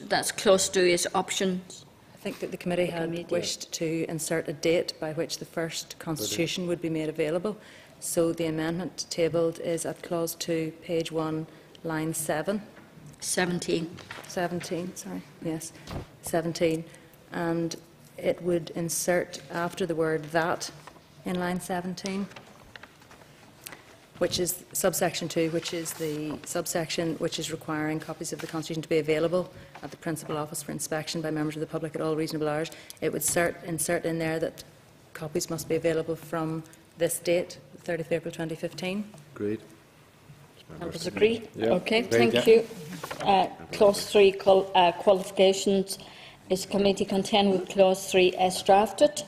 that's clause 2 is options. I think that the committee had wished to insert a date by which the first constitution would be made available. So the amendment tabled is at clause 2, page 1, line 7. 17. 17, sorry, yes, 17. And it would insert after the word that in line 17, which is subsection 2, which is the subsection which is requiring copies of the Constitution to be available at the Principal Office for inspection by members of the public at all reasonable hours. It would insert in there that copies must be available from this date, the 30th of April 2015. Agreed. Members agree? Yeah. Okay, Agreed, thank you. Clause 3, qualifications. Is committee content with clause 3 as drafted?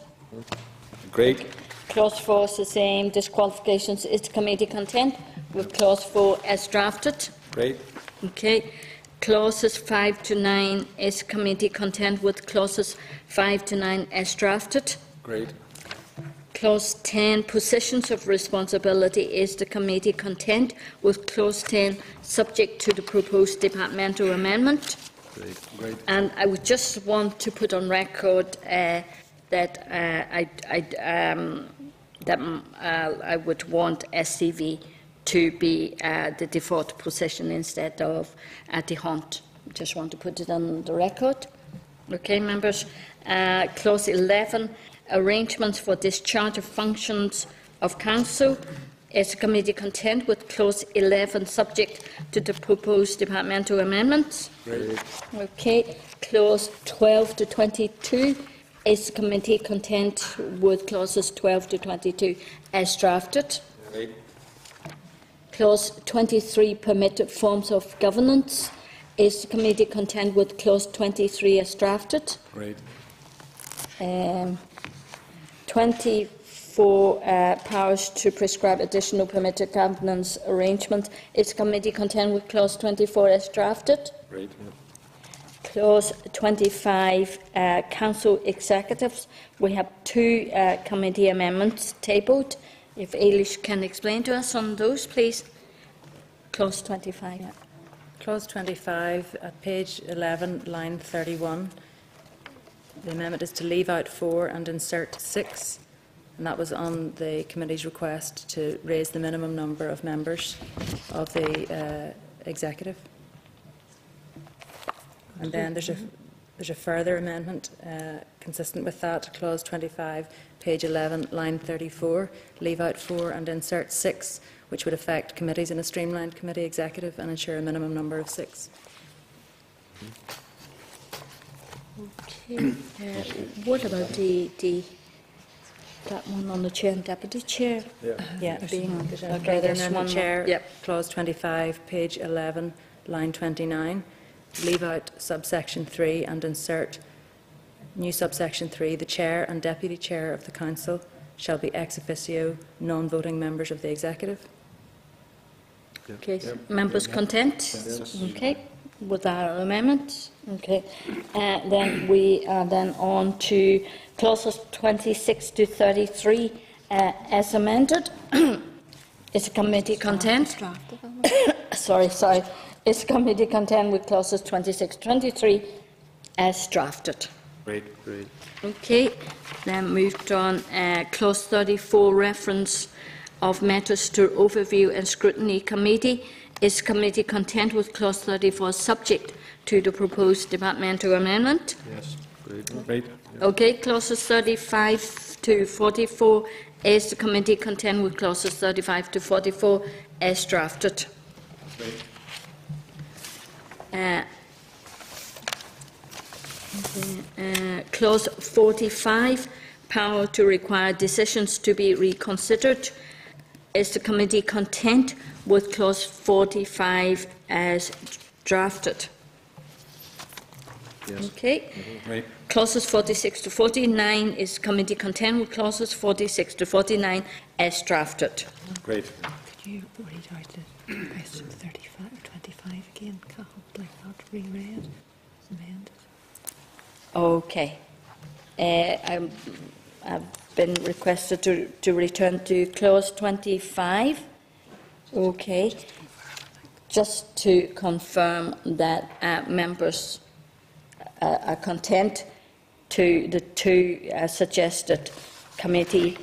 Agreed. Clause 4 is the same. Disqualifications is committee content with Clause 4 as drafted. Great. Okay. Clauses 5 to 9 is committee content with clauses 5 to 9 as drafted. Great. Clause 10, positions of responsibility, is the committee content with clause 10 subject to the proposed departmental amendment. Great. Great. And I would just want to put on record that I would want SCV to be the default position instead of the hunt. Just want to put it on the record. Okay, members. Clause 11, arrangements for discharge of functions of council. Is the committee content with clause 11 subject to the proposed departmental amendments? Great. Okay. Clause 12 to 22. Is the committee content with clauses 12 to 22 as drafted? Great. Clause 23, permitted forms of governance. Is the committee content with clause 23 as drafted? Great. 24, powers to prescribe additional permitted governance arrangements. Is the committee content with clause 24 as drafted? Great. Clause 25, council executives. We have 2 committee amendments tabled. If Eilish can explain to us on those, please. Clause 25. Yeah. Clause 25 at page 11, line 31. The amendment is to leave out 4 and insert 6, and that was on the committee's request to raise the minimum number of members of the executive. And then there's a further amendment consistent with that, clause 25, page 11, line 34, leave out 4 and insert 6, which would affect committees in a streamlined committee executive and ensure a minimum number of 6. Okay. What about that one on the chair and deputy chair? Yeah, Being there's a okay, further there's amendment, one Chair, more. Yep. clause 25, page 11, line 29, leave out subsection 3 and insert new subsection 3, the chair and deputy chair of the council shall be ex officio non-voting members of the executive. Okay, members content? Okay, with our amendments? Okay. Then we are then on to clauses 26 to 33 as amended. Is the committee content? sorry. Is committee content with clauses 26 to 23 as drafted? Great. Okay, then moved on. Clause 34, reference of matters to overview and scrutiny committee. Is committee content with clause 34 subject to the proposed departmental amendment? Yes. Great. Okay, clauses 35 to 44. Is the committee content with clauses 35 to 44 as drafted? Great. Clause 45, power to require decisions to be reconsidered. Is the committee content with clause 45 as drafted? Yes. Okay. Great. Clauses 46 to 49, is committee content with clauses 46 to 49 as drafted? Great. Could you read out the question 35 or 25 again, Cathal? Like not reread, amended. Okay. I've been requested to return to clause 25. Okay. Just to confirm that members are content to the 2 suggested committee,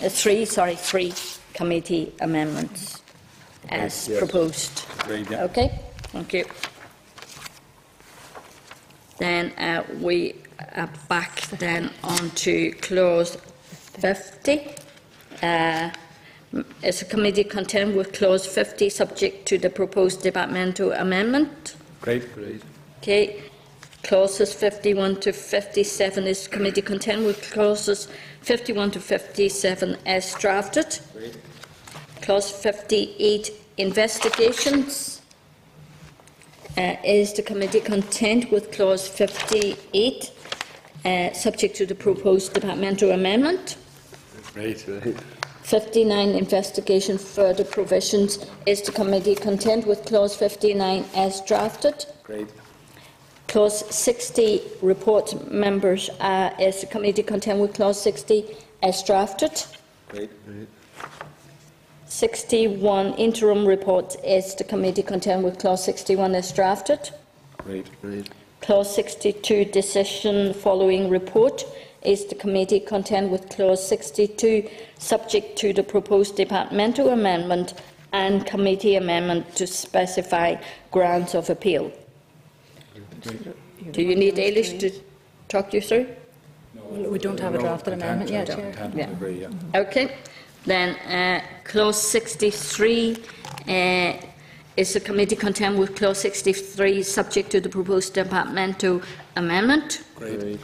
three committee amendments as proposed. Great. Yeah. Okay. Thank you. Then we are back then on to clause 50. Is the committee content with clause 50 subject to the proposed departmental amendment? Great. Okay. Clauses 51 to 57, is committee content with clauses 51 to 57 as drafted? Great. Clause 58, investigations. Is the committee content with clause 58, subject to the proposed departmental amendment? Great. 59, investigation further provisions. Is the committee content with clause 59 as drafted? Great. Clause 60, report members. Is the committee content with clause 60 as drafted? Great. 61, interim reports. Is the committee content with clause 61 as drafted? Great. Clause 62, decision following report. Is the committee content with clause 62, subject to the proposed departmental amendment and committee amendment to specify grounds of appeal? Do you need Eilish to talk you through? We don't have a drafted amendment yet, Chair. Yeah. Agree, yeah. Okay. Then clause 63. Is the committee content with clause 63, subject to the proposed departmental amendment? Great.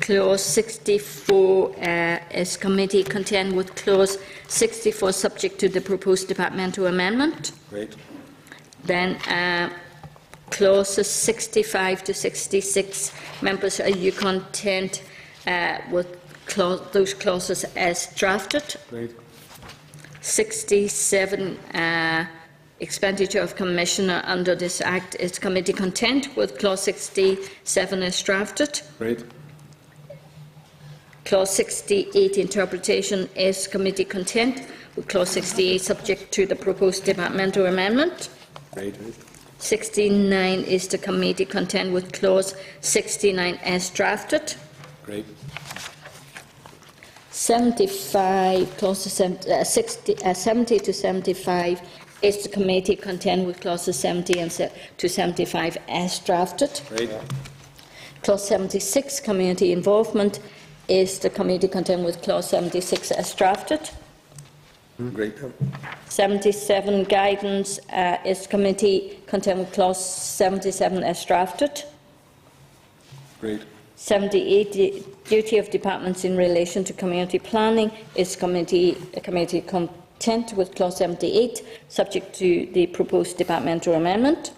Clause 64, is committee content with clause 64, subject to the proposed departmental amendment? Great. Then clauses 65 to 66, members, are you content with those clauses as drafted? Great. 67, expenditure of commissioner under this Act. Is committee content with clause 67 as drafted? Great. Clause 68, interpretation. Is committee content with clause 68, subject to the proposed departmental amendment? Great. 69, is the committee content with clause 69 as drafted? Great. 75, clauses 70 to 75, is the committee content with clauses 70 to 75 as drafted? Great. Clause 76, community involvement. Is the committee content with clause 76 as drafted? Great. 77, guidance. Is committee content with clause 77 as drafted? Great. 78, duty of departments in relation to community planning. Is committee content with clause 78, subject to the proposed departmental amendment?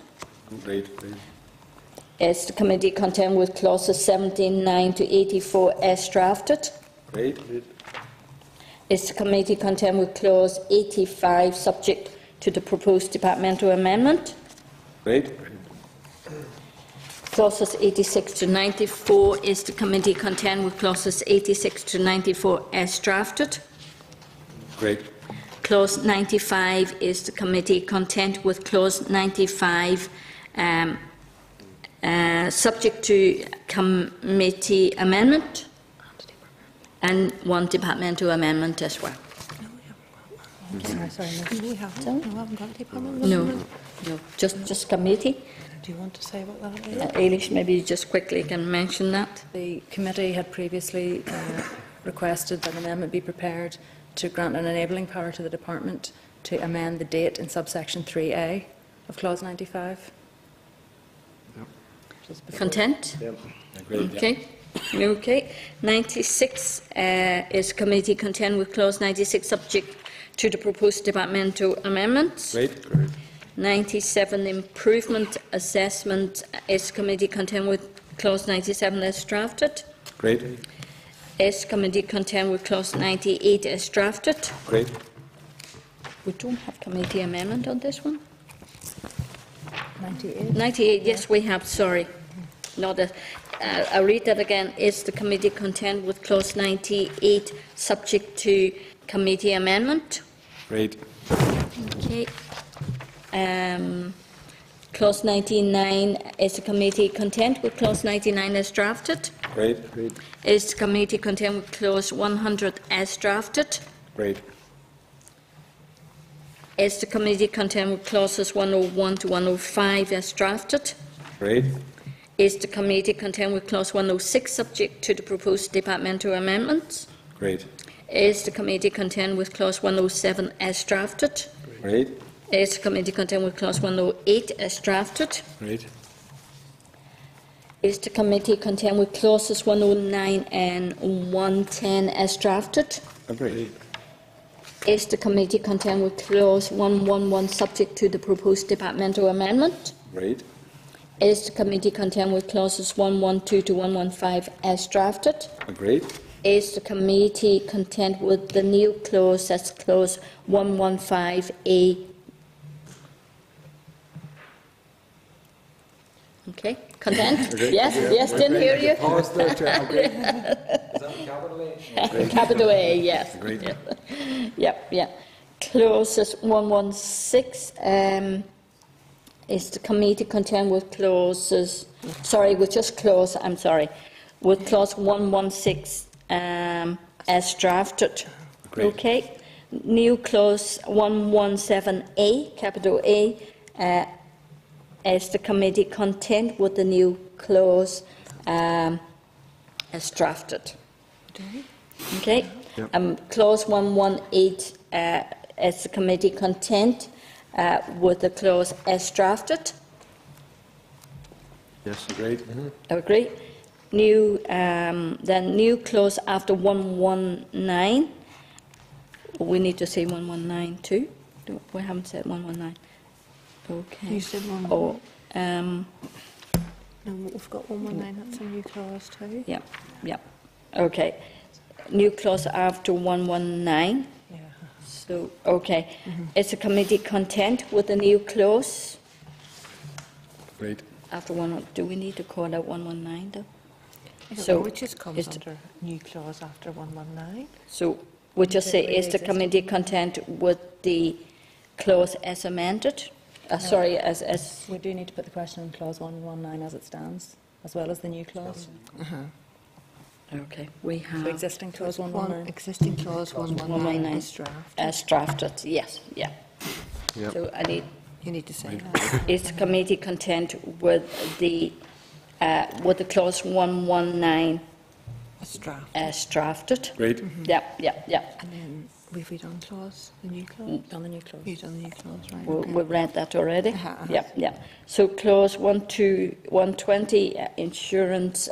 Great. Is the committee content with clauses 79 to 84 as drafted? Great. Is the committee content with clause 85, subject to the proposed departmental amendment? Great. Clauses 86 to 94, is the committee content with clauses 86 to 94 as drafted? Great. Clause 95, is the committee content with clause 95, subject to committee amendment and one departmental amendment as well? We haven't got a department. No, just committee. Do you want to say what that is? Eilish, maybe you just quickly can mention that. The committee had previously requested that an amendment be prepared to grant an enabling power to the department to amend the date in subsection 3A of clause 95. Content? Yep. Agreed. Okay. Okay. 96, is committee content with clause 96, subject to the proposed departmental amendments? Great. 97, improvement assessment. Is committee content with clause 97 as drafted? Great. Is committee content with clause 98 as drafted? Great. We don't have committee amendment on this one. 98. 98, yes, we have. Sorry, not a. I'll read that again. Is the committee content with clause 98, subject to committee amendment? Great. Okay. Clause 99, is the committee content with clause 99 as drafted? Great. Is the committee content with clause 100 as drafted? Great. Is the committee content with clauses 101 to 105 as drafted? Great. Is the committee content with clause 106, subject to the proposed departmental amendments? Great. Is the committee content with clause 107 as drafted? Great. Is the committee content with clause 108 as drafted? Great. Is the committee content with clauses 109 and 110 as drafted? Agreed. Is the committee content with clause 111, subject to the proposed departmental amendment? Great. Is the committee content with clauses 112 to 115 as drafted? Agreed. Is the committee content with the new clause, that's clause 115A? Okay, content? Yes, didn't hear you. Capital A, yes. Yep. Clauses 116, is the committee content with clauses, with clause 116 as drafted? Agreed. Okay. New clause 117A, capital A, as the committee content with the new clause as drafted? Okay. Clause 118, as the committee content with the clause as drafted? Yes, agreed. Agree. New, then new clause after 119. We need to say 119 too. We haven't said 119. Okay. You said 119. Oh, No, we've got 119, that's a new clause too. yeah. Okay. New clause after 119. Yeah. So, okay. Is the committee content with the new clause Agreed. after one? Do we need to call out 119 though? I don't So, know, which comes is- under new clause after 119. So we just say, is the committee content with the clause as amended? Sorry, as We do need to put the question in clause 119 as it stands, as well as the new clause. okay. We The have existing clause One 119. existing clause 119 is draft. as drafted. Yes, yeah. Yep. So I need. You need to say that. Is the committee content with the clause 119 It's draft. as drafted? Agreed. Yeah. And then we've done clause, the new clause? On the new clause. You've done the new clause, right? We've read that already. Uh-huh. Yeah. So clause 120 insurance.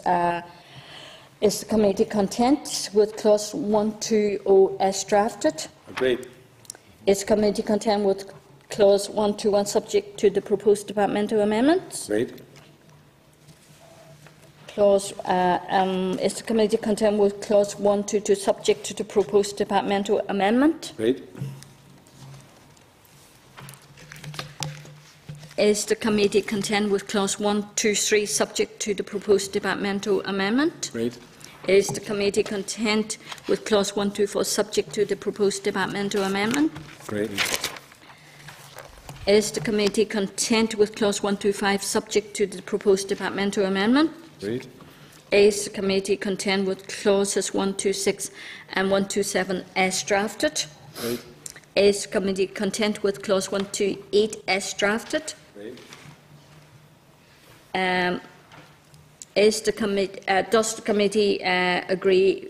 Is the committee content with clause 120 as drafted? Agreed. Is the committee content with clause 121 subject to the proposed departmental amendments? Agreed. Clause, is the committee content with clause 122 subject to the proposed departmental amendment? Agreed. Is the committee content with clause 123 subject to the proposed departmental amendment? Agreed. Is the committee content with clause 124 subject to the proposed departmental amendment? Agreed. Is the committee content with clause 125 subject to the proposed departmental amendment? Agreed. Is the committee content with clauses 126 and 127 as drafted? Agreed. Is the committee content with clause 128 as drafted? Agreed. Does the committee agree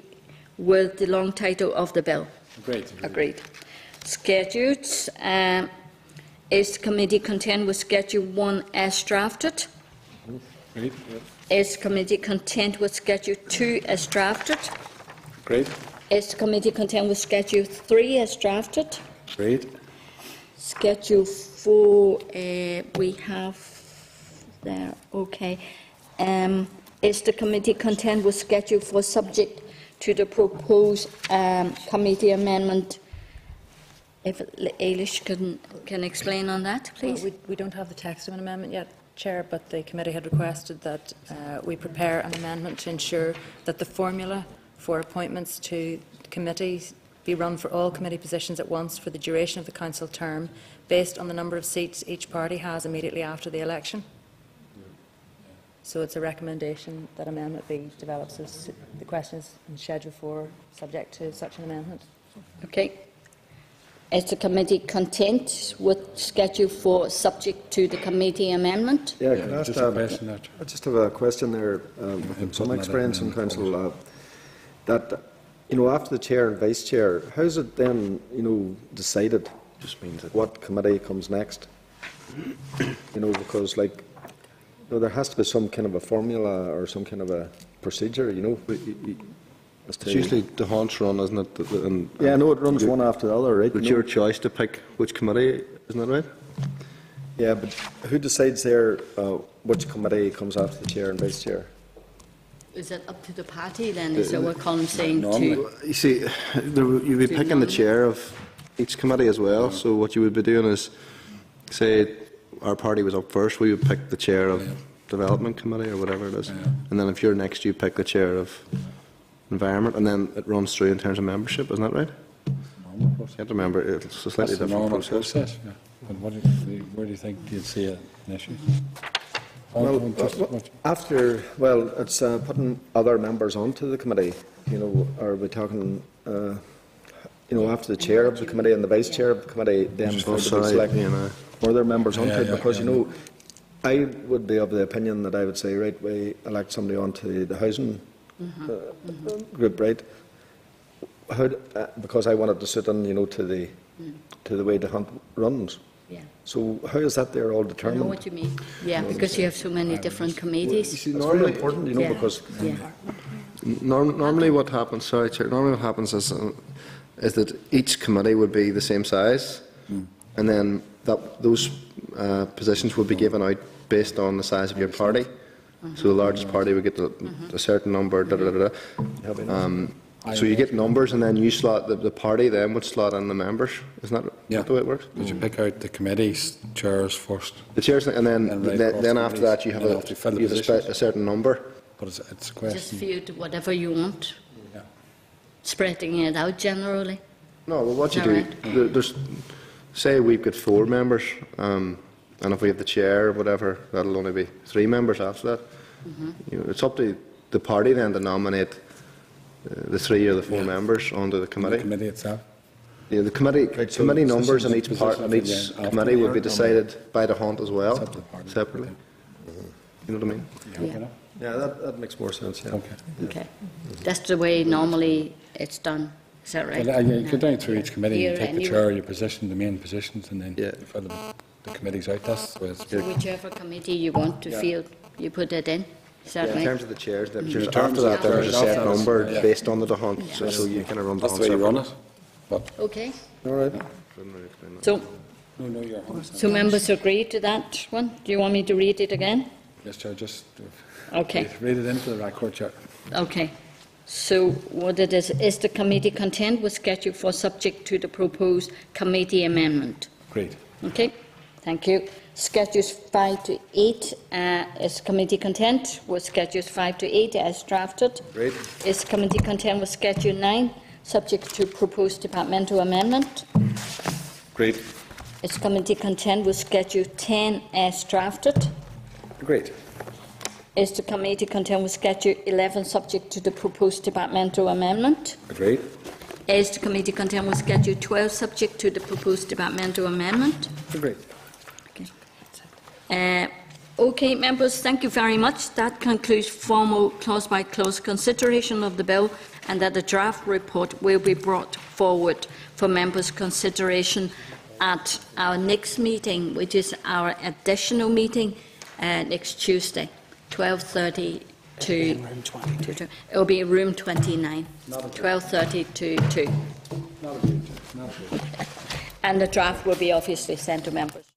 with the long title of the bill? Agreed. Agreed. Schedules. Is the committee content with Schedule 1 as drafted? Agreed. Is the committee content with Schedule 2 as drafted? Agreed. Is the committee content with Schedule 3 as drafted? Agreed. Schedule 4, we have there, okay. Is the committee content with Schedule 4 subject to the proposed committee amendment? If Eilish can explain on that, please. Well, we don't have the text of an amendment yet, Chair, but the committee had requested that we prepare an amendment to ensure that the formula for appointments to committees be run for all committee positions at once for the duration of the council term, based on the number of seats each party has immediately after the election. So it's a recommendation that amendment be developed. So the question is in Schedule 4, subject to such an amendment. Okay. Is the committee content with Schedule 4 subject to the committee amendment? Yeah, can I ask, Just a question there. I just have a question there, with some experience in council, that, after the chair and vice chair, how's it then, decided Just means that what committee comes next? Because, there has to be some kind of a formula or some kind of a procedure, as to- It's usually the haunch run, isn't it? Yeah, I know it runs one after the other, right? It's your choice to pick which committee, isn't that right? Yeah, but who decides there which committee comes after the chair and vice chair? is it up to the party then? Is that what Colin's saying Normally. to? You see, you'd be picking the chair of each committee as well. So what you would be doing is, say, our party was up first, we would pick the chair of Development Committee or whatever it is, and then if you're next, you pick the chair of Environment, and then it runs through in terms of membership. Isn't that right? Normal process. You have to remember it's a slightly That's the different normal process. process. Yeah. But where do you think you'd see an issue? Well, it's putting other members onto the committee. Are we talking? After the chair of the committee and the vice chair of the committee, then going to be selecting further members onto it, because I would be of the opinion that I would say, right, we elect somebody onto the housing group, right? Because I wanted to sit in, to the way the hunt runs. Yeah. So how is that there all I determined? know what you mean. Yeah, because you have so many different committees. You see, normally important, because normally what happens. Sorry, Chair. Normally what happens is that each committee would be the same size, and then those positions would be given out based on the size of your party. So the largest party would get a certain number. So you get numbers, and then you slot the party. Then would slot in the members. Isn't that the way it works? Did you pick out the committee's chairs first? The chairs, and then after that you have a certain number. But it's a question. Just for you to whatever you want. Spreading it out generally. No, well, what you do, there's, say we've got 4 members, and if we have the chair or whatever, that'll only be 3 members after that. It's up to the party then to nominate the 3 or the 4 members onto the committee. The committee itself. Yeah, the committee numbers in each committee would be decided by the hunt as well, separately. You know what I mean? Yeah, that makes more sense. Yeah. Okay. That's the way normally it's done. Is that right? Well, you go down through each committee, you take the anyway. chair, your position, the main positions, and then you fill the committees out. That's the way it's So whichever committee you want to field, you put it in. Is that In right? terms of the chairs, after that there's a set number based on the hunt, so you kind of run the That's hunt. the way you run it. But Okay. All right. So, you're on. so members agree to that one? Do you want me to read it again? Yes, Chair, just Okay. read it into the record, Chair. Okay. So what it is the committee content was scheduled for subject to the proposed committee amendment? Great. Okay, thank you. Schedules 5 to 8 is committee content was schedules 5 to 8 as drafted. Great. Is committee content was schedule 9 subject to proposed departmental amendment? Great. Is committee content was schedule 10 as drafted? Great. Is the committee content with schedule 11 subject to the proposed departmental amendment? Agreed. Is the committee content with schedule 12 subject to the proposed departmental amendment? Agreed. Okay, members, thank you very much. That concludes formal clause-by-clause consideration of the bill, and that the draft report will be brought forward for members' consideration at our next meeting, which is our additional meeting next Tuesday. 12:30 to room 22. it will be room 29, 12:30 to 2. And the draft will be obviously sent to members.